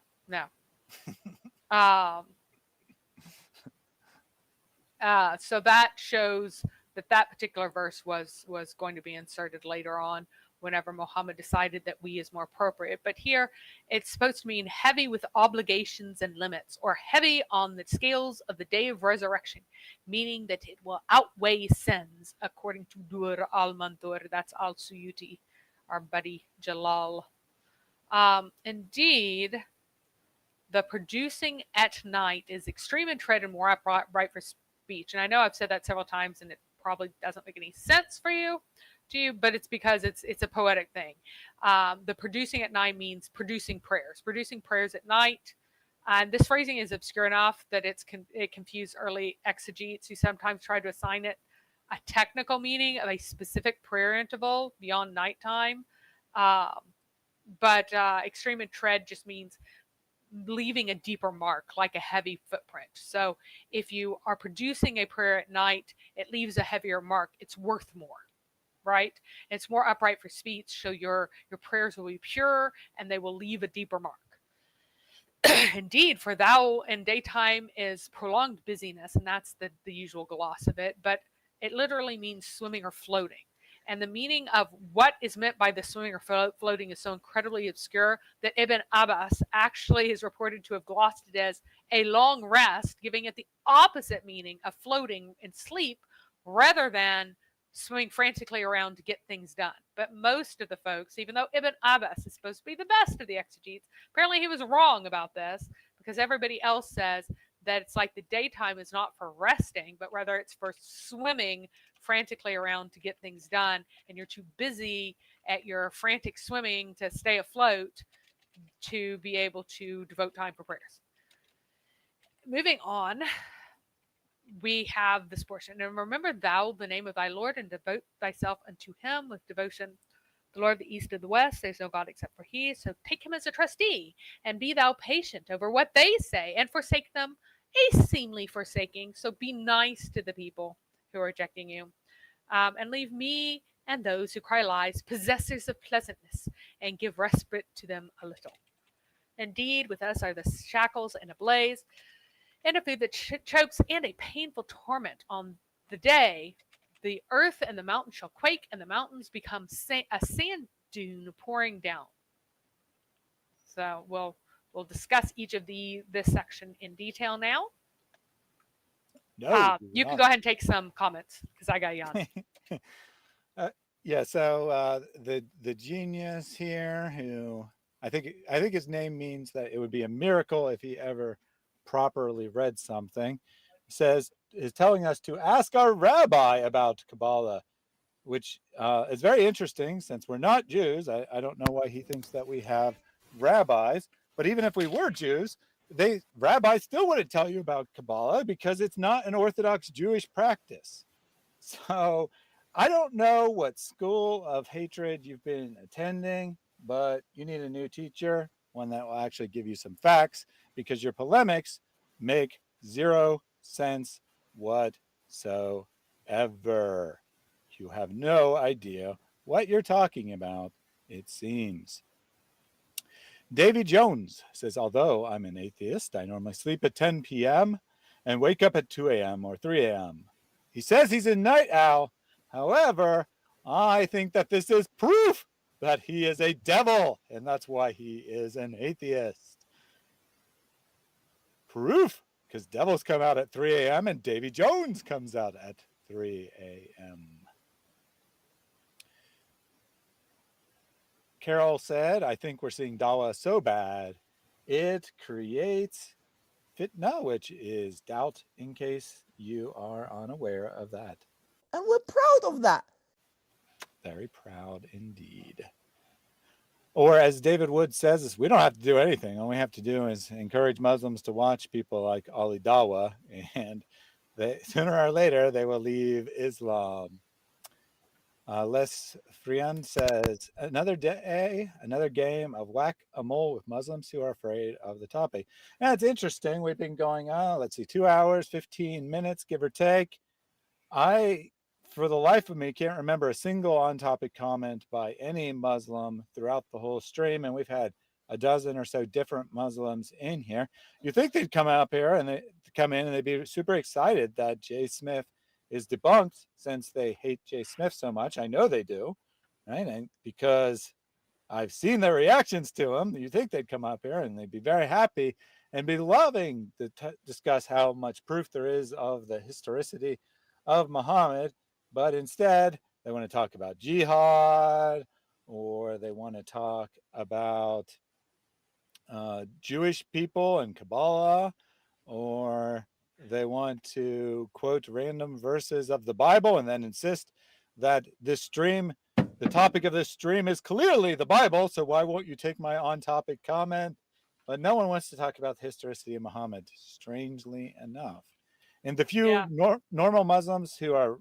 So that shows that particular verse was going to be inserted later on, whenever Muhammad decided that we is more appropriate. But here it's supposed to mean heavy with obligations and limits, or heavy on the scales of the day of resurrection, meaning that it will outweigh sins, according to Dur al-Mandur. That's al-Suyuti, our buddy Jalal. Indeed, the producing at night is extreme in tread and more upright for speech. And I know I've said that several times, and it probably doesn't make any sense for you, but it's because it's a poetic thing. The producing at night means producing prayers at night. And this phrasing is obscure enough that it confused early exegetes who sometimes tried to assign it a technical meaning of a specific prayer interval beyond nighttime. But extreme in tread just means leaving a deeper mark, like a heavy footprint. So if you are producing a prayer at night, it leaves a heavier mark. It's worth more, right? It's more upright for speech, so your prayers will be pure and they will leave a deeper mark. Indeed, for thou in daytime is prolonged busyness, and that's the usual gloss of it, but it literally means swimming or floating. And the meaning of what is meant by the swimming or floating is so incredibly obscure that Ibn Abbas actually is reported to have glossed it as a long rest, giving it the opposite meaning of floating in sleep rather than swimming frantically around to get things done. But most of the folks, even though Ibn Abbas is supposed to be the best of the exegetes, apparently he was wrong about this, because everybody else says that it's like the daytime is not for resting, but rather it's for swimming frantically around to get things done, and you're too busy at your frantic swimming to stay afloat to be able to devote time for prayers. Moving on, we have this portion. And remember thou the name of thy Lord, and devote thyself unto him with devotion. The Lord of the east and the west, there's no God except for he. So take him as a trustee, and be thou patient over what they say, and forsake them a seemly forsaking. So be nice to the people who are rejecting you. And leave me and those who cry lies possessors of pleasantness, and give respite to them a little. Indeed, with us are the shackles and a blaze, and a food that chokes, and a painful torment. On the day, the earth and the mountains shall quake, and the mountains become a sand dune pouring down. So we'll discuss each of this section in detail now. No, you can go ahead and take some comments, because I got yawn. Yeah, so the genius here, who I think his name means that it would be a miracle if he ever properly read something. He says is telling us to ask our rabbi about Kabbalah, which is very interesting since we're not Jews. I don't know why he thinks that we have rabbis, but even if we were Jews, rabbis still wouldn't tell you about Kabbalah because it's not an Orthodox Jewish practice. So I don't know what school of hatred you've been attending, but you need a new teacher, one that will actually give you some facts, because your polemics make zero sense whatsoever. You have no idea what you're talking about, it seems. Davy Jones says, although I'm an atheist, I normally sleep at 10 p.m. and wake up at 2 a.m. or 3 a.m. He says he's a night owl. However, I think that this is proof that he is a devil, and that's why he is an atheist. Proof, because devils come out at 3 a.m. and Davy Jones comes out at 3 a.m. Carol said, I think we're seeing Dawa so bad, it creates fitna, which is doubt, in case you are unaware of that. And we're proud of that. Very proud indeed. Or as David Wood says, we don't have to do anything. All we have to do is encourage Muslims to watch people like Ali Dawa, and sooner or later they will leave Islam. Les Friand says, another day, another game of whack-a-mole with Muslims who are afraid of the topic. And it's interesting. We've been going on, let's see, 2 hours, 15 minutes, give or take. I, for the life of me, can't remember a single on-topic comment by any Muslim throughout the whole stream, and we've had a dozen or so different Muslims in here. You think they'd come up here and come in and they'd be super excited that Jay Smith is debunked, since they hate Jay Smith so much. I know they do, right? And because I've seen their reactions to him, you think they'd come up here and they'd be very happy and be loving to discuss how much proof there is of the historicity of Muhammad. But instead, they want to talk about jihad, or they want to talk about Jewish people and Kabbalah, or they want to quote random verses of the Bible and then insist that this stream, the topic of this stream, is clearly the Bible. So why won't you take my on-topic comment? But no one wants to talk about the historicity of Muhammad, strangely enough. And the few normal Muslims who are,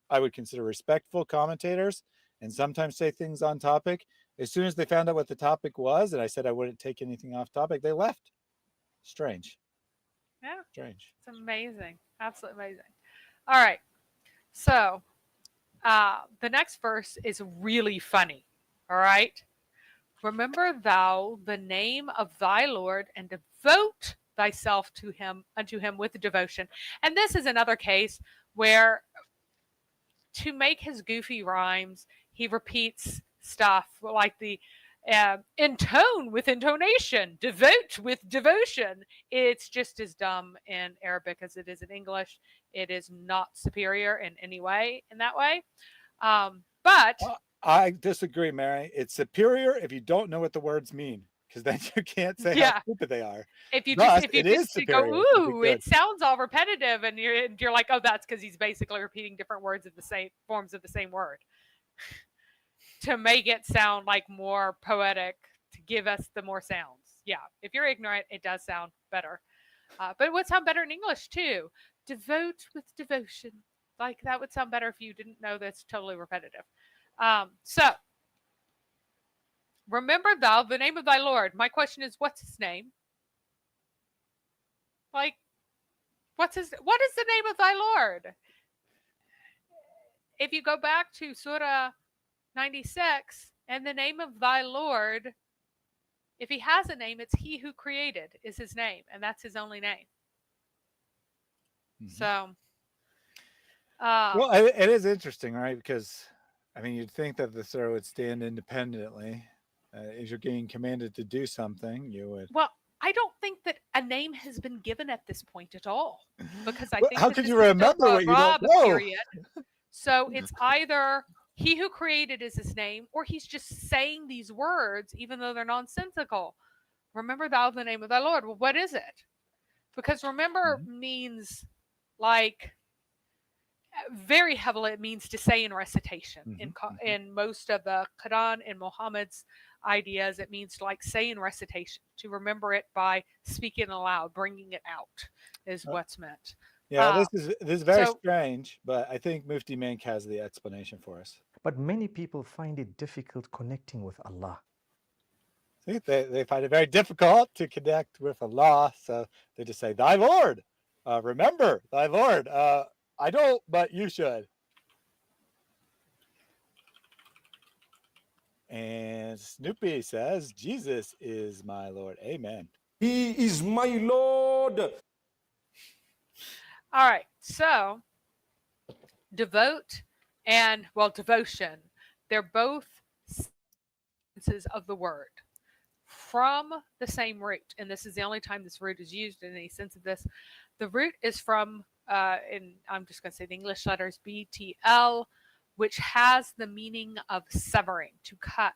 I would consider respectful commentators and sometimes say things on topic, as soon as they found out what the topic was, and I said I wouldn't take anything off topic, they left. Strange. Yeah. Strange. It's amazing. Absolutely amazing. All right. So the next verse is really funny. All right. Remember thou the name of thy Lord, and devote thyself to him, unto him with devotion. And this is another case where, to make his goofy rhymes, he repeats stuff like the intone with intonation, devote with devotion. It's just as dumb in Arabic as it is in English. It is not superior in any way in that way. But I disagree, Mary. It's superior if you don't know what the words mean, because then you can't say how stupid they are. If you Thus, just go, ooh, it sounds all repetitive, and you're like, oh, that's because he's basically repeating different words of the same forms of the same word to make it sound like more poetic, to give us the more sounds. Yeah, if you're ignorant, it does sound better. But it would sound better in English too. Devote with devotion. Like that would sound better if you didn't know that's totally repetitive. So, remember thou the name of thy Lord. My question is, what's his name? Like, what is the name of thy Lord? If you go back to Surah 96, and the name of thy Lord, if he has a name, it's he who created is his name, and that's his only name. Mm-hmm. So, well, it is interesting, right? Because, I mean, you'd think that the surah would stand independently. If you're getting commanded to do something, you would. Well, I don't think that a name has been given at this point at all, because I think how could you remember what you don't know? Period. So it's either He who created is his name, or he's just saying these words even though they're nonsensical. Remember thou the name of thy Lord. Well, what is it? Because remember means like very heavily, it means to say in recitation. In most of the Quran and Muhammad's ideas, it means to like say in recitation, to remember it by speaking aloud, bringing it out is what's meant. Yeah, this is very strange, but I think Mufti Menk has the explanation for us. But many people find it difficult connecting with Allah. See, they find it very difficult to connect with Allah, so they just say, thy Lord, remember thy Lord. I don't, but you should. And Snoopy says, Jesus is my Lord. Amen. He is my Lord. All right, so devote and, well, devotion, they're both senses of the word from the same root. And this is the only time this root is used in any sense of this. The root is from, and I'm just going to say the English letters BTL, which has the meaning of severing, to cut.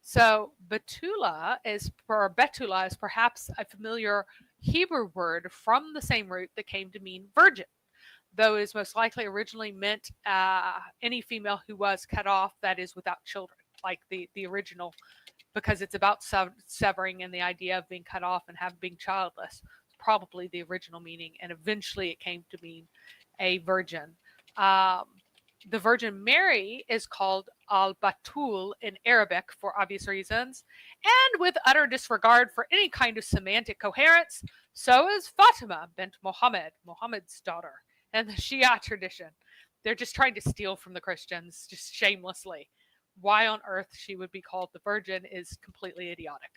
So betula is perhaps a familiar Hebrew word from the same root that came to mean virgin, though is most likely originally meant any female who was cut off, that is without children, like the original, because it's about severing and the idea of being cut off and being childless. It's probably the original meaning, and eventually it came to mean a virgin. The Virgin Mary is called al-Batul in Arabic for obvious reasons, and with utter disregard for any kind of semantic coherence, so is Fatima bint Muhammad, Muhammad's daughter, and the Shia tradition. They're just trying to steal from the Christians, just shamelessly. Why on earth she would be called the Virgin is completely idiotic.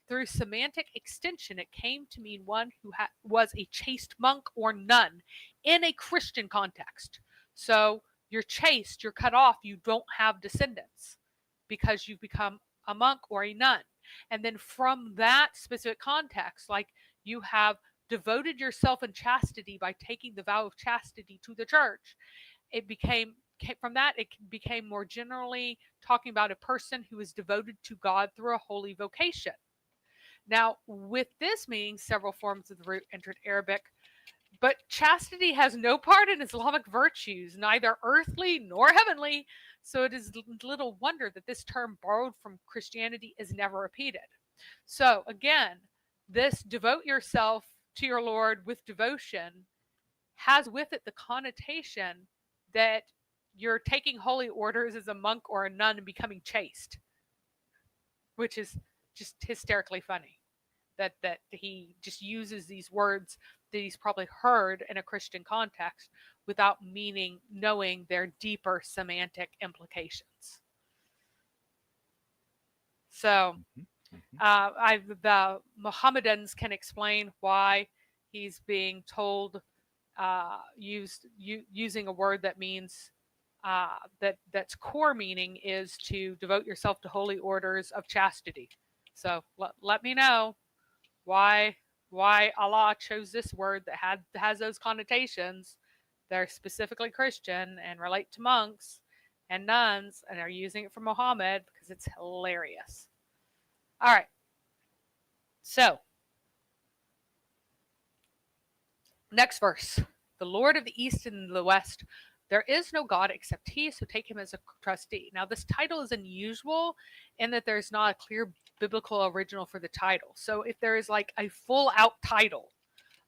Through semantic extension, it came to mean one who was a chaste monk or nun in a Christian context. So you're chaste, you're cut off, you don't have descendants because you've become a monk or a nun. And then from that specific context, like you have devoted yourself in chastity by taking the vow of chastity to the church, it became more generally talking about a person who is devoted to God through a holy vocation. Now, with this meaning, several forms of the root entered Arabic, but chastity has no part in Islamic virtues, neither earthly nor heavenly, so it is little wonder that this term borrowed from Christianity is never repeated. So again, this devote yourself to your Lord with devotion has with it the connotation that you're taking holy orders as a monk or a nun and becoming chaste, which is just hysterically funny that he just uses these words that he's probably heard in a Christian context without knowing their deeper semantic implications. So the Mohammedans can explain why he's being told using a word that means that's core meaning is to devote yourself to holy orders of chastity. So let me know why Allah chose this word that has those connotations. They're specifically Christian and relate to monks and nuns, and are using it for Muhammad because it's hilarious. All right. So, next verse. The Lord of the East and the West, there is no God except he, so take him as a trustee. Now, this title is unusual in that there's not a clear biblical original for the title. So if there is like a full out title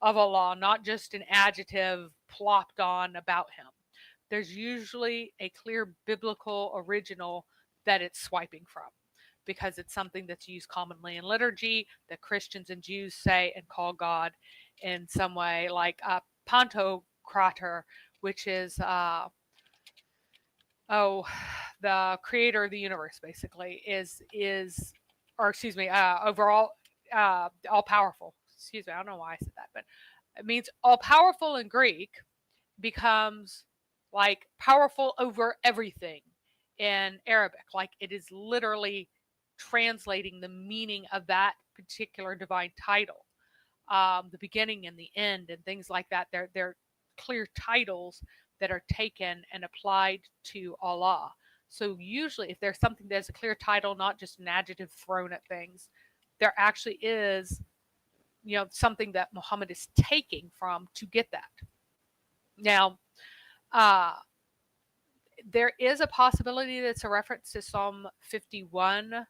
of Allah, not just an adjective plopped on about him, there's usually a clear biblical original that it's swiping from, because it's something that's used commonly in liturgy that Christians and Jews say and call God in some way, like Pantocrator, which is the creator of the universe, basically, overall all powerful. Excuse me, I don't know why I said that, but it means all powerful in Greek becomes like powerful over everything in Arabic. Like it is literally translating the meaning of that particular divine title, the beginning and the end and things like that. They're clear titles that are taken and applied to Allah. So usually if there's something that has a clear title, not just an adjective thrown at things, there actually is, something that Muhammad is taking from to get that. Now, there is a possibility that it's a reference to Psalm 51.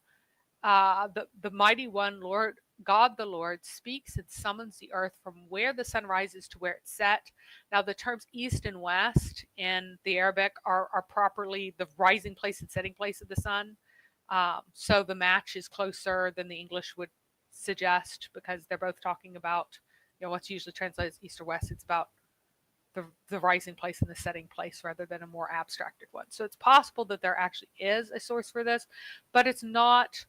The mighty one, Lord God the Lord, speaks and summons the earth from where the sun rises to where it's set. Now, the terms east and west in the Arabic are properly the rising place and setting place of the sun. So the match is closer than the English would suggest, because they're both talking about, what's usually translated as east or west. It's about the rising place and the setting place rather than a more abstracted one. So it's possible that there actually is a source for this, but it's not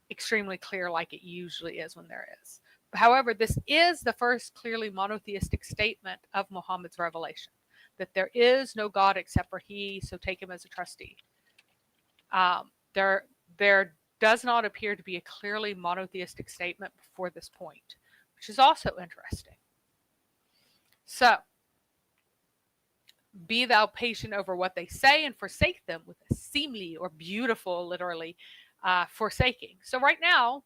extremely clear like it usually is when there is. However, this is the first clearly monotheistic statement of Muhammad's revelation, that there is no God except for he, so take him as a trustee. There does not appear to be a clearly monotheistic statement before this point, which is also interesting. So, be thou patient over what they say and forsake them with a seemly or beautiful, literally, forsaking. So right now,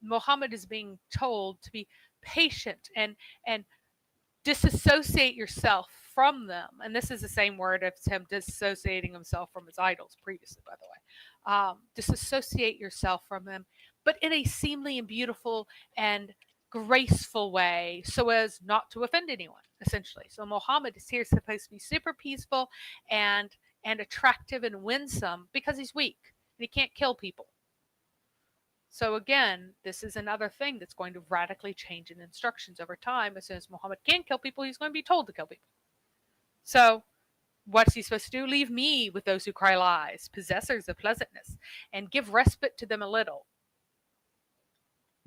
Muhammad is being told to be patient and disassociate yourself from them. And this is the same word as him disassociating himself from his idols previously, by the way. Disassociate yourself from them, but in a seemly and beautiful and graceful way, so as not to offend anyone, essentially. So Muhammad is here supposed to be super peaceful and attractive and winsome because he's weak and he can't kill people. So again, this is another thing that's going to radically change in instructions over time. As soon as Muhammad can kill people, he's going to be told to kill people. So what's he supposed to do? Leave me with those who cry lies, possessors of pleasantness, and give respite to them a little.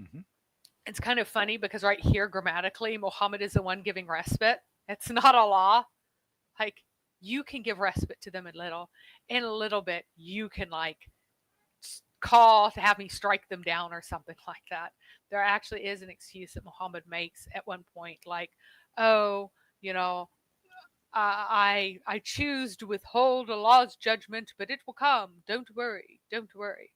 Mm-hmm. It's kind of funny because right here, grammatically, Muhammad is the one giving respite. It's not Allah. Like, you can give respite to them a little. In a little bit, you can, call to have me strike them down or something like that. There actually is an excuse that Muhammad makes at one point, like, oh, I choose to withhold Allah's judgment, but it will come. Don't worry. Don't worry.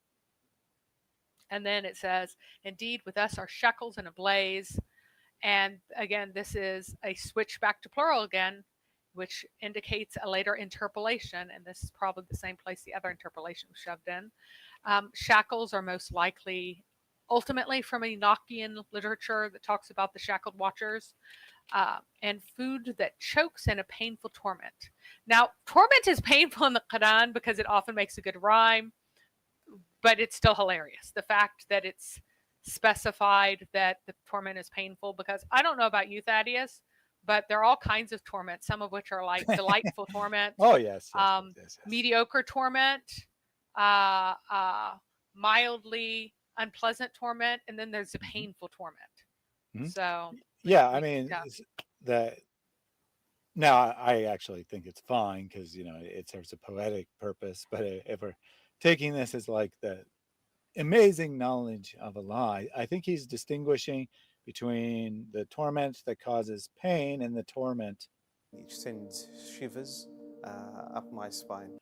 And then it says, indeed, with us are shekels and ablaze. And again, this is a switch back to plural again, which indicates a later interpolation. And this is probably the same place the other interpolation was shoved in. Shackles are most likely ultimately from Enochian literature that talks about the shackled watchers. And food that chokes in a painful torment. Now, torment is painful in the Quran because it often makes a good rhyme, but it's still hilarious. The fact that it's specified that the torment is painful, because I don't know about you, Thaddeus, but there are all kinds of torment, some of which are like delightful torment. Oh, yes. Mediocre torment, mildly unpleasant torment, and then there's a painful torment. Mm-hmm. So yeah, I mean, now I actually think it's fine because it serves a poetic purpose. But if we're taking this as like the amazing knowledge of Allah, I think he's distinguishing between the torment that causes pain and the torment. It sends shivers up my spine.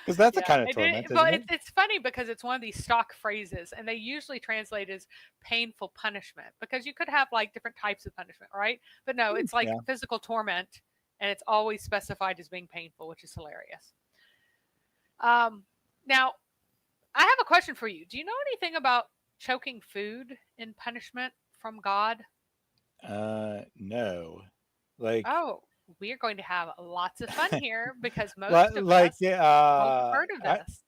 Because that's a kind of torment, isn't it? It's funny because it's one of these stock phrases, and they usually translate as painful punishment, because you could have like different types of punishment, right? But no, it's like physical torment, and it's always specified as being painful, which is hilarious. Now, I have a question for you. Do you know anything about choking food in punishment from God? No. We are going to have lots of fun here because most of us have heard of this.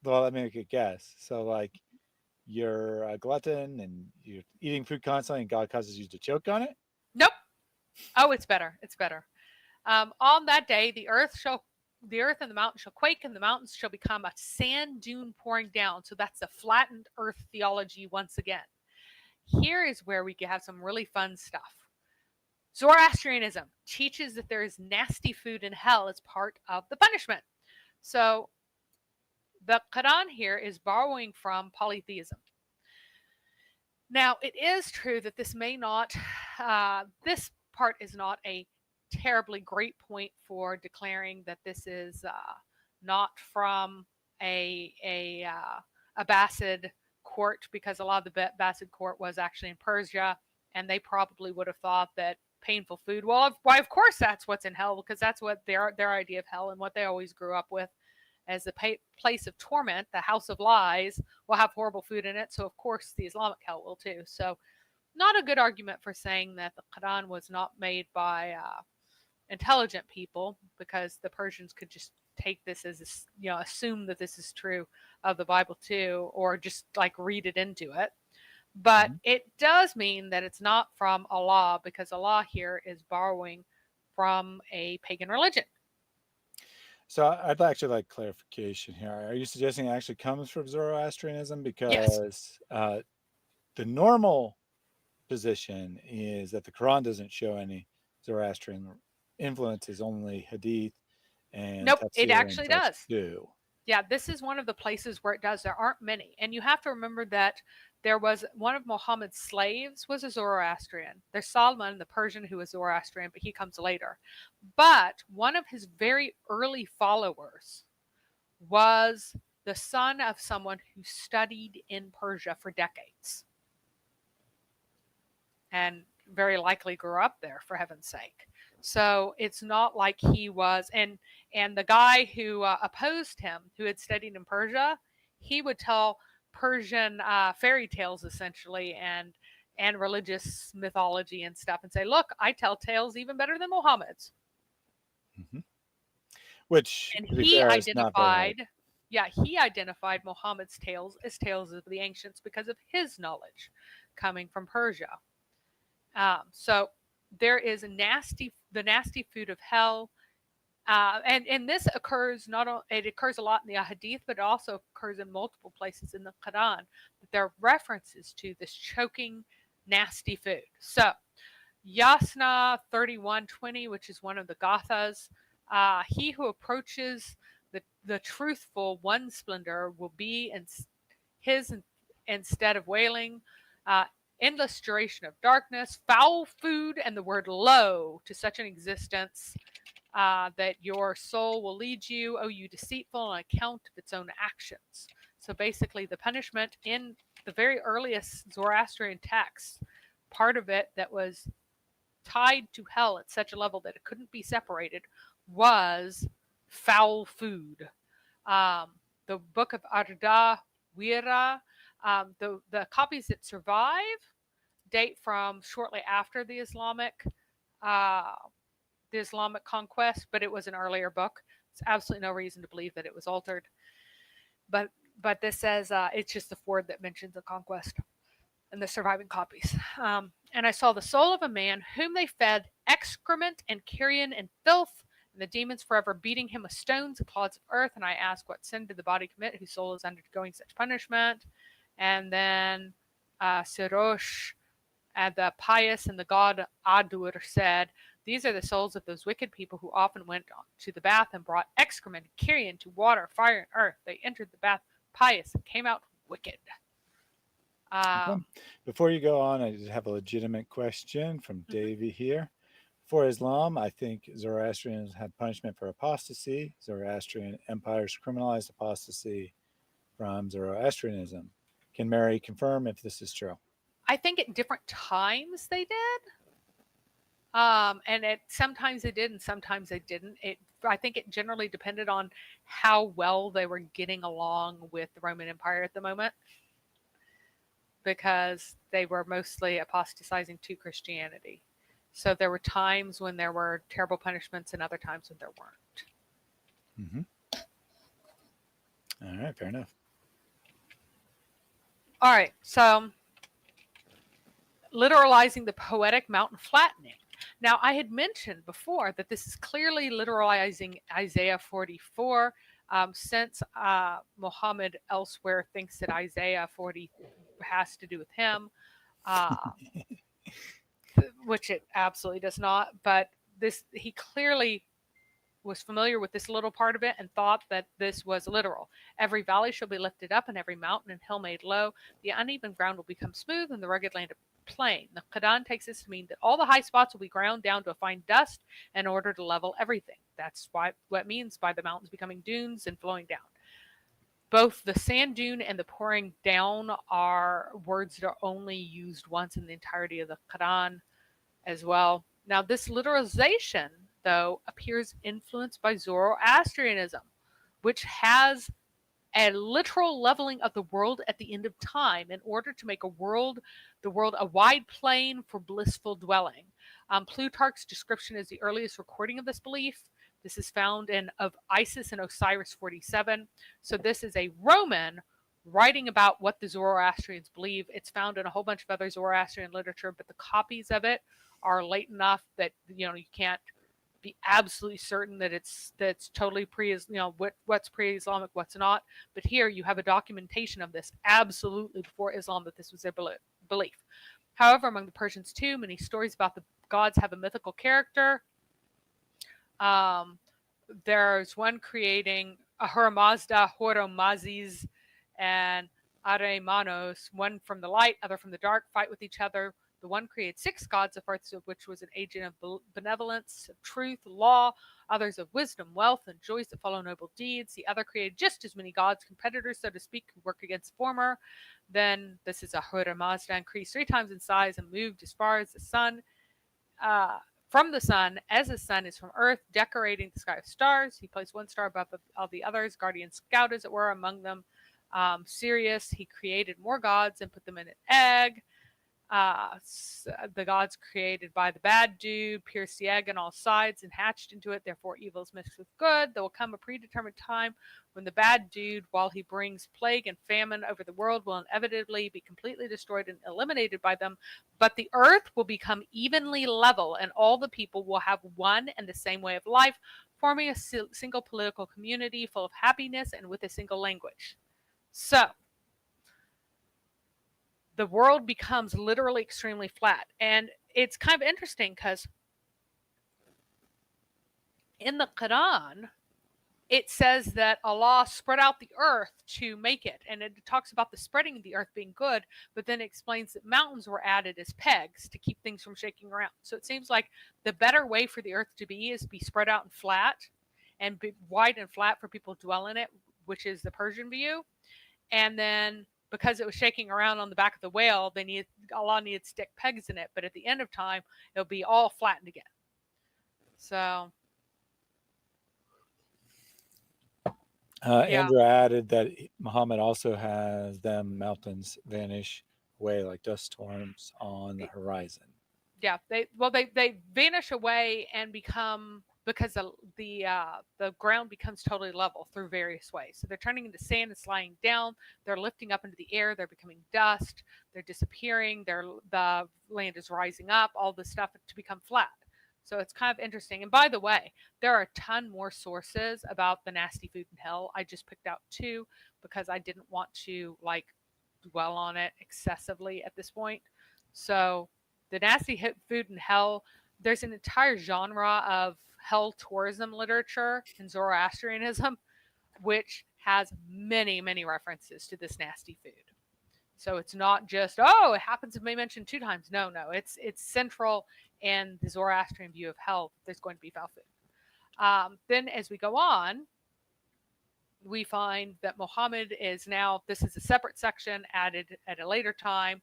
Well, let me make a guess. So, you're a glutton and you're eating food constantly, and God causes you to choke on it? Nope. Oh, it's better. It's better. On that day, the earth and the mountains shall quake, and the mountains shall become a sand dune pouring down. So that's the flattened earth theology once again. Here is where we can have some really fun stuff. Zoroastrianism teaches that there is nasty food in hell as part of the punishment. So the Quran here is borrowing from polytheism. Now, it is true that this may not this part is not a terribly great point for declaring that this is not from a Abbasid court, because a lot of the Abbasid court was actually in Persia, and they probably would have thought that painful food, well, why, of course that's what's in hell, because that's what their idea of hell and what they always grew up with as the place of torment, the house of lies, will have horrible food in it. So of course the Islamic hell will too. So not a good argument for saying that the Quran was not made by intelligent people, because the Persians could just take this as, assume that this is true of the Bible too, or just like read it into it. But it does mean that it's not from Allah, because Allah here is borrowing from a pagan religion. So I'd actually like clarification here. Are you suggesting it actually comes from Zoroastrianism? Because Yes. The normal position is that the Quran doesn't show any Zoroastrian influences, only Hadith and Nope, Tafsir it actually and does. do. Yeah, this is one of the places where it does. There aren't many. And you have to remember that there was one of Muhammad's slaves was a Zoroastrian. There's Solomon, the Persian, who was Zoroastrian, but he comes later. But one of his very early followers was the son of someone who studied in Persia for decades, and very likely grew up there, for heaven's sake. So it's not like he was, and the guy who opposed him, who had studied in Persia, he would tell Persian fairy tales essentially, and religious mythology and stuff, and say, look, I tell tales even better than Muhammad's. Which, and to be he fair, is not very hard. he identified Muhammad's tales as tales of the ancients because of his knowledge coming from Persia. So there is the nasty food of hell, and this occurs it occurs a lot in the Hadith, but it also occurs in multiple places in the Quran. That there are references to this choking, nasty food. So Yasna 31:20, which is one of the Gathas, he who approaches the truthful one splendor will be instead of wailing. Endless duration of darkness, foul food, and the word low to such an existence that your soul will lead you, oh, you deceitful, on account of its own actions. So basically, the punishment in the very earliest Zoroastrian texts, part of it that was tied to hell at such a level that it couldn't be separated, was foul food. The book of Arda Wira, the copies that survive date from shortly after the Islamic conquest, but it was an earlier book. There's absolutely no reason to believe that it was altered. But this says it's just the Ford that mentions the conquest and the surviving copies. And I saw the soul of a man whom they fed excrement and carrion and filth, and the demons forever beating him with stones and clods of earth. And I asked, what sin did the body commit whose soul is undergoing such punishment? And then Sirosh, the pious and the god Adur, said, these are the souls of those wicked people who often went to the bath and brought excrement and carrion to water, fire, and earth. They entered the bath pious and came out wicked. Before you go on, I just have a legitimate question from Davey here. For Islam, I think Zoroastrians had punishment for apostasy. Zoroastrian empires criminalized apostasy from Zoroastrianism. Can Mary confirm if this is true? I think at different times they did. And sometimes they did and sometimes they didn't. I think it generally depended on how well they were getting along with the Roman Empire at the moment, because they were mostly apostatizing to Christianity. So there were times when there were terrible punishments and other times when there weren't. All right, fair enough. All right, so literalizing the poetic mountain flattening. Now, I had mentioned before that this is clearly literalizing Isaiah 44, since Muhammad elsewhere thinks that Isaiah 40 has to do with him, which it absolutely does not. But he clearly was familiar with this little part of it and thought that this was literal. Every valley shall be lifted up and every mountain and hill made low. The uneven ground will become smooth and the rugged land plain. The Quran takes this to mean that all the high spots will be ground down to a fine dust in order to level everything. That's what it means by the mountains becoming dunes and flowing down. Both the sand dune and the pouring down are words that are only used once in the entirety of the Quran as well. Now, this literalization, though, appears influenced by Zoroastrianism, which has a literal leveling of the world at the end of time in order to make the world a wide plain for blissful dwelling. Plutarch's description is the earliest recording of this belief. This is found in Of Isis and Osiris 47. So this is a Roman writing about what the Zoroastrians believe. It's found in a whole bunch of other Zoroastrian literature, but the copies of it are late enough that you can't be absolutely certain that that's totally what's pre-Islamic, what's not. But here you have a documentation of this absolutely before Islam, that this was their belief. However, among the Persians too, many stories about the gods have a mythical character. There's one creating Ahura Mazda, Horomazes, and Aremanos, one from the light, other from the dark, fight with each other. The one created 6 gods, the first of which was an agent of benevolence, of truth, law, others of wisdom, wealth, and joys that follow noble deeds. The other created just as many gods, competitors, so to speak, who work against the former. Then this is Ahura Mazda, increased 3 times in size and moved as far as the sun. From the sun, as the sun is from earth, decorating the sky with stars. He placed 1 star above all the others, guardian scout as it were, among them. Sirius, he created more gods and put them in an egg. The gods created by the bad dude pierced the egg on all sides and hatched into it. Therefore, evil is mixed with good. There will come a predetermined time when the bad dude, while he brings plague and famine over the world, will inevitably be completely destroyed and eliminated by them. But the earth will become evenly level, and all the people will have one and the same way of life, forming a single political community full of happiness and with a single language. So, the world becomes literally extremely flat. And it's kind of interesting because in the Quran, it says that Allah spread out the earth to make it. And it talks about the spreading of the earth being good, but then it explains that mountains were added as pegs to keep things from shaking around. So it seems like the better way for the earth to be is be spread out and flat, and be wide and flat for people to dwell in it, which is the Persian view. And then because it was shaking around on the back of the whale, Allah needed to stick pegs in it. But at the end of time, it'll be all flattened again. So, Andrew added that Muhammad also has them mountains vanish away like dust storms on the horizon. Yeah, they vanish away and become, because the ground becomes totally level through various ways. So they're turning into sand and sliding down. They're lifting up into the air. They're becoming dust. They're disappearing. The land is rising up. All this stuff to become flat. So it's kind of interesting. And by the way, there are a ton more sources about the nasty food in hell. I just picked out 2 because I didn't want to dwell on it excessively at this point. So the nasty food in hell, there's an entire genre of hell tourism literature in Zoroastrianism, which has many, many references to this nasty food. So it's not just, it happens to be mentioned 2 times. No, it's central in the Zoroastrian view of hell. There's going to be foul food. Then as we go on, we find that Muhammad is now, this is a separate section added at a later time.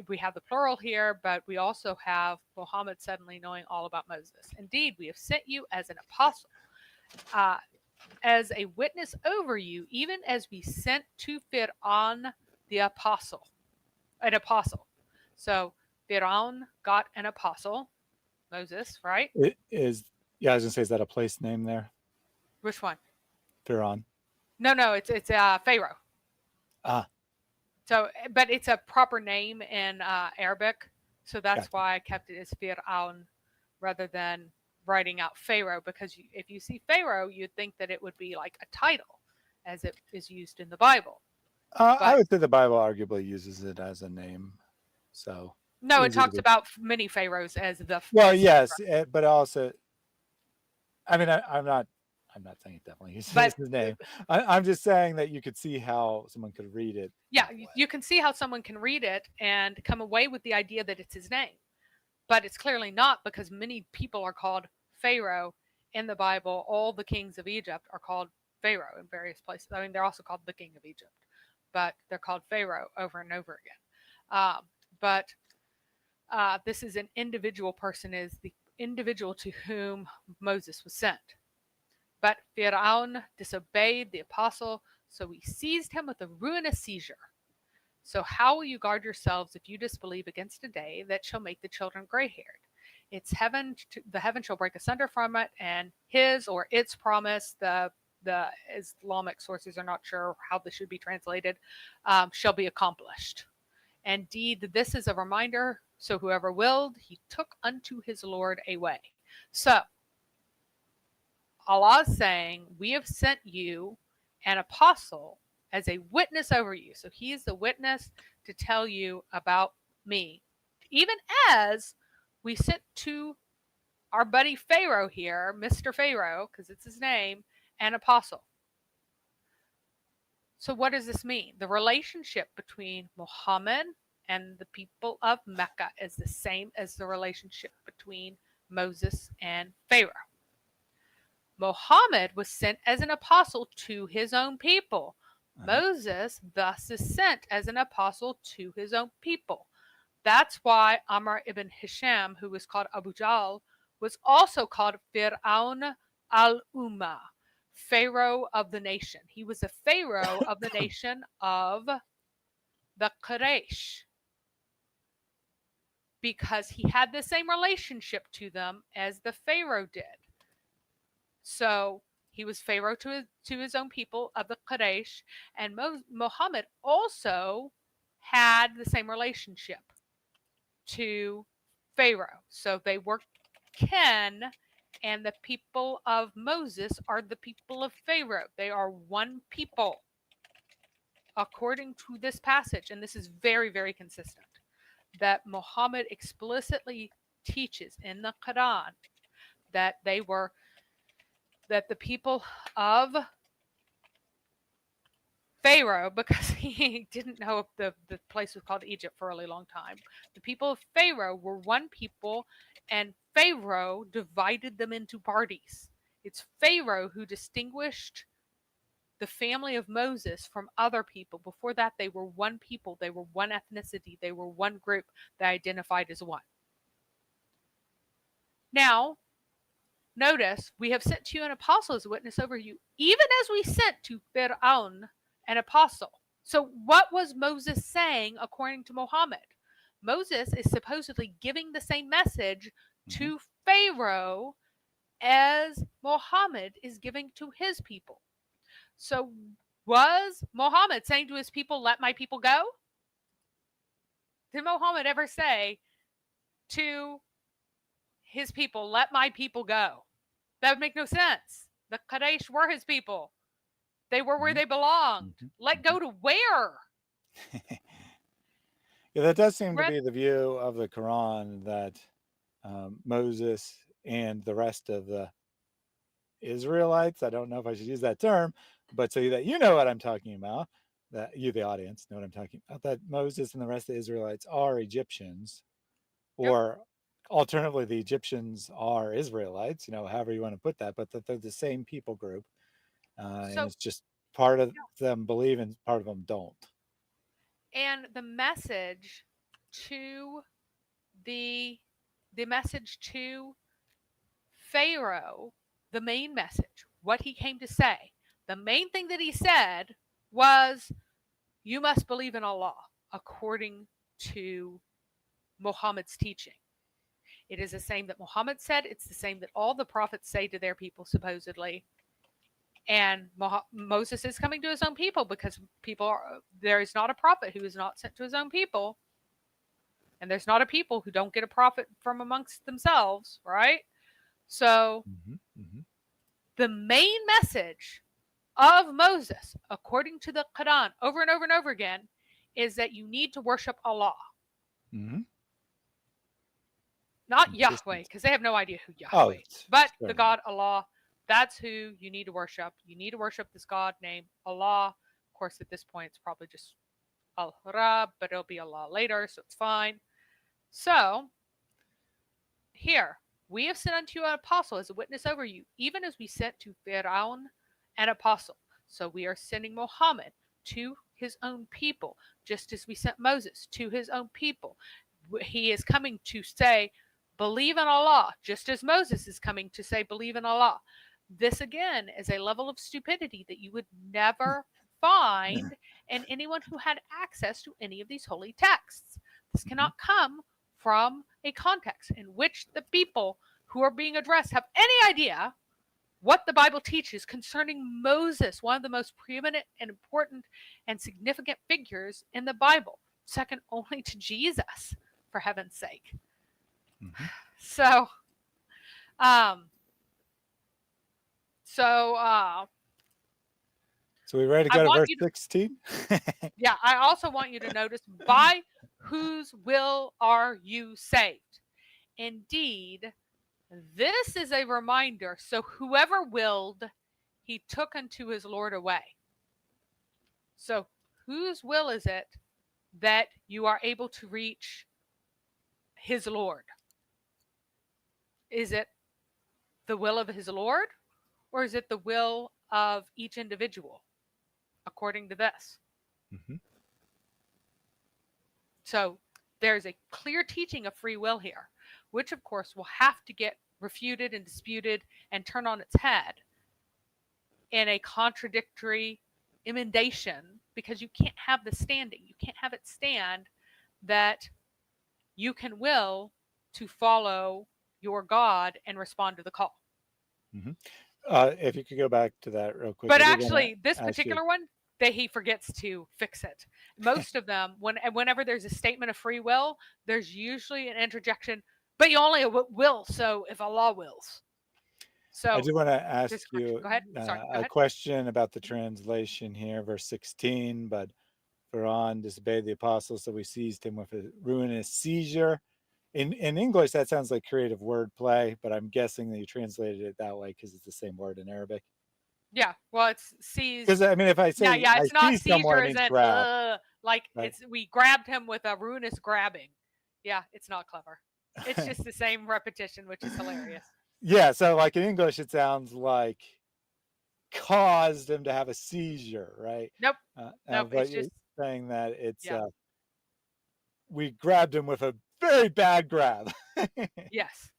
We have the plural here, but we also have Muhammad suddenly knowing all about Moses. Indeed, we have sent you as an apostle, as a witness over you, even as we sent to Fir'aun the apostle, an apostle. So Fir'aun got an apostle, Moses, right? It is, I was gonna say, is that a place name there? Which one? Fir'aun. No, it's Pharaoh. Ah. So, but it's a proper name in Arabic, so that's Gotcha. why I kept it as Fir'aun rather than writing out Pharaoh, because if you see Pharaoh, you'd think that it would be like a title, as it is used in the Bible. I would say the Bible arguably uses it as a name. So no, it talks about many pharaohs as the. Well, yes, but also, I mean, I'm not I'm not saying it definitely uses But- his name. I'm just saying that you could see how someone could read it. Yeah, that way. you can see how someone can read it and come away with the idea that it's his name. But it's clearly not, because many people are called Pharaoh in the Bible. All the kings of Egypt are called Pharaoh in various places. I mean, they're also called the king of Egypt, but they're called Pharaoh over and over again. But this is an individual person, is the individual to whom Moses was sent. But Pharaoh disobeyed the apostle, so he seized him with a ruinous seizure. So how will you guard yourselves if you disbelieve against a day that shall make the children gray-haired? It's heaven, the heaven shall break asunder from it, and his or its promise, the Islamic sources are not sure how this should be translated, shall be accomplished. Indeed, this is a reminder, so whoever willed, he took unto his Lord a way. So Allah is saying, we have sent you an apostle as a witness over you. So he is the witness to tell you about me. Even as we sent to our buddy Pharaoh here, Mr. Pharaoh, because it's his name, an apostle. So what does this mean? The relationship between Muhammad and the people of Mecca is the same as the relationship between Moses and Pharaoh. Muhammad was sent as an apostle to his own people. Moses thus is sent as an apostle to his own people. That's why Umar ibn Hisham, who was called Abu Jahl, was also called Fir'aun al-Ummah, Pharaoh of the nation. He was a Pharaoh of the nation of the Quraysh, because he had the same relationship to them as the Pharaoh did. So he was Pharaoh to his own people of the Quraysh, and Muhammad also had the same relationship to Pharaoh. So they were kin, and the people of Moses are the people of Pharaoh. They are one people, according to this passage, and this is very, very consistent, that Muhammad explicitly teaches in the Quran that the people of Pharaoh, because he didn't know if the place was called Egypt for a really long time, the people of Pharaoh were one people, and Pharaoh divided them into parties. It's Pharaoh who distinguished the family of Moses from other people. Before that, they were one people, they were one ethnicity, they were one group that identified as one. Now, notice, we have sent to you an apostle as a witness over you, even as we sent to Fir'aun an apostle. So what was Moses saying according to Muhammad? Moses is supposedly giving the same message to Pharaoh as Muhammad is giving to his people. So was Muhammad saying to his people, let my people go? Did Muhammad ever say to his people, let my people go? That would make no sense. The Quraysh were his people. They were where they belonged. Let go to where? Yeah, that does seem to be the view of the Quran, that Moses and the rest of the Israelites, I don't know if I should use that term, but so that you know what I'm talking about, that you, the audience, know what I'm talking about, that Moses and the rest of the Israelites are Egyptians, or alternatively, the Egyptians are Israelites, however you want to put that, but that they're the same people group. And it's just part of them believe and part of them don't. And the message to the message to Pharaoh, the main message, what he came to say, the main thing that he said was, you must believe in Allah according to Muhammad's teaching. It is the same that Muhammad said. It's the same that all the prophets say to their people, supposedly. And Moses is coming to his own people, because there is not a prophet who is not sent to his own people. And there's not a people who don't get a prophet from amongst themselves, right? So the main message of Moses, according to the Quran, over and over and over again, is that you need to worship Allah. Not Yahweh, because they have no idea who Yahweh is, but the God Allah, That's who you need to worship. You need to worship this God named Allah. Of course, at this point, it's probably just Al-Rab, but it'll be Allah later, so it's fine. So, here, we have sent unto you an apostle as a witness over you, even as we sent to Pharaoh an apostle. So we are sending Muhammad to his own people, just as we sent Moses to his own people. He is coming to say, believe in Allah, just as Moses is coming to say, believe in Allah. This, again, is a level of stupidity that you would never find in anyone who had access to any of these holy texts. This cannot come from a context in which the people who are being addressed have any idea what the Bible teaches concerning Moses, one of the most preeminent and important and significant figures in the Bible, second only to Jesus, for heaven's sake. Mm-hmm. So we ready to go to verse 16? Yeah, I also want you to notice, by whose will are you saved? Indeed, this is a reminder. So whoever willed, he took unto his Lord away. So whose will is it that you are able to reach his Lord? Is it the will of his Lord, or is it the will of each individual, according to this? Mm-hmm. So there's a clear teaching of free will here, which of course will have to get refuted and disputed and turn on its head in a contradictory emendation, because you can't have the standing. You can't have it stand that you can will to follow your God and respond to the call. Mm-hmm. If you could go back to that real quick. But actually, this particular one, that he forgets to fix it. Most of them, whenever there's a statement of free will, there's usually an interjection, but you only will so if Allah wills. So I do want to ask you go ahead. Sorry, go a ahead. question about the translation here, verse 16. But Quran disobeyed the apostles, so we seized him with a ruinous seizure. In English, that sounds like creative wordplay, but I'm guessing that you translated it that way because it's the same word in Arabic. Yeah, well, it's seized. Because I mean, if I say it's not seized someone, seizure, it grab, like right? we grabbed him with a ruinous grabbing. Yeah, it's not clever. It's just the same repetition, which is hilarious. Yeah, so like in English, it sounds like caused him to have a seizure, right? Nope. Nope. But It's you're just saying that it's yeah. We grabbed him with a very bad grab. Yes.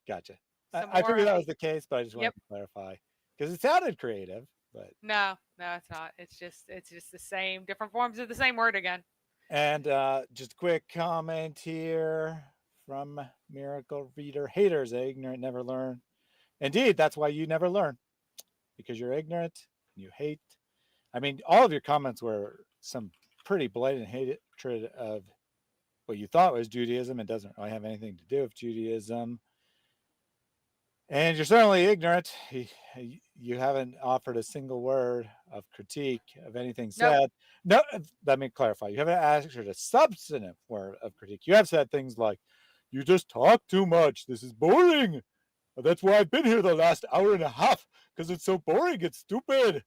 Gotcha. I figured that was the case, but I just wanted Yep. to clarify because it sounded creative, but No, it's not. It's just the same, different forms of the same word again. And just a quick comment here from Miracle Reader: haters, ignorant, never learn. Indeed, that's why you never learn, because you're ignorant and you hate. I mean, all of your comments were some pretty blatant hatred of what you thought was Judaism. It doesn't really have anything to do with Judaism. And you're certainly ignorant. You haven't offered a single word of critique of anything said. No, let me clarify. You haven't answered a substantive word of critique. You have said things like, you just talk too much. This is boring. That's why I've been here the last hour and a half, because it's so boring. It's stupid.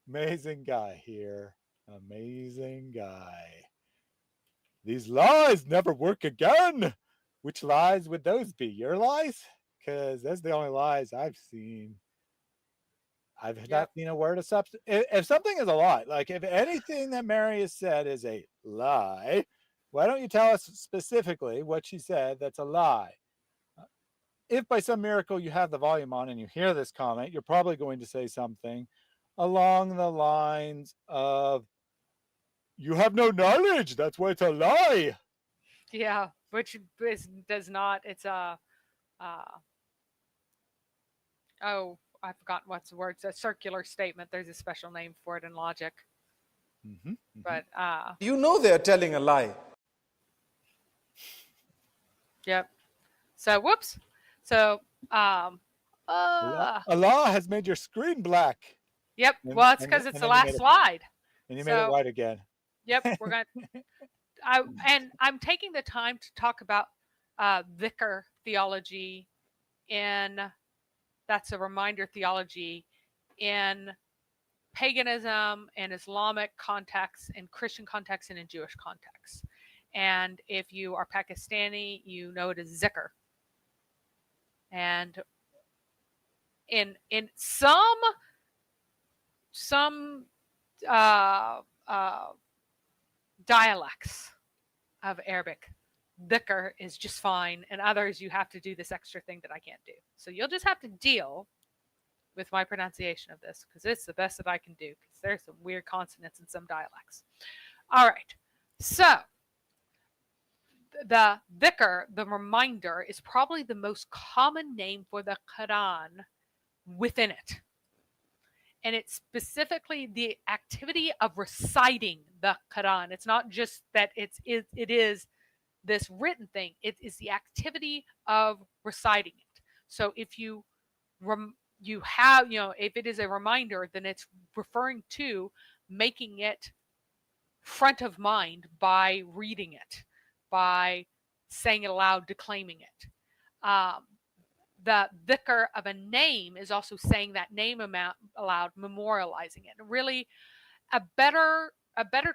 Amazing guy here. Amazing guy. These lies never work again. Which lies would those be? Your lies? Because that's the only lies I've seen. I've not seen a word of substance. If something is a lie, like if anything that Mary has said is a lie, why don't you tell us specifically what she said that's a lie? If by some miracle you have the volume on and you hear this comment, you're probably going to say something along the lines of, you have no knowledge, that's why it's a lie. Yeah, which does not. It's a I've forgotten what's the word. It's a circular statement. There's a special name for it in logic. Mm-hmm, mm-hmm. But you know they're telling a lie. Yep. So whoops. So Allah has made your screen black. Yep. Well, it's because it's the last slide. And you made it white again. Yep. We're gonna. I'm taking the time to talk about vicar theology that's a reminder theology in paganism and Islamic contexts, in Christian contexts, and in Jewish contexts. And if you are Pakistani, you know it as zikr. And in some dialects of Arabic, dhikr is just fine, and others you have to do this extra thing that I can't do. So you'll just have to deal with my pronunciation of this, because it's the best that I can do, because there's some weird consonants in some dialects. All right, so the dhikr, the reminder, is probably the most common name for the Quran within it. And it's specifically the activity of reciting the Quran. It's not just that it is this written thing. It is the activity of reciting it. So if you have, if it is a reminder, then it's referring to making it front of mind by reading it, by saying it aloud, declaiming it. The dhikr of a name is also saying that name aloud, memorializing it. And really, a better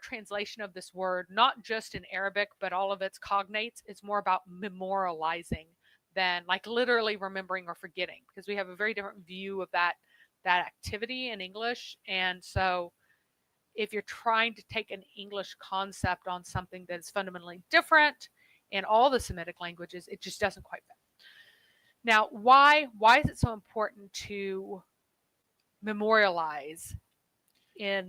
translation of this word, not just in Arabic, but all of its cognates, is more about memorializing than like literally remembering or forgetting, because we have a very different view of that activity in English. And so if you're trying to take an English concept on something that is fundamentally different in all the Semitic languages, it just doesn't quite fit. Now, why is it so important to memorialize in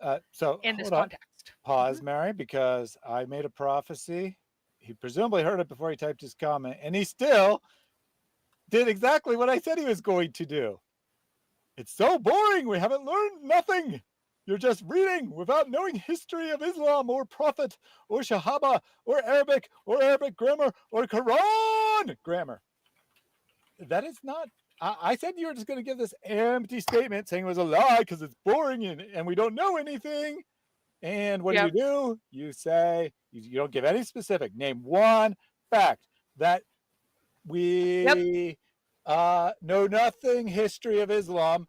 this context? Pause, Mary, because I made a prophecy. He presumably heard it before he typed his comment, and he still did exactly what I said he was going to do. It's so boring. We haven't learned nothing. You're just reading without knowing history of Islam or Prophet or Sahaba or Arabic grammar or Quran grammar. That is not. I said you were just going to give this empty statement saying it was a lie because it's boring and we don't know anything. And what do? You say, you don't give any specific. Name one fact that we know nothing history of Islam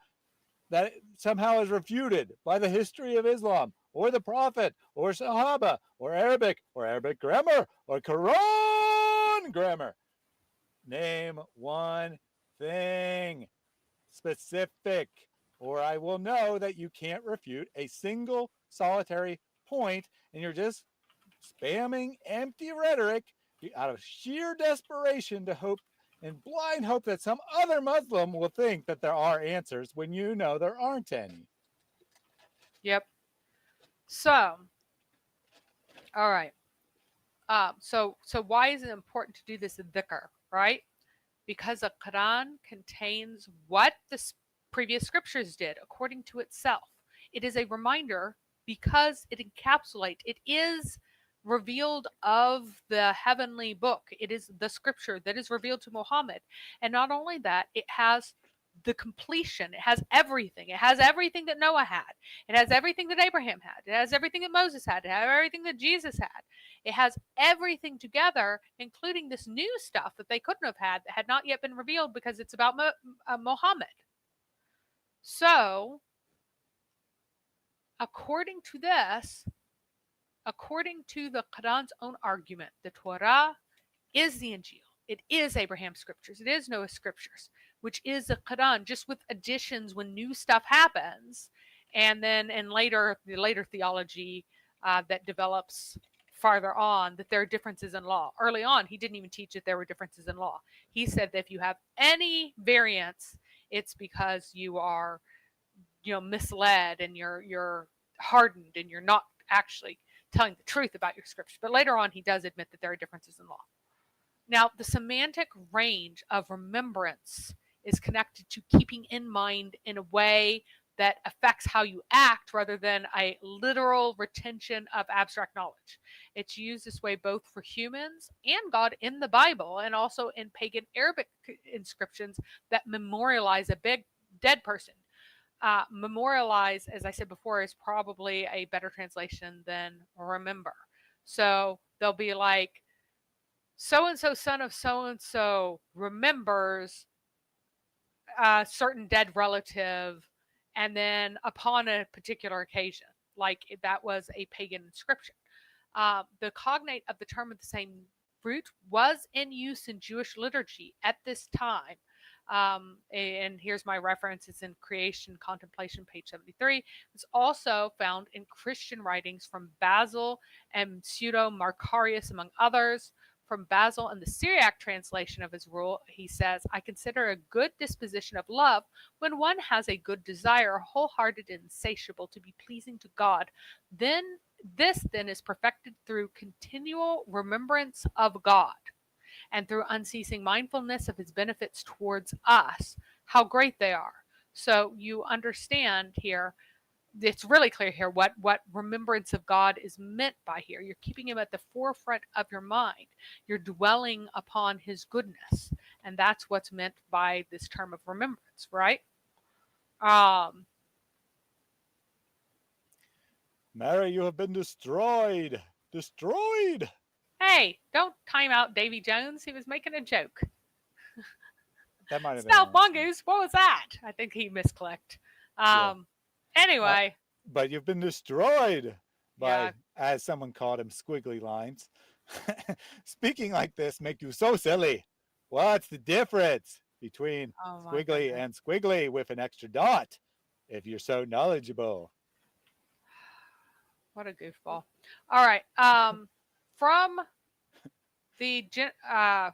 that somehow is refuted by the history of Islam or the Prophet or Sahaba or Arabic grammar or Quran grammar. Name one thing specific, or I will know that you can't refute a single solitary point, and you're just spamming empty rhetoric out of sheer desperation to hope and blind hope that some other Muslim will think that there are answers when you know there aren't any. Yep. So, all right. So why is it important to do this dhikr, right? Because the Quran contains what the previous scriptures did according to itself. It is a reminder because it encapsulates, it is revealed of the heavenly book. It is the scripture that is revealed to Muhammad. And not only that, it has the completion. It has everything. It has everything that Noah had. It has everything that Abraham had. It has everything that Moses had. It has everything that Jesus had. It has everything together, including this new stuff that they couldn't have had that had not yet been revealed because it's about Muhammad. So, according to this, according to the Quran's own argument, the Torah is the Injil. It is Abraham's scriptures. It is Noah's scriptures, which is the Quran, just with additions when new stuff happens. And then in the later theology that develops farther on, that there are differences in law. Early on, he didn't even teach that there were differences in law. He said that if you have any variance, it's because you are, misled and you're hardened and you're not actually telling the truth about your scripture. But later on, he does admit that there are differences in law. Now, the semantic range of remembrance is connected to keeping in mind in a way that affects how you act rather than a literal retention of abstract knowledge. It's used this way both for humans and God in the Bible, and also in pagan Arabic inscriptions that memorialize a big dead person. Memorialize, as I said before, is probably a better translation than remember. So they'll be like, so-and-so son of so-and-so remembers a certain dead relative, and then upon a particular occasion, like that was a pagan inscription. The cognate of the term of the same root was in use in Jewish liturgy at this time. And here's my reference. It's in Creation Contemplation, page 73. It's also found in Christian writings from Basil and Pseudo Macarius, among others. From Basil and the Syriac translation of his rule, he says, I consider a good disposition of love when one has a good desire, wholehearted and insatiable, to be pleasing to God. Then this then is perfected through continual remembrance of God and through unceasing mindfulness of his benefits towards us, how great they are. So you understand here, it's really clear here what remembrance of God is meant by here. You're keeping him at the forefront of your mind. You're dwelling upon his goodness. And that's what's meant by this term of remembrance, right? Mary, you have been destroyed. Destroyed. Hey, don't time out Davy Jones. He was making a joke. That might have Snout been. Mongoose, what was that? I think he misclicked. Anyway. But you've been destroyed by, Yeah. as someone called him, squiggly lines. Speaking like this make you so silly. What's the difference between squiggly and squiggly with an extra dot? If you're so knowledgeable. What a goofball. All right. From the oh,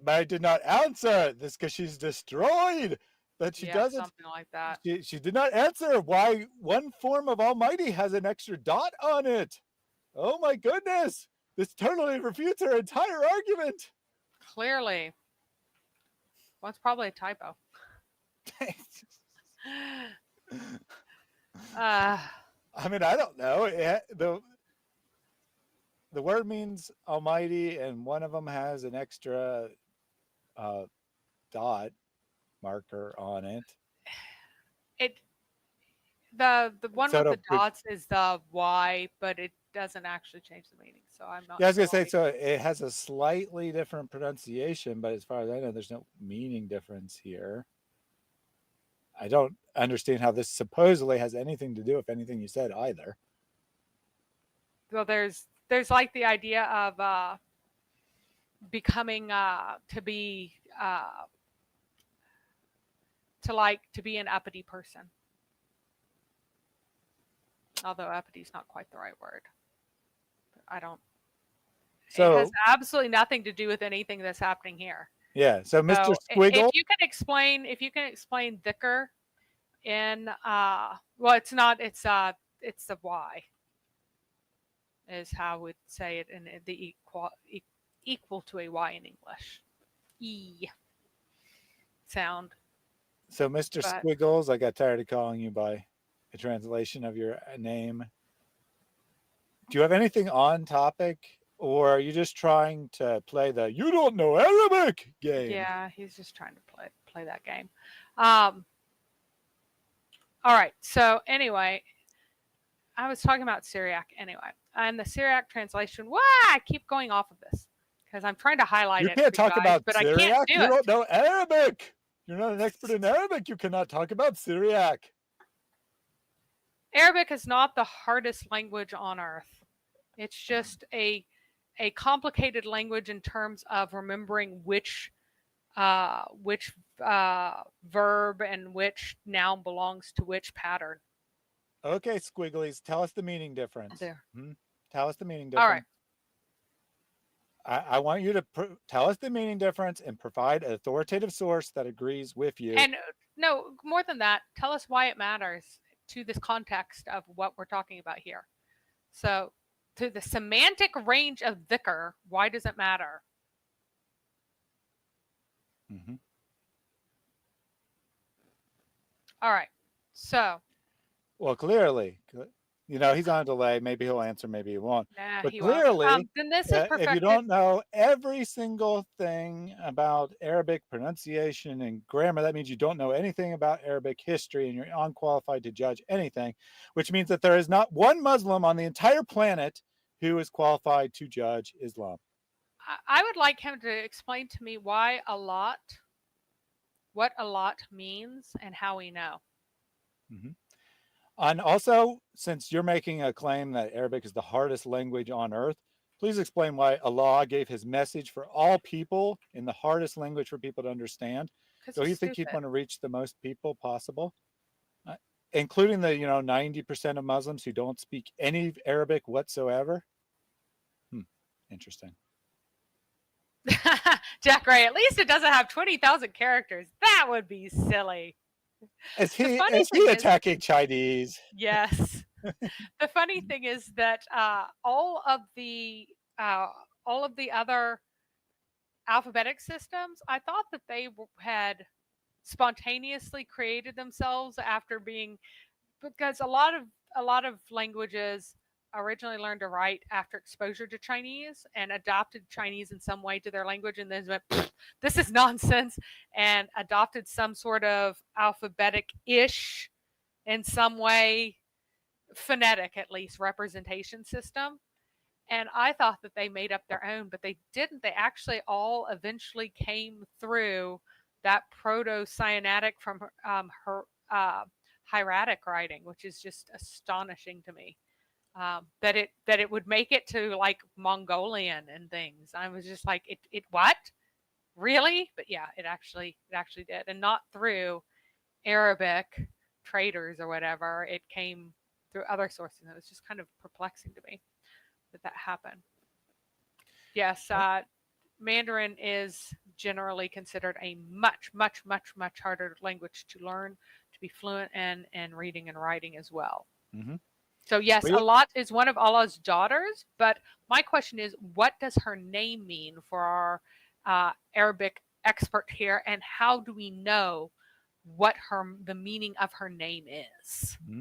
but I did not answer this because she's destroyed. But she doesn't. Something like that. She did not answer why one form of Almighty has an extra dot on it. Oh my goodness. This totally refutes her entire argument. Clearly. Well, it's probably a typo. I mean, I don't know. The word means Almighty, and one of them has an extra dot marker on it. The one with the dots is the Y, but it doesn't actually change the meaning. So I'm not. Yeah, I was gonna say, so it has a slightly different pronunciation, but as far as I know, there's no meaning difference here. I don't understand how this supposedly has anything to do with anything you said either. Well, there's like the idea of becoming to be an uppity person. Although uppity is not quite the right word. I don't. So it has absolutely nothing to do with anything that's happening here. Yeah. So Mr. Squiggle. If you can explain dhikr in well, it's not. It's the Y. Is how we'd say it in the equal to a Y in English. E sound. So Mr. Squiggles, I got tired of calling you by a translation of your name. Do you have anything on topic, or are you just trying to play the "you don't know Arabic" game? Yeah, he's just trying to play that game. All right. So anyway, I was talking about Syriac anyway, and the Syriac translation. I keep going off of this because I'm trying to highlight it. You can't talk about Syriac. I can't do you don't know Arabic. You're not an expert in Arabic. You cannot talk about Syriac. Arabic is not the hardest language on earth. It's just a complicated language in terms of remembering which verb and which noun belongs to which pattern. Okay, Squigglies, tell us the meaning difference. There. Tell us the meaning difference. All right. I want you to tell us the meaning difference and provide an authoritative source that agrees with you. And no, more than that, tell us why it matters to this context of what we're talking about here. So, to the semantic range of dhikr, why does it matter? Mm-hmm. All right. So. Well, clearly, he's on a delay. Maybe he'll answer, maybe he won't. But he clearly, won't. Then this is if you don't know every single thing about Arabic pronunciation and grammar, that means you don't know anything about Arabic history and you're unqualified to judge anything, which means that there is not one Muslim on the entire planet who is qualified to judge Islam. I would like him to explain to me why a lot, what a lot means, and how we know. Mm-hmm. And also, since you're making a claim that Arabic is the hardest language on earth, please explain why Allah gave his message for all people in the hardest language for people to understand. Don't you think he'd want to reach the most people possible? Including the 90% of Muslims who don't speak any Arabic whatsoever? Interesting. Jack Ray, at least it doesn't have 20,000 characters. That would be silly. Is he attacking Chinese? Yes. The funny thing is that all of the other alphabetic systems, I thought that they had spontaneously created themselves after being, because a lot of languages originally learned to write after exposure to Chinese and adopted Chinese in some way to their language, and then went, this is nonsense, and adopted some sort of alphabetic-ish, in some way, phonetic at least, representation system. And I thought that they made up their own, but they didn't. They actually all eventually came through that Proto-Sinaitic from hieratic writing, which is just astonishing to me. That it would make it to like Mongolian and things. I was just like, it what? Really? But yeah, it actually did, and not through Arabic traders or whatever. It came through other sources. It was just kind of perplexing to me that happened. Yes, Mandarin is generally considered a much harder language to learn, to be fluent in, and reading and writing as well. Mm-hmm. So yes, a lot is one of Allah's daughters, but my question is, what does her name mean for our Arabic expert here, and how do we know what the meaning of her name is? Mm-hmm.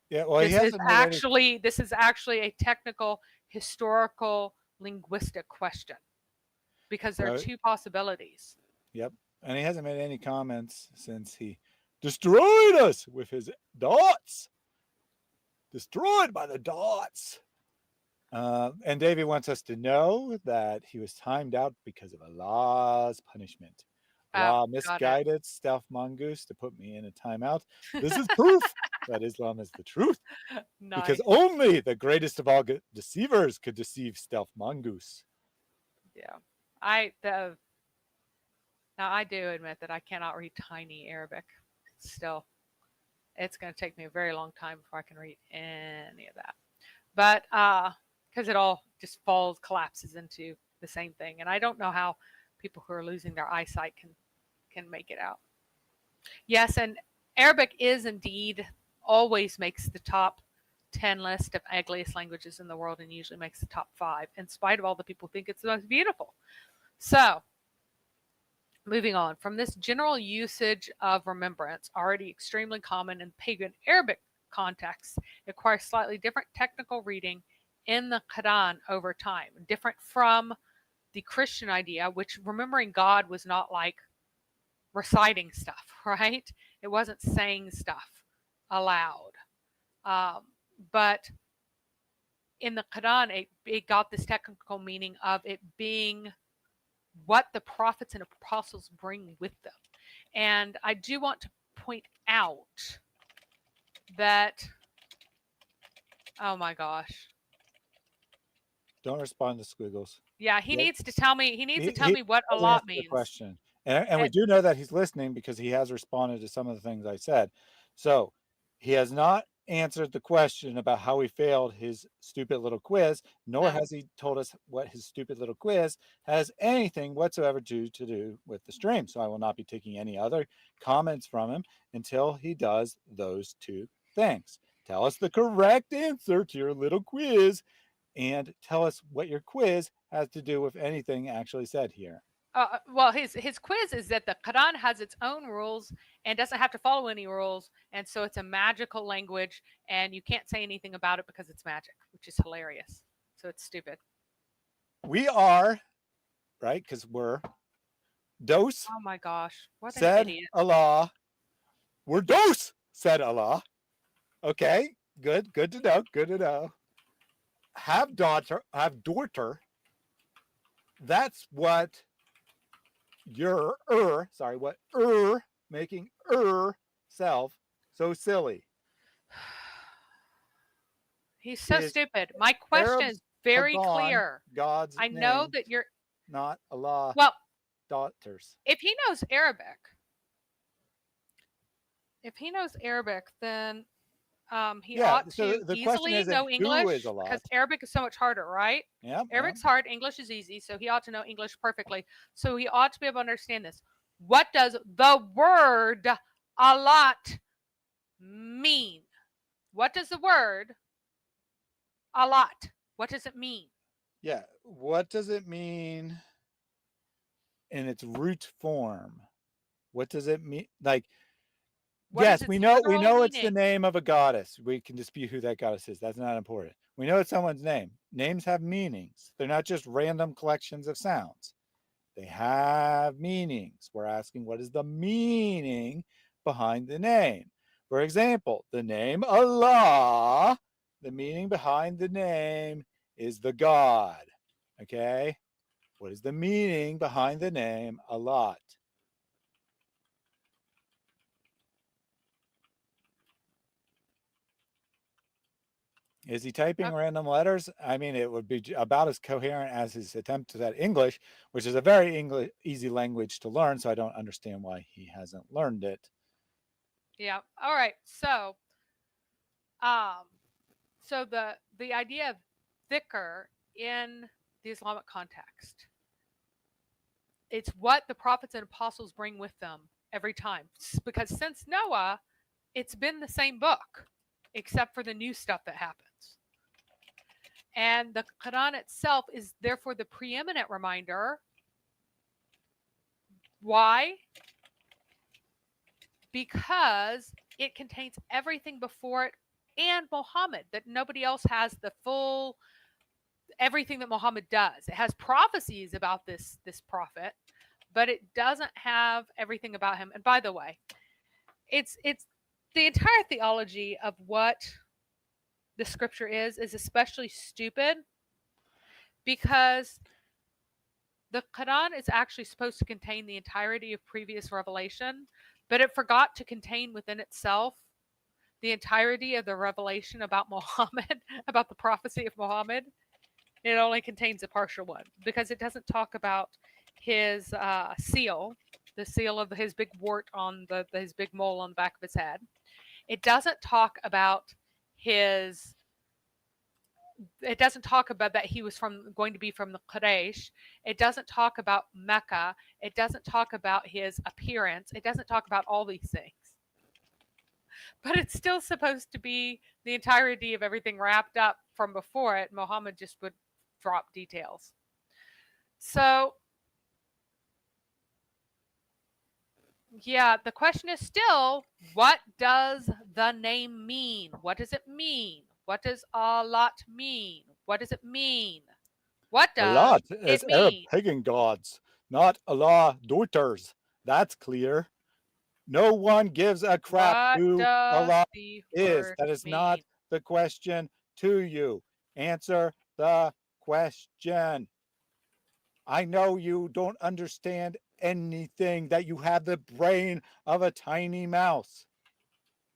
Yeah, well, this is actually a technical, historical, linguistic question, because there are two possibilities. Yep, and he hasn't made any comments since he destroyed us with his dots. Destroyed by the dots. And Davey wants us to know that he was timed out because of Allah's punishment. Allah misguided Stealth Mongoose to put me in a timeout. This is proof that Islam is the truth. Nice. Because only the greatest of all deceivers could deceive Stealth Mongoose. Yeah. Now I do admit that I cannot read tiny Arabic still. It's going to take me a very long time before I can read any of that. But because it all just collapses into the same thing. And I don't know how people who are losing their eyesight can make it out. Yes, and Arabic is indeed always makes the top 10 list of ugliest languages in the world, and usually makes the top 5, in spite of all the people who think it's the most beautiful. So, moving on, from this general usage of remembrance, already extremely common in pagan Arabic contexts, it requires slightly different technical reading in the Quran over time, different from the Christian idea, which remembering God was not like reciting stuff, right? It wasn't saying stuff aloud. But in the Quran, it got this technical meaning of it being what the prophets and apostles bring with them. And I do want to point out that, oh my gosh. Don't respond to squiggles. Yeah, he needs to tell me. He needs to tell me what a lot means. Question, and we do know that he's listening because he has responded to some of the things I said. So he has not answered the question about how he failed his stupid little quiz, nor has he told us what his stupid little quiz has anything whatsoever to do with the stream. So I will not be taking any other comments from him until he does those two things. Tell us the correct answer to your little quiz, and tell us what your quiz has to do with anything actually said here. Well, his quiz is that the Quran has its own rules and doesn't have to follow any rules, and so it's a magical language, and you can't say anything about it because it's magic, which is hilarious. So it's stupid. We are, right? Because we're dos. Oh my gosh! What said an idiot. Allah. We're dos, said Allah. Okay, good to know. Good to know. Have daughter. That's what your what making self so silly. He's so Is stupid. My question Arabs is very Pagan clear. God's I know name, that you're, not Allah well, daughters. if he knows Arabic, then he Yeah, ought so to the question easily isn't know who English is Allah. because Arabic is so much harder, right? Yeah, Arabic's hard, English is easy, so he ought to know English perfectly. So he ought to be able to understand this. What does the word "allot" mean? What does the word "allot"? What does it mean? yeah. What does it mean in its root form? What does it mean? Like, What is yes, its we know literal it's the meaning? name of a goddess. We can dispute who that goddess is. That's not important. We know it's someone's name. Names have meanings. They're not just random collections of sounds. They have meanings. We're asking what is the meaning behind the name. For example, the name Allah, the meaning behind the name is the God. Okay? What is the meaning behind the name Allah? Is he typing random letters? I mean, it would be about as coherent as his attempt at English, which is a very easy language to learn. So I don't understand why he hasn't learned it. Yeah. All right. So, the idea of dhikr in the Islamic context, it's what the prophets and apostles bring with them every time. Because since Noah, it's been the same book, except for the new stuff that happens. And the Quran itself is therefore the preeminent reminder. Why? Because it contains everything before it and Muhammad, that nobody else has the full everything that Muhammad does. It has prophecies about this prophet, but it doesn't have everything about him. And by the way, it's the entire theology of what the scripture is especially stupid, because the Quran is actually supposed to contain the entirety of previous revelation, but it forgot to contain within itself the entirety of the revelation about Muhammad, about the prophecy of Muhammad. It only contains a partial one because it doesn't talk about his seal, the seal of his big wart on his big mole on the back of his head. It doesn't talk about his. It doesn't talk about that he was going to be from the Quraysh. It doesn't talk about Mecca. It doesn't talk about his appearance. It doesn't talk about all these things. But it's still supposed to be the entirety of everything wrapped up from before it. Muhammad just would drop details. So, yeah, the question is still, what does the name mean? What does it mean? What does Allah mean? What does it mean? What does Allah it is Arab mean? pagan gods, not Allah daughters. That's clear. No one gives a crap What who does Allah the is. word That is not mean? the question to you. Answer the question. I know you don't understand anything, that you have the brain of a tiny mouse.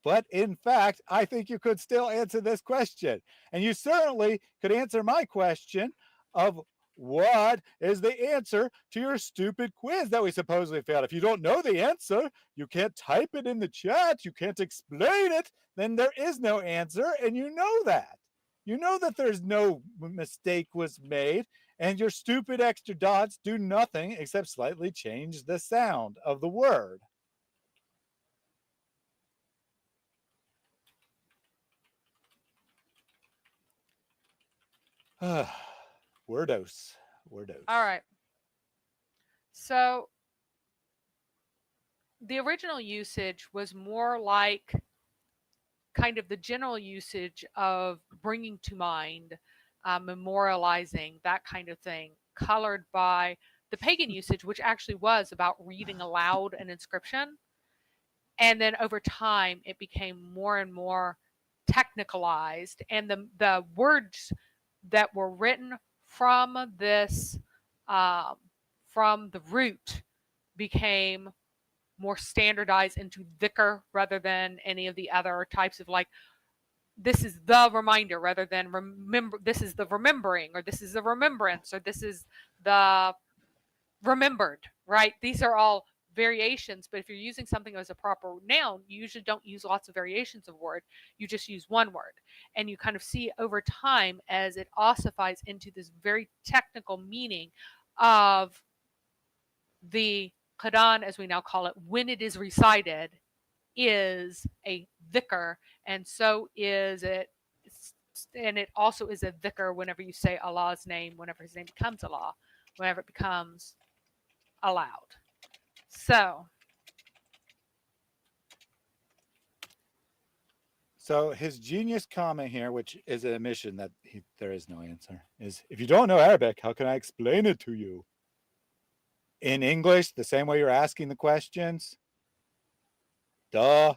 But in fact, I think you could still answer this question. And you certainly could answer my question of what is the answer to your stupid quiz that we supposedly failed. If you don't know the answer, you can't type it in the chat, you can't explain it, then there is no answer, and you know that. You know that there's no mistake was made, and your stupid extra dots do nothing except slightly change the sound of the word. Wordos. All right. So the original usage was more like kind of the general usage of bringing to mind, memorializing, that kind of thing, colored by the pagan usage, which actually was about reading aloud an inscription. And then over time, it became more and more technicalized. And the words that were written from this from the root became more standardized into dhikr rather than any of the other types of like, this is the reminder rather than remember, this is the remembering, or this is the remembrance, or this is the remembered, right? These are all variations, but if you're using something as a proper noun, you usually don't use lots of variations of word. You just use one word. And you kind of see over time as it ossifies into this very technical meaning of the Quran, as we now call it, when it is recited, is a dhikr, and so is it, and it also is a dhikr whenever you say Allah's name, whenever his name becomes Allah, whenever it becomes allowed. So his genius comment here, which is an admission that there is no answer, is if you don't know Arabic, how can I explain it to you? In English, the same way you're asking the questions. Duh.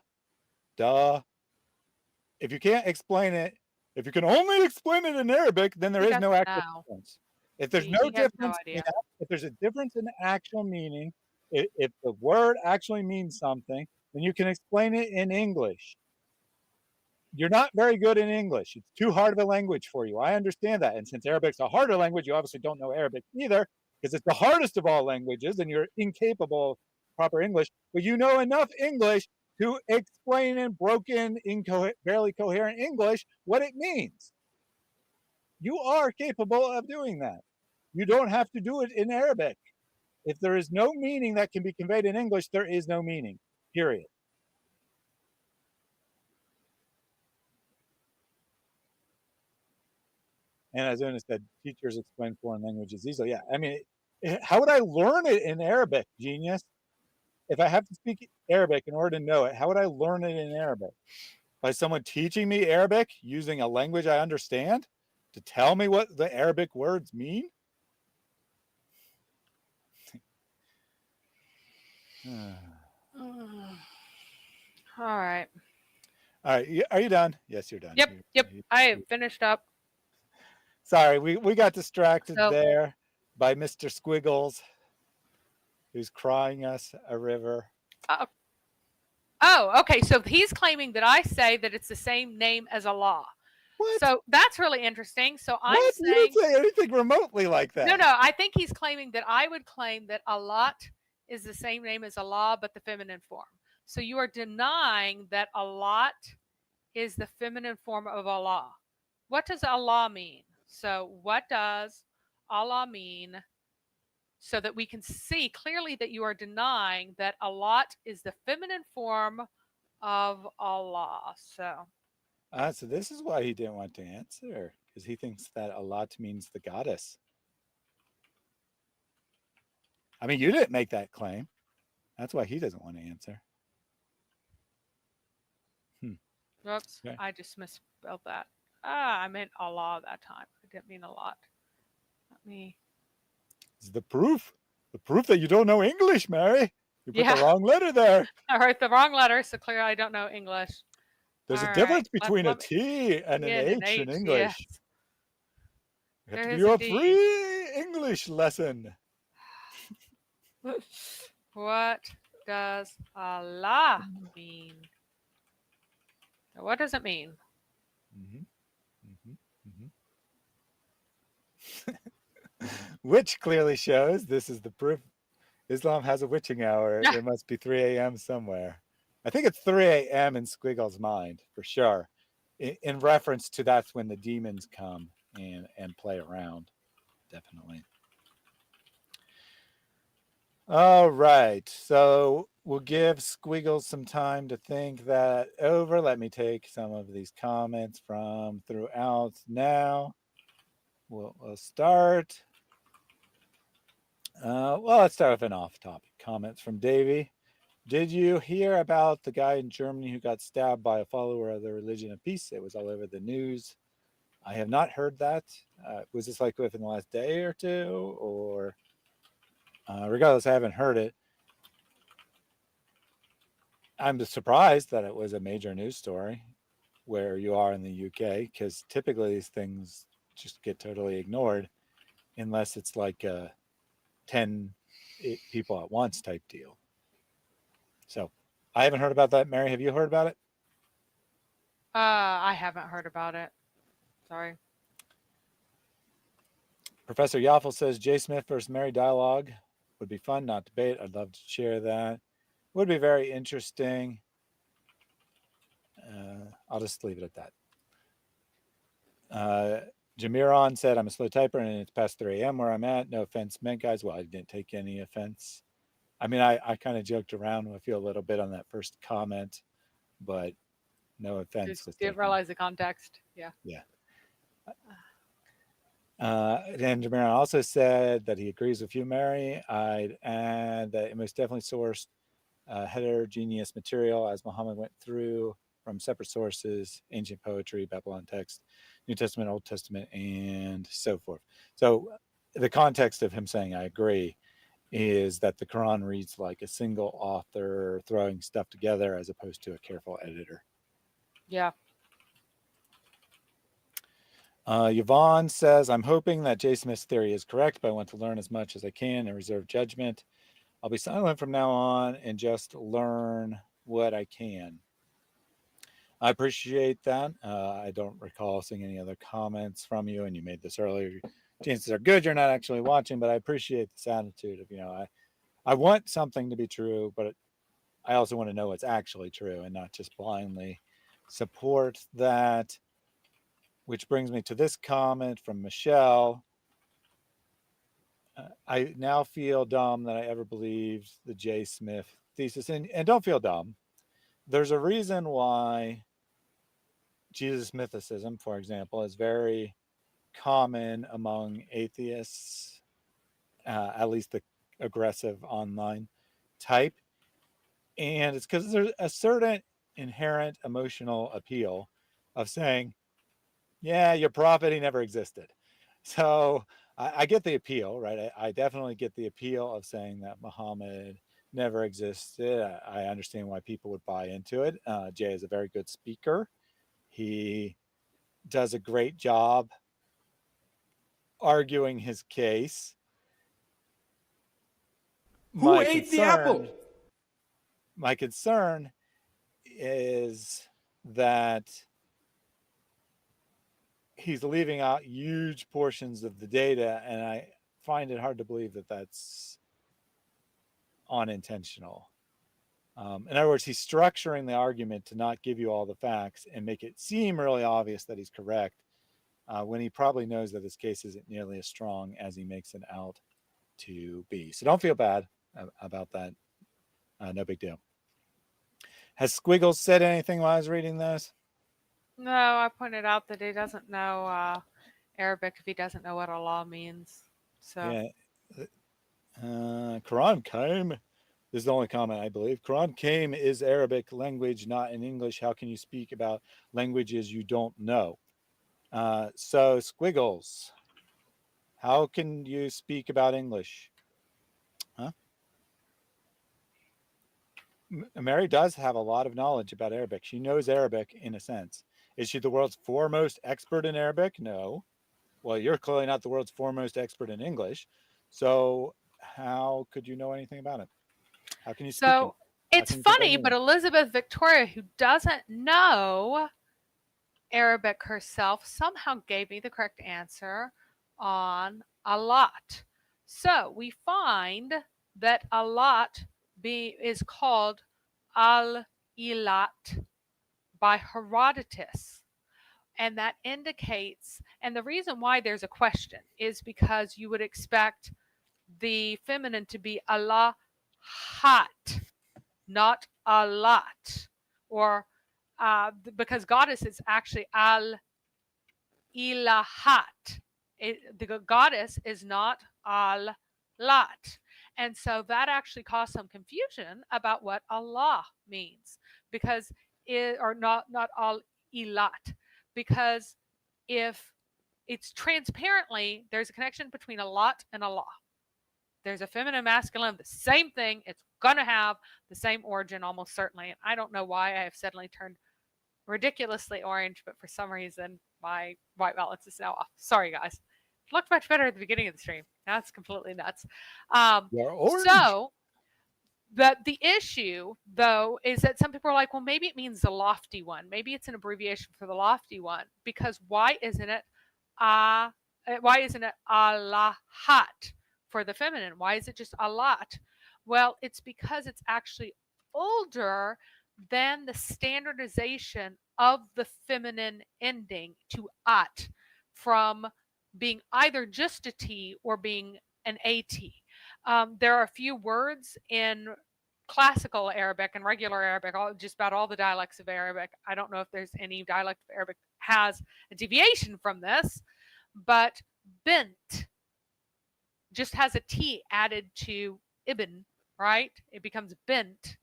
If you can't explain it, if you can only explain it in Arabic, then there is no actual difference. If there's no difference, if there's a difference in actual meaning, if the word actually means something, then you can explain it in English. You're not very good in English. It's too hard of a language for you. I understand that. And since Arabic's a harder language, you obviously don't know Arabic either, because it's the hardest of all languages and you're incapable of proper English. But you know enough English to explain in broken, barely coherent English what it means. You are capable of doing that. You don't have to do it in Arabic. If there is no meaning that can be conveyed in English, there is no meaning, period. And as Una said, teachers explain foreign languages easily. Yeah, I mean, how would I learn it in Arabic, genius? If I have to speak Arabic in order to know it, how would I learn it in Arabic? By someone teaching me Arabic using a language I understand to tell me what the Arabic words mean? All right. All right. Are you done? Yes, you're done. Yep. I have finished up. Sorry, we got distracted there by Mr. Squiggles, who's crying us a river. Oh, okay. So he's claiming that I say that it's the same name as Allah. What? So that's really interesting. So I'm saying, you didn't say anything remotely like that. No. I think he's claiming that I would claim that Allah is the same name as Allah, but the feminine form. So you are denying that Allah is the feminine form of Allah. What does Allah mean? So what does Allah mean? So that we can see clearly that you are denying that Allah is the feminine form of Allah. So this is why he didn't want to answer, because he thinks that Allah means the goddess. I mean, you didn't make that claim. That's why he doesn't want to answer. Oops, okay. I just misspelled that. I meant Allah that time. I didn't mean a lot. Let me. It's the proof that you don't know English, Mary. You put the wrong letter there. I wrote the wrong letter, so clearly I don't know English. There's a difference between a T and an H in English. Yes. We have to give you a free English lesson. What does Allah mean? What does it mean? Which clearly shows this is the proof Islam has a witching hour. It must be 3 a.m. somewhere. I think it's 3 a.m. in Squiggle's mind, for sure. In reference to that's when the demons come and play around. Definitely. All right. So we'll give Squiggles some time to think that over. Let me take some of these comments from throughout now. We'll start. Let's start with an off-topic comments from Davey. Did you hear about the guy in Germany who got stabbed by a follower of the religion of peace? It was all over the news. I have not heard that. Was this like within the last day or two? Or regardless, I haven't heard it. I'm surprised that it was a major news story where you are in the UK, because typically these things just get totally ignored unless it's like a 10 people at once type deal. So I haven't heard about that. Mary, have you heard about it? I haven't heard about it. Sorry. Professor Yoffel says J. Smith versus Mary dialogue would be fun, not debate. I'd love to share that. Would be very interesting. I'll just leave it at that. Jamiron said, I'm a slow typer and it's past 3 a.m. where I'm at. No offense meant, guys. Well, I didn't take any offense. I mean, I kind of joked around with you a little bit on that first comment, but no offense. Just didn't realize the context. Yeah. Yeah. And Jamiron also said that he agrees with you, Mary. I'd add that it most definitely sourced heterogeneous material as Muhammad went through from separate sources, ancient poetry, Babylon text, New Testament, Old Testament, and so forth. So the context of him saying I agree is that the Quran reads like a single author throwing stuff together as opposed to a careful editor. Yeah. Yvonne says, I'm hoping that J. Smith's theory is correct, but I want to learn as much as I can and reserve judgment. I'll be silent from now on and just learn what I can. I appreciate that. I don't recall seeing any other comments from you, and you made this earlier. Chances are good you're not actually watching, but I appreciate this attitude of, I want something to be true, but I also want to know what's actually true and not just blindly support that. Which brings me to this comment from Michelle. I now feel dumb that I ever believed the J. Smith thesis. And don't feel dumb. There's a reason why Jesus mythicism, for example, is very common among atheists, at least the aggressive online type. And it's because there's a certain inherent emotional appeal of saying, yeah, your prophet, he never existed. So I get the appeal, right? I definitely get the appeal of saying that Muhammad never existed. I understand why people would buy into it. Jay is a very good speaker. He does a great job arguing his case. Who ate the apple? My concern is that he's leaving out huge portions of the data, and I find it hard to believe that that's unintentional. In other words, he's structuring the argument to not give you all the facts and make it seem really obvious that he's correct, when he probably knows that his case isn't nearly as strong as he makes it out to be. So don't feel bad about that. No big deal. Has Squiggles said anything while I was reading this? No, I pointed out that he doesn't know Arabic if he doesn't know what Allah means. So yeah, Quran came. This is the only comment, I believe. Quran came is Arabic language, not in English. How can you speak about languages you don't know? So Squiggles, how can you speak about English? Huh? Mary does have a lot of knowledge about Arabic. She knows Arabic in a sense. Is she the world's foremost expert in Arabic? No. Well, you're clearly not the world's foremost expert in English. So how could you know anything about it? How can you speak So it's funny, but Elizabeth Victoria, who doesn't know Arabic herself, somehow gave me the correct answer on Allat. So we find that Allat is called Al-Ilat by Herodotus. And that indicates, and the reason why there's a question is because you would expect the feminine to be Allahat, not Allat, or because goddess is actually Al-Ilahat. The goddess is not Al-Lat. And so that actually caused some confusion about what Allah means, because or not Al-Ilat, because if it's transparently, there's a connection between Allat and Allah. There's a feminine masculine, the same thing. It's going to have the same origin almost certainly. And I don't know why I have suddenly turned ridiculously orange, but for some reason my white balance is now off. Sorry, guys. Looked much better at the beginning of the stream. Now it's completely nuts. You're orange. So, but the issue, though, is that some people are like, well, maybe it means the lofty one. Maybe it's an abbreviation for the lofty one. Because why isn't it Allahat for the feminine? Why is it just Allat? Well, it's because it's actually older than the standardization of the feminine ending to at, from being either just a T or being an AT. There are a few words in classical Arabic and regular Arabic, just about all the dialects of Arabic. I don't know if there's any dialect of Arabic has a deviation from this, but bint just has a T added to ibn, right? It becomes bint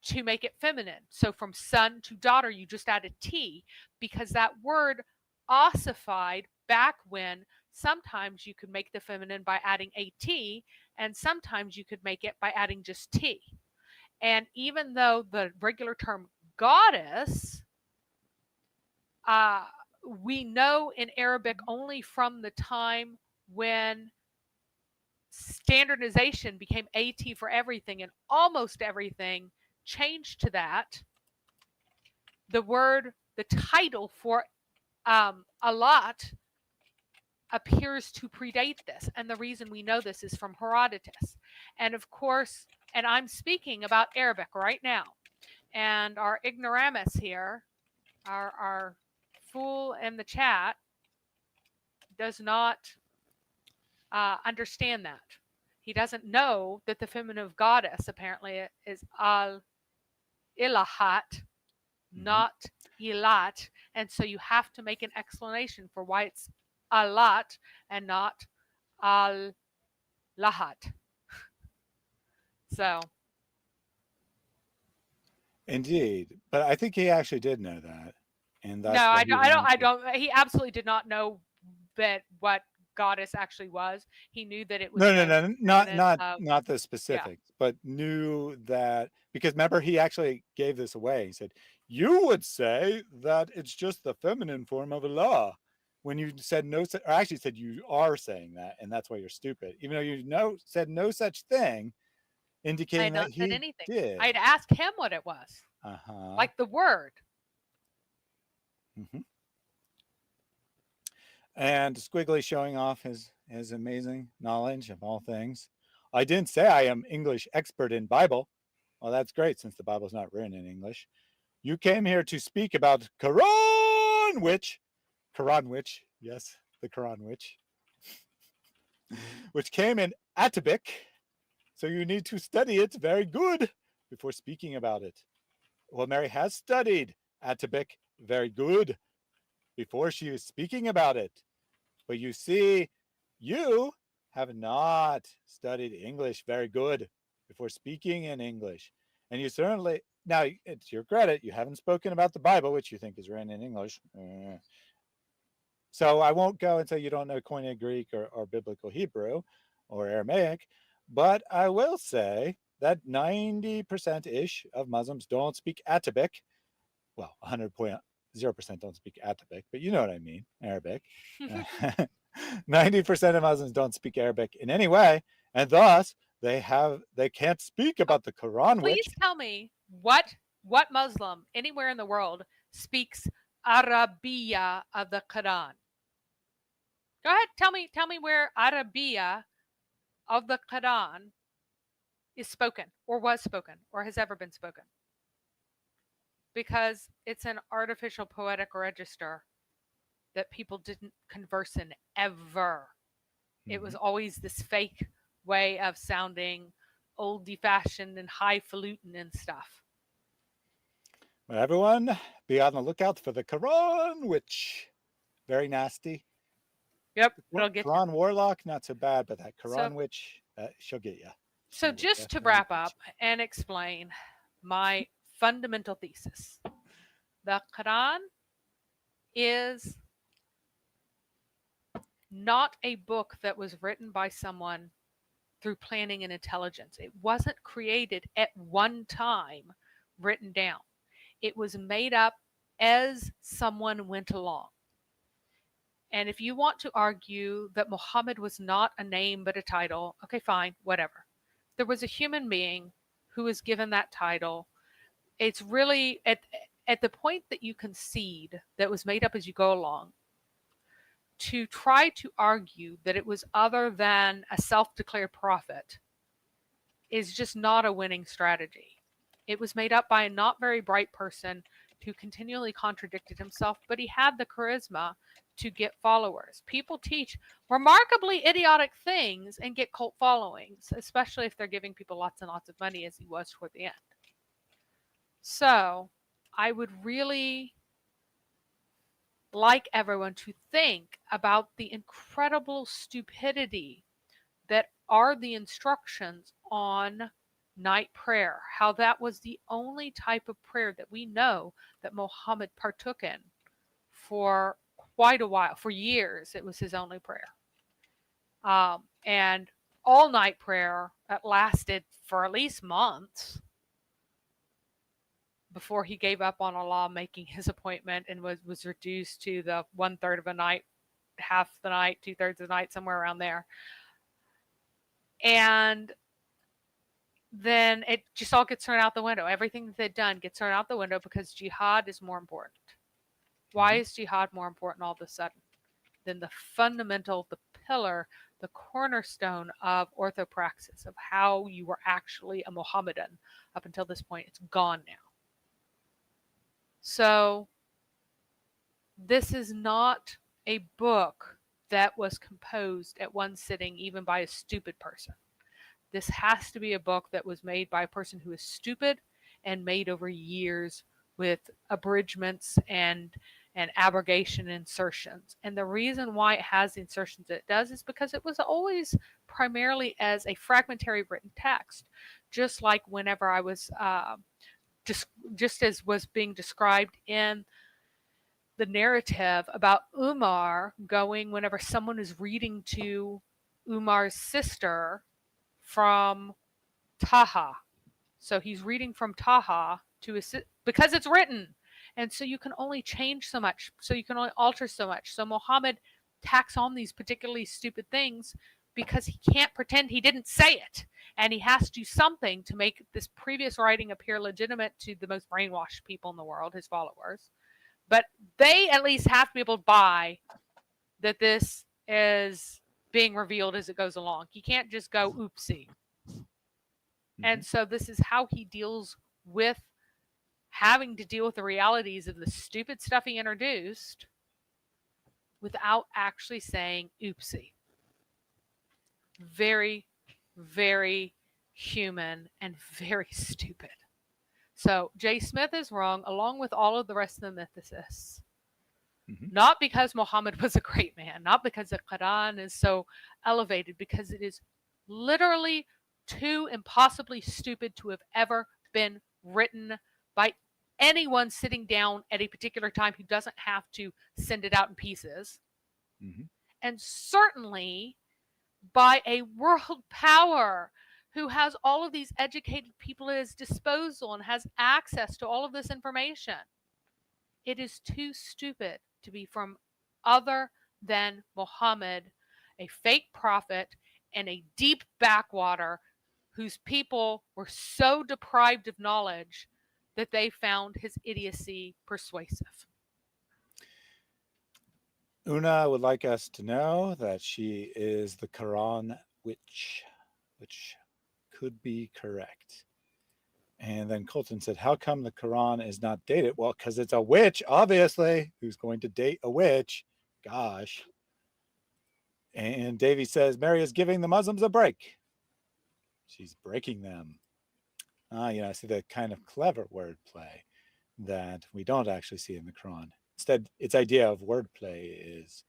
to make it feminine. So from son to daughter, you just add a T, because that word ossified back when sometimes you could make the feminine by adding a T, and sometimes you could make it by adding just T. And even though the regular term goddess, we know in Arabic only from the time when standardization became AT for everything, and almost everything changed to that. The word, the title for Allat appears to predate this. And the reason we know this is from Herodotus. And of course, and I'm speaking about Arabic right now. And our ignoramus here, our fool in the chat, does not understand that. He doesn't know that the feminine of goddess apparently is al-ilahat, not ilat. And so you have to make an explanation for why it's alat and not al-lahat. So. Indeed. But I think he actually did know that. And that's no, I don't. He absolutely did not know that what goddess actually was. He knew that it was no, not the specifics, but knew that, because remember, he actually gave this away. He said, you would say that it's just the feminine form of Allah, when you said no, or actually said you are saying that, and that's why you're stupid, even though you said no such thing, indicating that he did. I'd ask him what it was, like the word. And Squiggly showing off his amazing knowledge of all things. I didn't say I am English expert in Bible. Well, that's great, since the Bible's not written in English. You came here to speak about Quran witch, yes, the Quran witch, which came in Arabic. So you need to study it very good before speaking about it. Well, Mary has studied Arabic very good before she was speaking about it. But you see, you have not studied English very good before speaking in English. And you certainly, now it's your credit, you haven't spoken about the Bible, which you think is written in English. So I won't go and say you don't know Koine Greek or Biblical Hebrew or Aramaic, but I will say that 90%-ish of Muslims don't speak Arabic. Well, 100.0% don't speak Arabic, but you know what I mean, Arabic. 90% of Muslims don't speak Arabic in any way, and thus they can't speak about the Quran. Please tell me what Muslim anywhere in the world speaks Arabiya of the Quran. Go ahead, tell me where Arabiya of the Quran is spoken, or was spoken, or has ever been spoken. Because it's an artificial poetic register that people didn't converse in ever. It was always this fake way of sounding oldie-fashioned and highfalutin and stuff. Well, everyone, be on the lookout for the Quran witch. Very nasty. Yep, it'll get Quran warlock, not so bad, but that Quran witch, she'll get you. So just to wrap up and explain my fundamental thesis, the Quran is not a book that was written by someone through planning and intelligence. It wasn't created at one time, written down. It was made up as someone went along. And if you want to argue that Muhammad was not a name but a title, okay, fine, whatever. There was a human being who was given that title. It's really at the point that you concede that it was made up as you go along, to try to argue that it was other than a self-declared prophet is just not a winning strategy. It was made up by a not very bright person who continually contradicted himself, but he had the charisma to get followers. People teach remarkably idiotic things and get cult followings, especially if they're giving people lots and lots of money, as he was toward the end. So I would really like everyone to think about the incredible stupidity that are the instructions on night prayer, how that was the only type of prayer that we know that Muhammad partook in for quite a while. For years, it was his only prayer. And all night prayer lasted for at least months before he gave up on Allah, making his appointment, and was reduced to the 1/3 of a night, half the night, 2/3 of the night, somewhere around there. And then it just all gets thrown out the window. Everything that they've done gets thrown out the window because jihad is more important. Why is jihad more important all of a sudden than the fundamental, the pillar, the cornerstone of orthopraxis, of how you were actually a Mohammedan up until this point? It's gone now. So this is not a book that was composed at one sitting, even by a stupid person. This has to be a book that was made by a person who is stupid and made over years with abridgments and abrogation insertions. And the reason why it has the insertions it does is because it was always primarily as a fragmentary written text. Just like whenever I was, just as was being described in the narrative about Umar going, whenever someone is reading to Umar's sister from Taha. So he's reading from Taha to his, because it's written. And so you can only change so much. So you can only alter so much. So Muhammad tacks on these particularly stupid things because he can't pretend he didn't say it. And he has to do something to make this previous writing appear legitimate to the most brainwashed people in the world, his followers. But they at least have to be able to buy that this is being revealed as it goes along. He can't just go, oopsie. And so this is how he deals with having to deal with the realities of the stupid stuff he introduced without actually saying oopsie. Very, very human and very stupid. So J. Smith is wrong, along with all of the rest of the mythicists. Not because Muhammad was a great man, not because the Quran is so elevated, because it is literally too impossibly stupid to have ever been written by anyone sitting down at a particular time who doesn't have to send it out in pieces. And certainly by a world power who has all of these educated people at his disposal and has access to all of this information. It is too stupid to be from other than Muhammad, a fake prophet in a deep backwater whose people were so deprived of knowledge that they found his idiocy persuasive. Una would like us to know that she is the Quran witch, which could be correct. And then Colton said, how come the Quran is not dated? Well, because it's a witch, obviously. Who's going to date a witch? Gosh. And Davy says, Mary is giving the Muslims a break. She's breaking them. I see the kind of clever wordplay that we don't actually see in the Quran. Instead, its idea of wordplay is,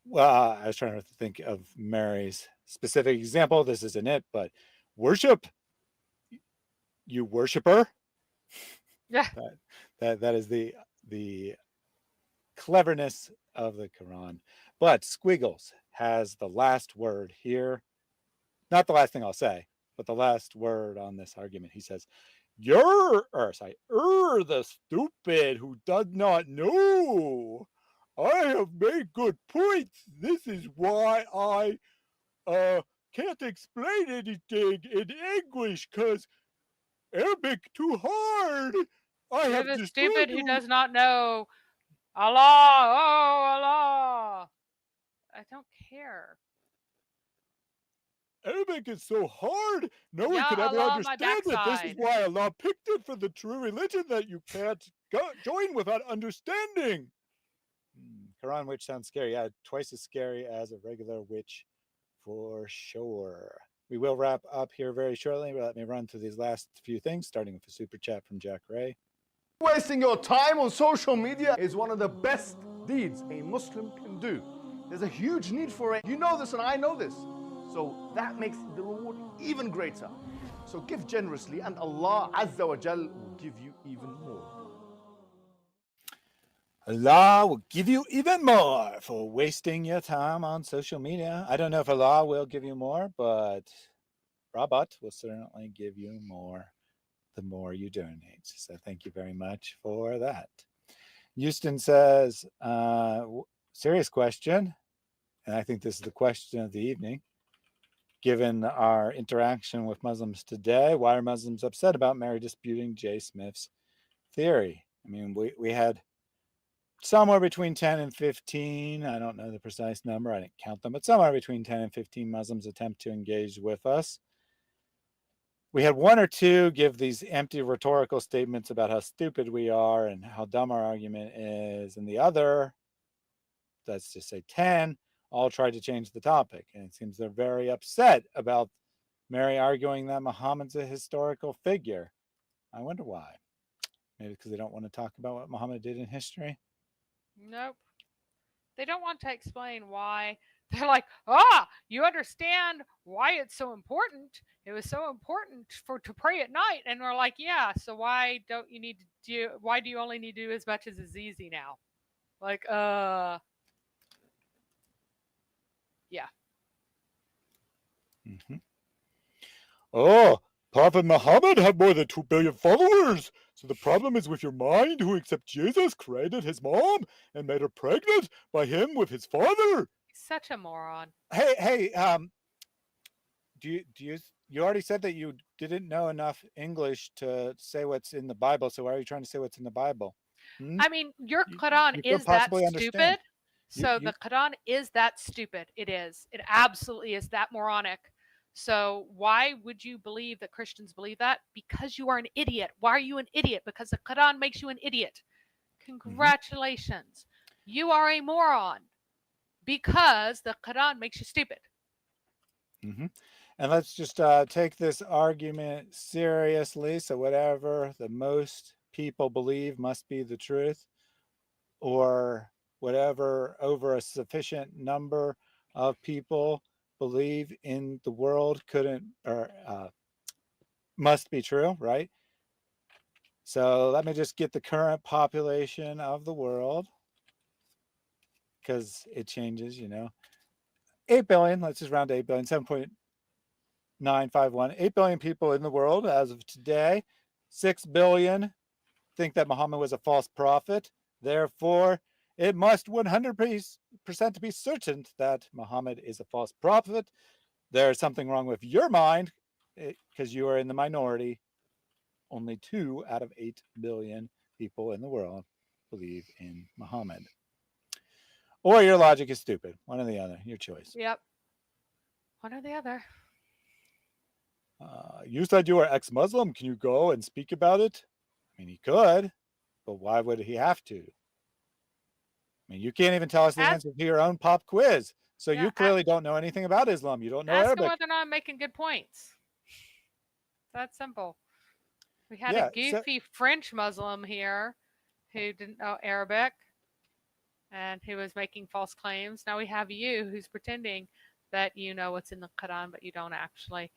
well, I was trying to think of Mary's specific example. This isn't it, but worship. You worshiper. Yeah. That is the cleverness of the Quran. But Squiggles has the last word here. Not the last thing I'll say, but the last word on this argument. He says, the stupid who does not know I have made good points. This is why I can't explain anything in English, because Arabic too hard. I You're have the destroyed stupid who you. does not know Allah. Oh, Allah. I don't care. Arabic is so hard. No one Ya could ever Allah, my understand it. This is backside. why Allah picked it for the true religion that you can't join without understanding. Quran witch sounds scary. Yeah, twice as scary as a regular witch for sure. We will wrap up here very shortly, but let me run through these last few things, starting with a super chat from Jack Ray. Wasting your time on social media is one of the best deeds a Muslim can do. There's a huge need for it. You know this and I know this. So that makes the reward even greater. So give generously and Allah Azza wa Jal will give you even more. Allah will give you even more for wasting your time on social media. I don't know if Allah will give you more, but Rabat will certainly give you more the more you donate. So thank you very much for that. Houston says, serious question, and I think this is the question of the evening. Given our interaction with Muslims today, why are Muslims upset about Mary disputing J. Smith's theory? I mean, we had somewhere between 10 and 15, I don't know the precise number, I didn't count them, but somewhere between 10 and 15 Muslims attempt to engage with us. We had one or two give these empty rhetorical statements about how stupid we are and how dumb our argument is, and the other, let's just say 10, all tried to change the topic. And it seems they're very upset about Mary arguing that Muhammad's a historical figure. I wonder why. Maybe because they don't want to talk about what Muhammad did in history? Nope. They don't want to explain why. They're like, you understand why it's so important. It was so important to pray at night. And we're like, yeah, so why do you only need to do as much as is easy now? Like, yeah. Mm-hmm. Oh, Prophet Muhammad had more than 2 billion followers. So the problem is with your mind, who except Jesus created his mom and made her pregnant by him with his father. He's such a moron. Hey, you already said that you didn't know enough English to say what's in the Bible, so why are you trying to say what's in the Bible? I mean, your Quran is that stupid. So the Quran is that stupid. It is. It absolutely is that moronic. So why would you believe that Christians believe that? Because you are an idiot. Why are you an idiot? Because the Quran makes you an idiot. Congratulations. You are a moron because the Quran makes you stupid. And let's just take this argument seriously. So whatever the most people believe must be the truth, or whatever over a sufficient number of people believe in the world must be true, right? So let me just get the current population of the world, because it changes, 8 billion, let's just round to 8 billion, 7.951, 8 billion people in the world as of today. 6 billion think that Muhammad was a false prophet. Therefore, it must 100% be certain that Muhammad is a false prophet. There's something wrong with your mind because you are in the minority. Only 2 out of 8 billion people in the world believe in Muhammad. Or your logic is stupid. One or the other. Your choice. Yep. One or the other. You said you are ex-Muslim. Can you go and speak about it? I mean, he could, but why would he have to? I mean, you can't even tell us the answer to your own pop quiz. So you clearly don't know anything about Islam. You don't know Arabic. Ask him whether or not I'm making good points. That's simple. We had a goofy French Muslim here who didn't know Arabic and who was making false claims. Now we have you who's pretending that you know what's in the Quran, but you don't actually.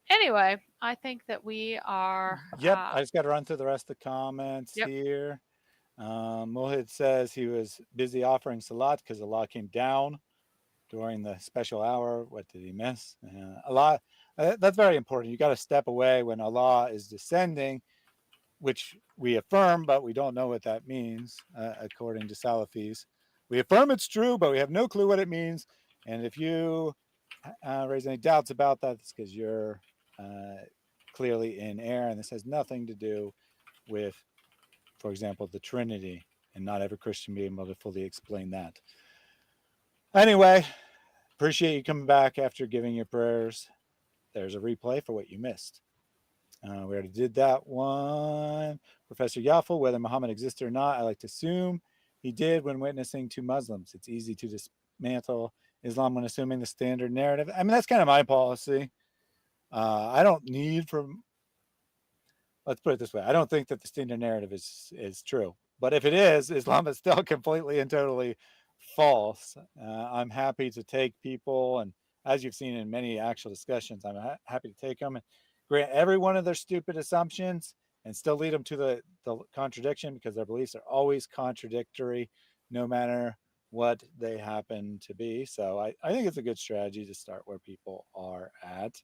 Anyway, I think that we are... Yep, I just got to run through the rest of the comments here. Mohid says he was busy offering salat because Allah came down during the special hour. What did he miss? Allah, that's very important. You got to step away when Allah is descending, which we affirm, but we don't know what that means, according to Salafis. We affirm it's true, but we have no clue what it means. And if you raise any doubts about that, it's because you're clearly in error. And this has nothing to do with, for example, the Trinity, and not every Christian being able to fully explain that. Anyway, appreciate you coming back after giving your prayers. There's a replay for what you missed. We already did that one. Professor Yaffle, whether Muhammad existed or not, I like to assume he did when witnessing to Muslims. It's easy to dismantle Islam when assuming the standard narrative. I mean, that's kind of my policy. I don't need from, let's put it this way. I don't think that the standard narrative is true. But if it is, Islam is still completely and totally false. I'm happy to take people, and as you've seen in many actual discussions, I'm happy to take them and grant every one of their stupid assumptions and still lead them to the contradiction, because their beliefs are always contradictory, no matter what they happen to be. So I think it's a good strategy to start where people are at.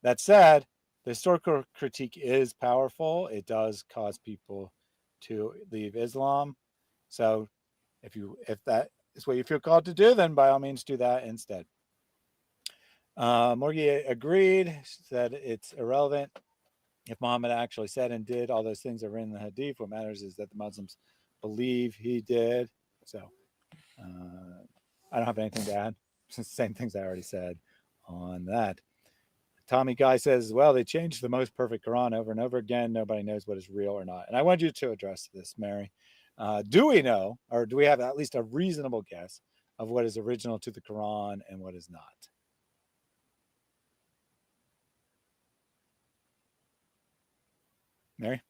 That said, the historical critique is powerful. It does cause people to leave Islam. So if that is what you feel called to do, then by all means do that instead. Morgie agreed, said it's irrelevant if Muhammad actually said and did all those things that were in the Hadith. What matters is that the Muslims believe he did. So I don't have anything to add. Same things I already said on that. Tommy Guy says, well, they changed the most perfect Quran over and over again. Nobody knows what is real or not. And I want you to address this, Mary. Do we know, or do we have at least a reasonable guess of what is original to the Quran and what is not? Mary?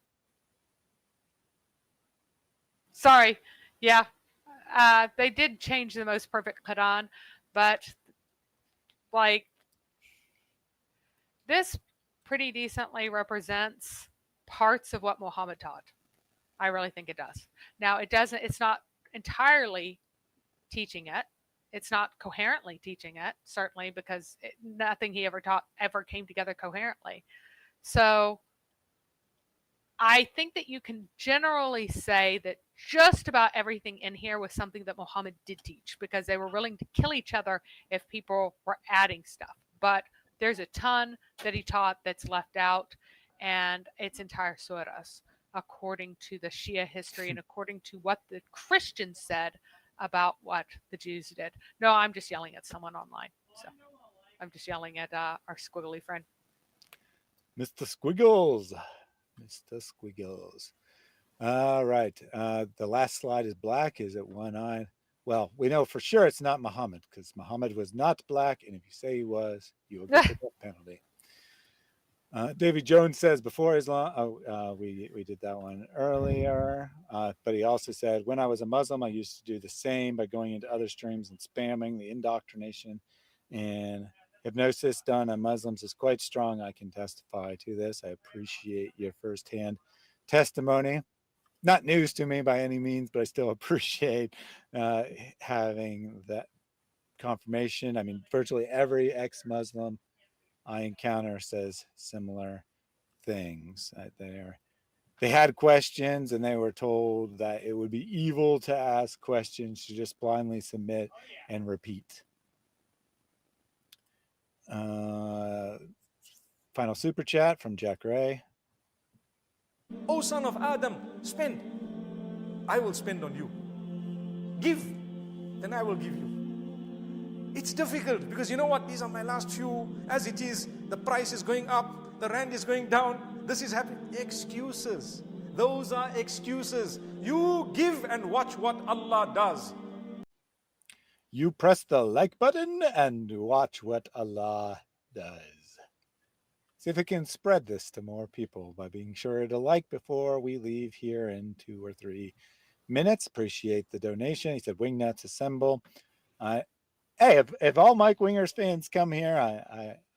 Sorry. Yeah. They did change the most perfect Quran, but like this pretty decently represents parts of what Muhammad taught. I really think it does. Now it's not entirely teaching it. It's not coherently teaching it, certainly, because nothing he ever taught ever came together coherently. So I think that you can generally say that just about everything in here was something that Muhammad did teach, because they were willing to kill each other if people were adding stuff. But there's a ton that he taught that's left out, and it's entire surahs, according to the Shia history and according to what the Christians said about what the Jews did. No, I'm just yelling at someone online. So I'm just yelling at our squiggly friend. Mr. Squiggles. Mr. Squiggles. All right. The last slide is black. Is it one-eyed? Well, we know for sure it's not Muhammad, because Muhammad was not black, and if you say he was, you will get the death penalty. Davy Jones says, before Islam, we did that one earlier, but he also said, when I was a Muslim, I used to do the same by going into other streams and spamming. The indoctrination and hypnosis done on Muslims is quite strong. I can testify to this. I appreciate your firsthand testimony. Not news to me by any means, but I still appreciate having that confirmation. I mean, virtually every ex-Muslim I encounter says similar things. They had questions, and they were told that it would be evil to ask questions, to just blindly submit and repeat. Final super chat from Jack Ray. O son of Adam, spend. I will spend on you. Give, then I will give you. It's difficult because you know what? These are my last few. As it is, the price is going up, the rand is going down, this is happening. Excuses. Those are excuses. You give and watch what Allah does. You press the like button and watch what Allah does. See if we can spread this to more people by being sure to like before we leave here in 2 or 3 minutes. Appreciate the donation. He said, Wingnuts assemble. Hey, if all Mike Wingers fans come here,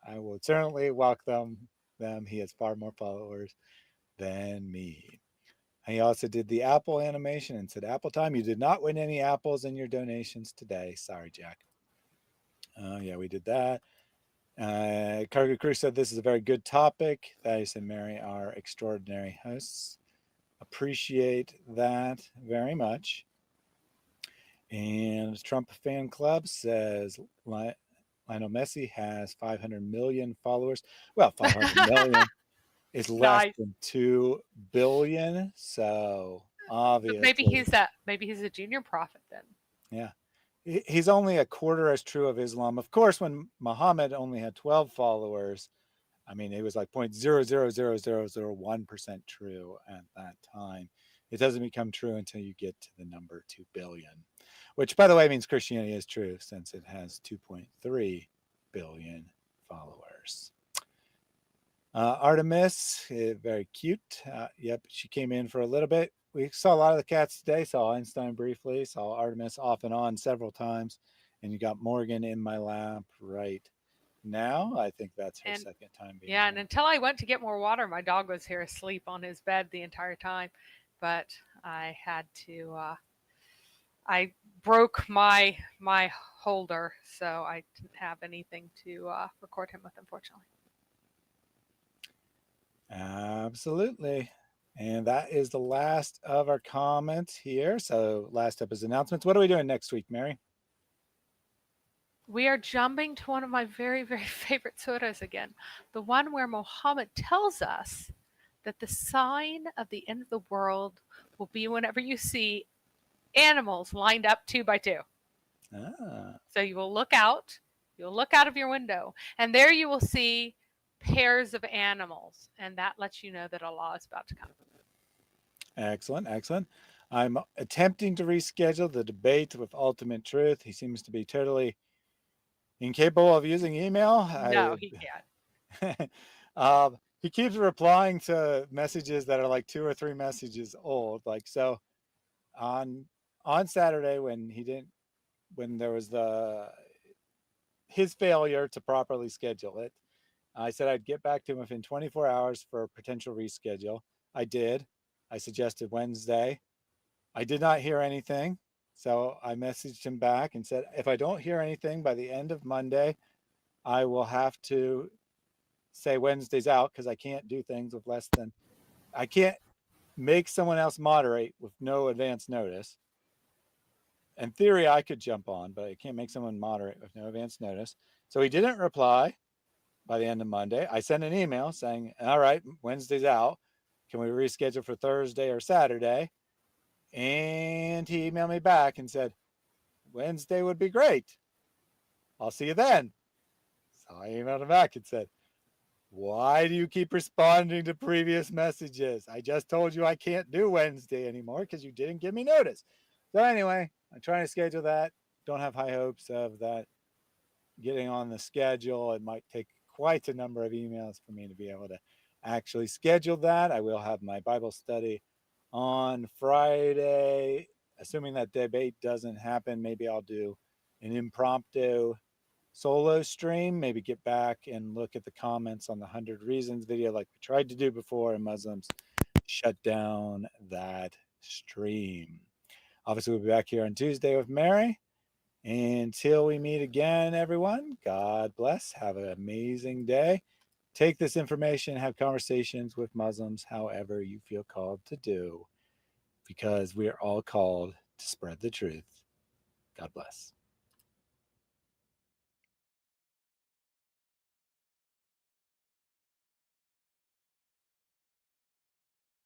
I will certainly welcome them. He has far more followers than me. And he also did the apple animation and said, Apple time. You did not win any apples in your donations today. Sorry, Jack. Yeah, we did that. Cargo Crew said this is a very good topic. Thaddeus and Mary are extraordinary hosts. Appreciate that very much. And Trump fan club says Lionel Messi has 500 million followers. Well, 500 million is less Nice. than 2 billion. So obviously, maybe he's a junior prophet then. yeah, he's only a quarter as true of Islam. Of course, when Muhammad only had 12 followers, I mean, it was like 0.000001% true at that time. It doesn't become true until you get to the number 2 billion, which, by the way, means Christianity is true since it has 2.3 billion followers. Artemis, very cute. Yep, she came in for a little bit. We saw a lot of the cats today. Saw Einstein briefly. Saw Artemis off and on several times. And you got Morgan in my lap right now. I think that's her second time being Yeah, here. and until I went to get more water, my dog was here asleep on his bed the entire time. But I had to, I broke my holder, so I didn't have anything to record him with, unfortunately. Absolutely. And that is the last of our comments here. So last up is announcements. What are we doing next week, Mary? We are jumping to one of my very, very favorite surahs again. The one where Muhammad tells us that the sign of the end of the world will be whenever you see animals lined up 2 by 2. So you will look out, you'll look out of your window, and there you will see pairs of animals, and that lets you know that Allah is about to come. Excellent, excellent. I'm attempting to reschedule the debate with Ultimate Truth. He seems to be totally incapable of using email. No, he can't. He keeps replying to messages that are like 2 or 3 messages old. Like, so on Saturday when there was his failure to properly schedule it, I said I'd get back to him within 24 hours for a potential reschedule. I did. I suggested Wednesday. I did not hear anything. So I messaged him back and said, if I don't hear anything by the end of Monday, I will have to say Wednesday's out because I can't do things with I can't make someone else moderate with no advance notice. In theory, I could jump on, but I can't make someone moderate with no advance notice. So he didn't reply by the end of Monday. I sent an email saying, all right, Wednesday's out. Can we reschedule for Thursday or Saturday? And he emailed me back and said, Wednesday would be great. I'll see you then. So I emailed him back and said, why do you keep responding to previous messages? I just told you I can't do Wednesday anymore because you didn't give me notice. So anyway, I'm trying to schedule that. Don't have high hopes of that getting on the schedule. It might take quite a number of emails for me to be able to actually schedule that. I will have my Bible study on Friday. Assuming that debate doesn't happen, maybe I'll do an impromptu solo stream, maybe get back and look at the comments on the 100 Reasons video like we tried to do before, and Muslims shut down that stream. Obviously, we'll be back here on Tuesday with Mary. Until we meet again, everyone, God bless. Have an amazing day. Take this information, have conversations with Muslims however you feel called to do, because we are all called to spread the truth. God bless.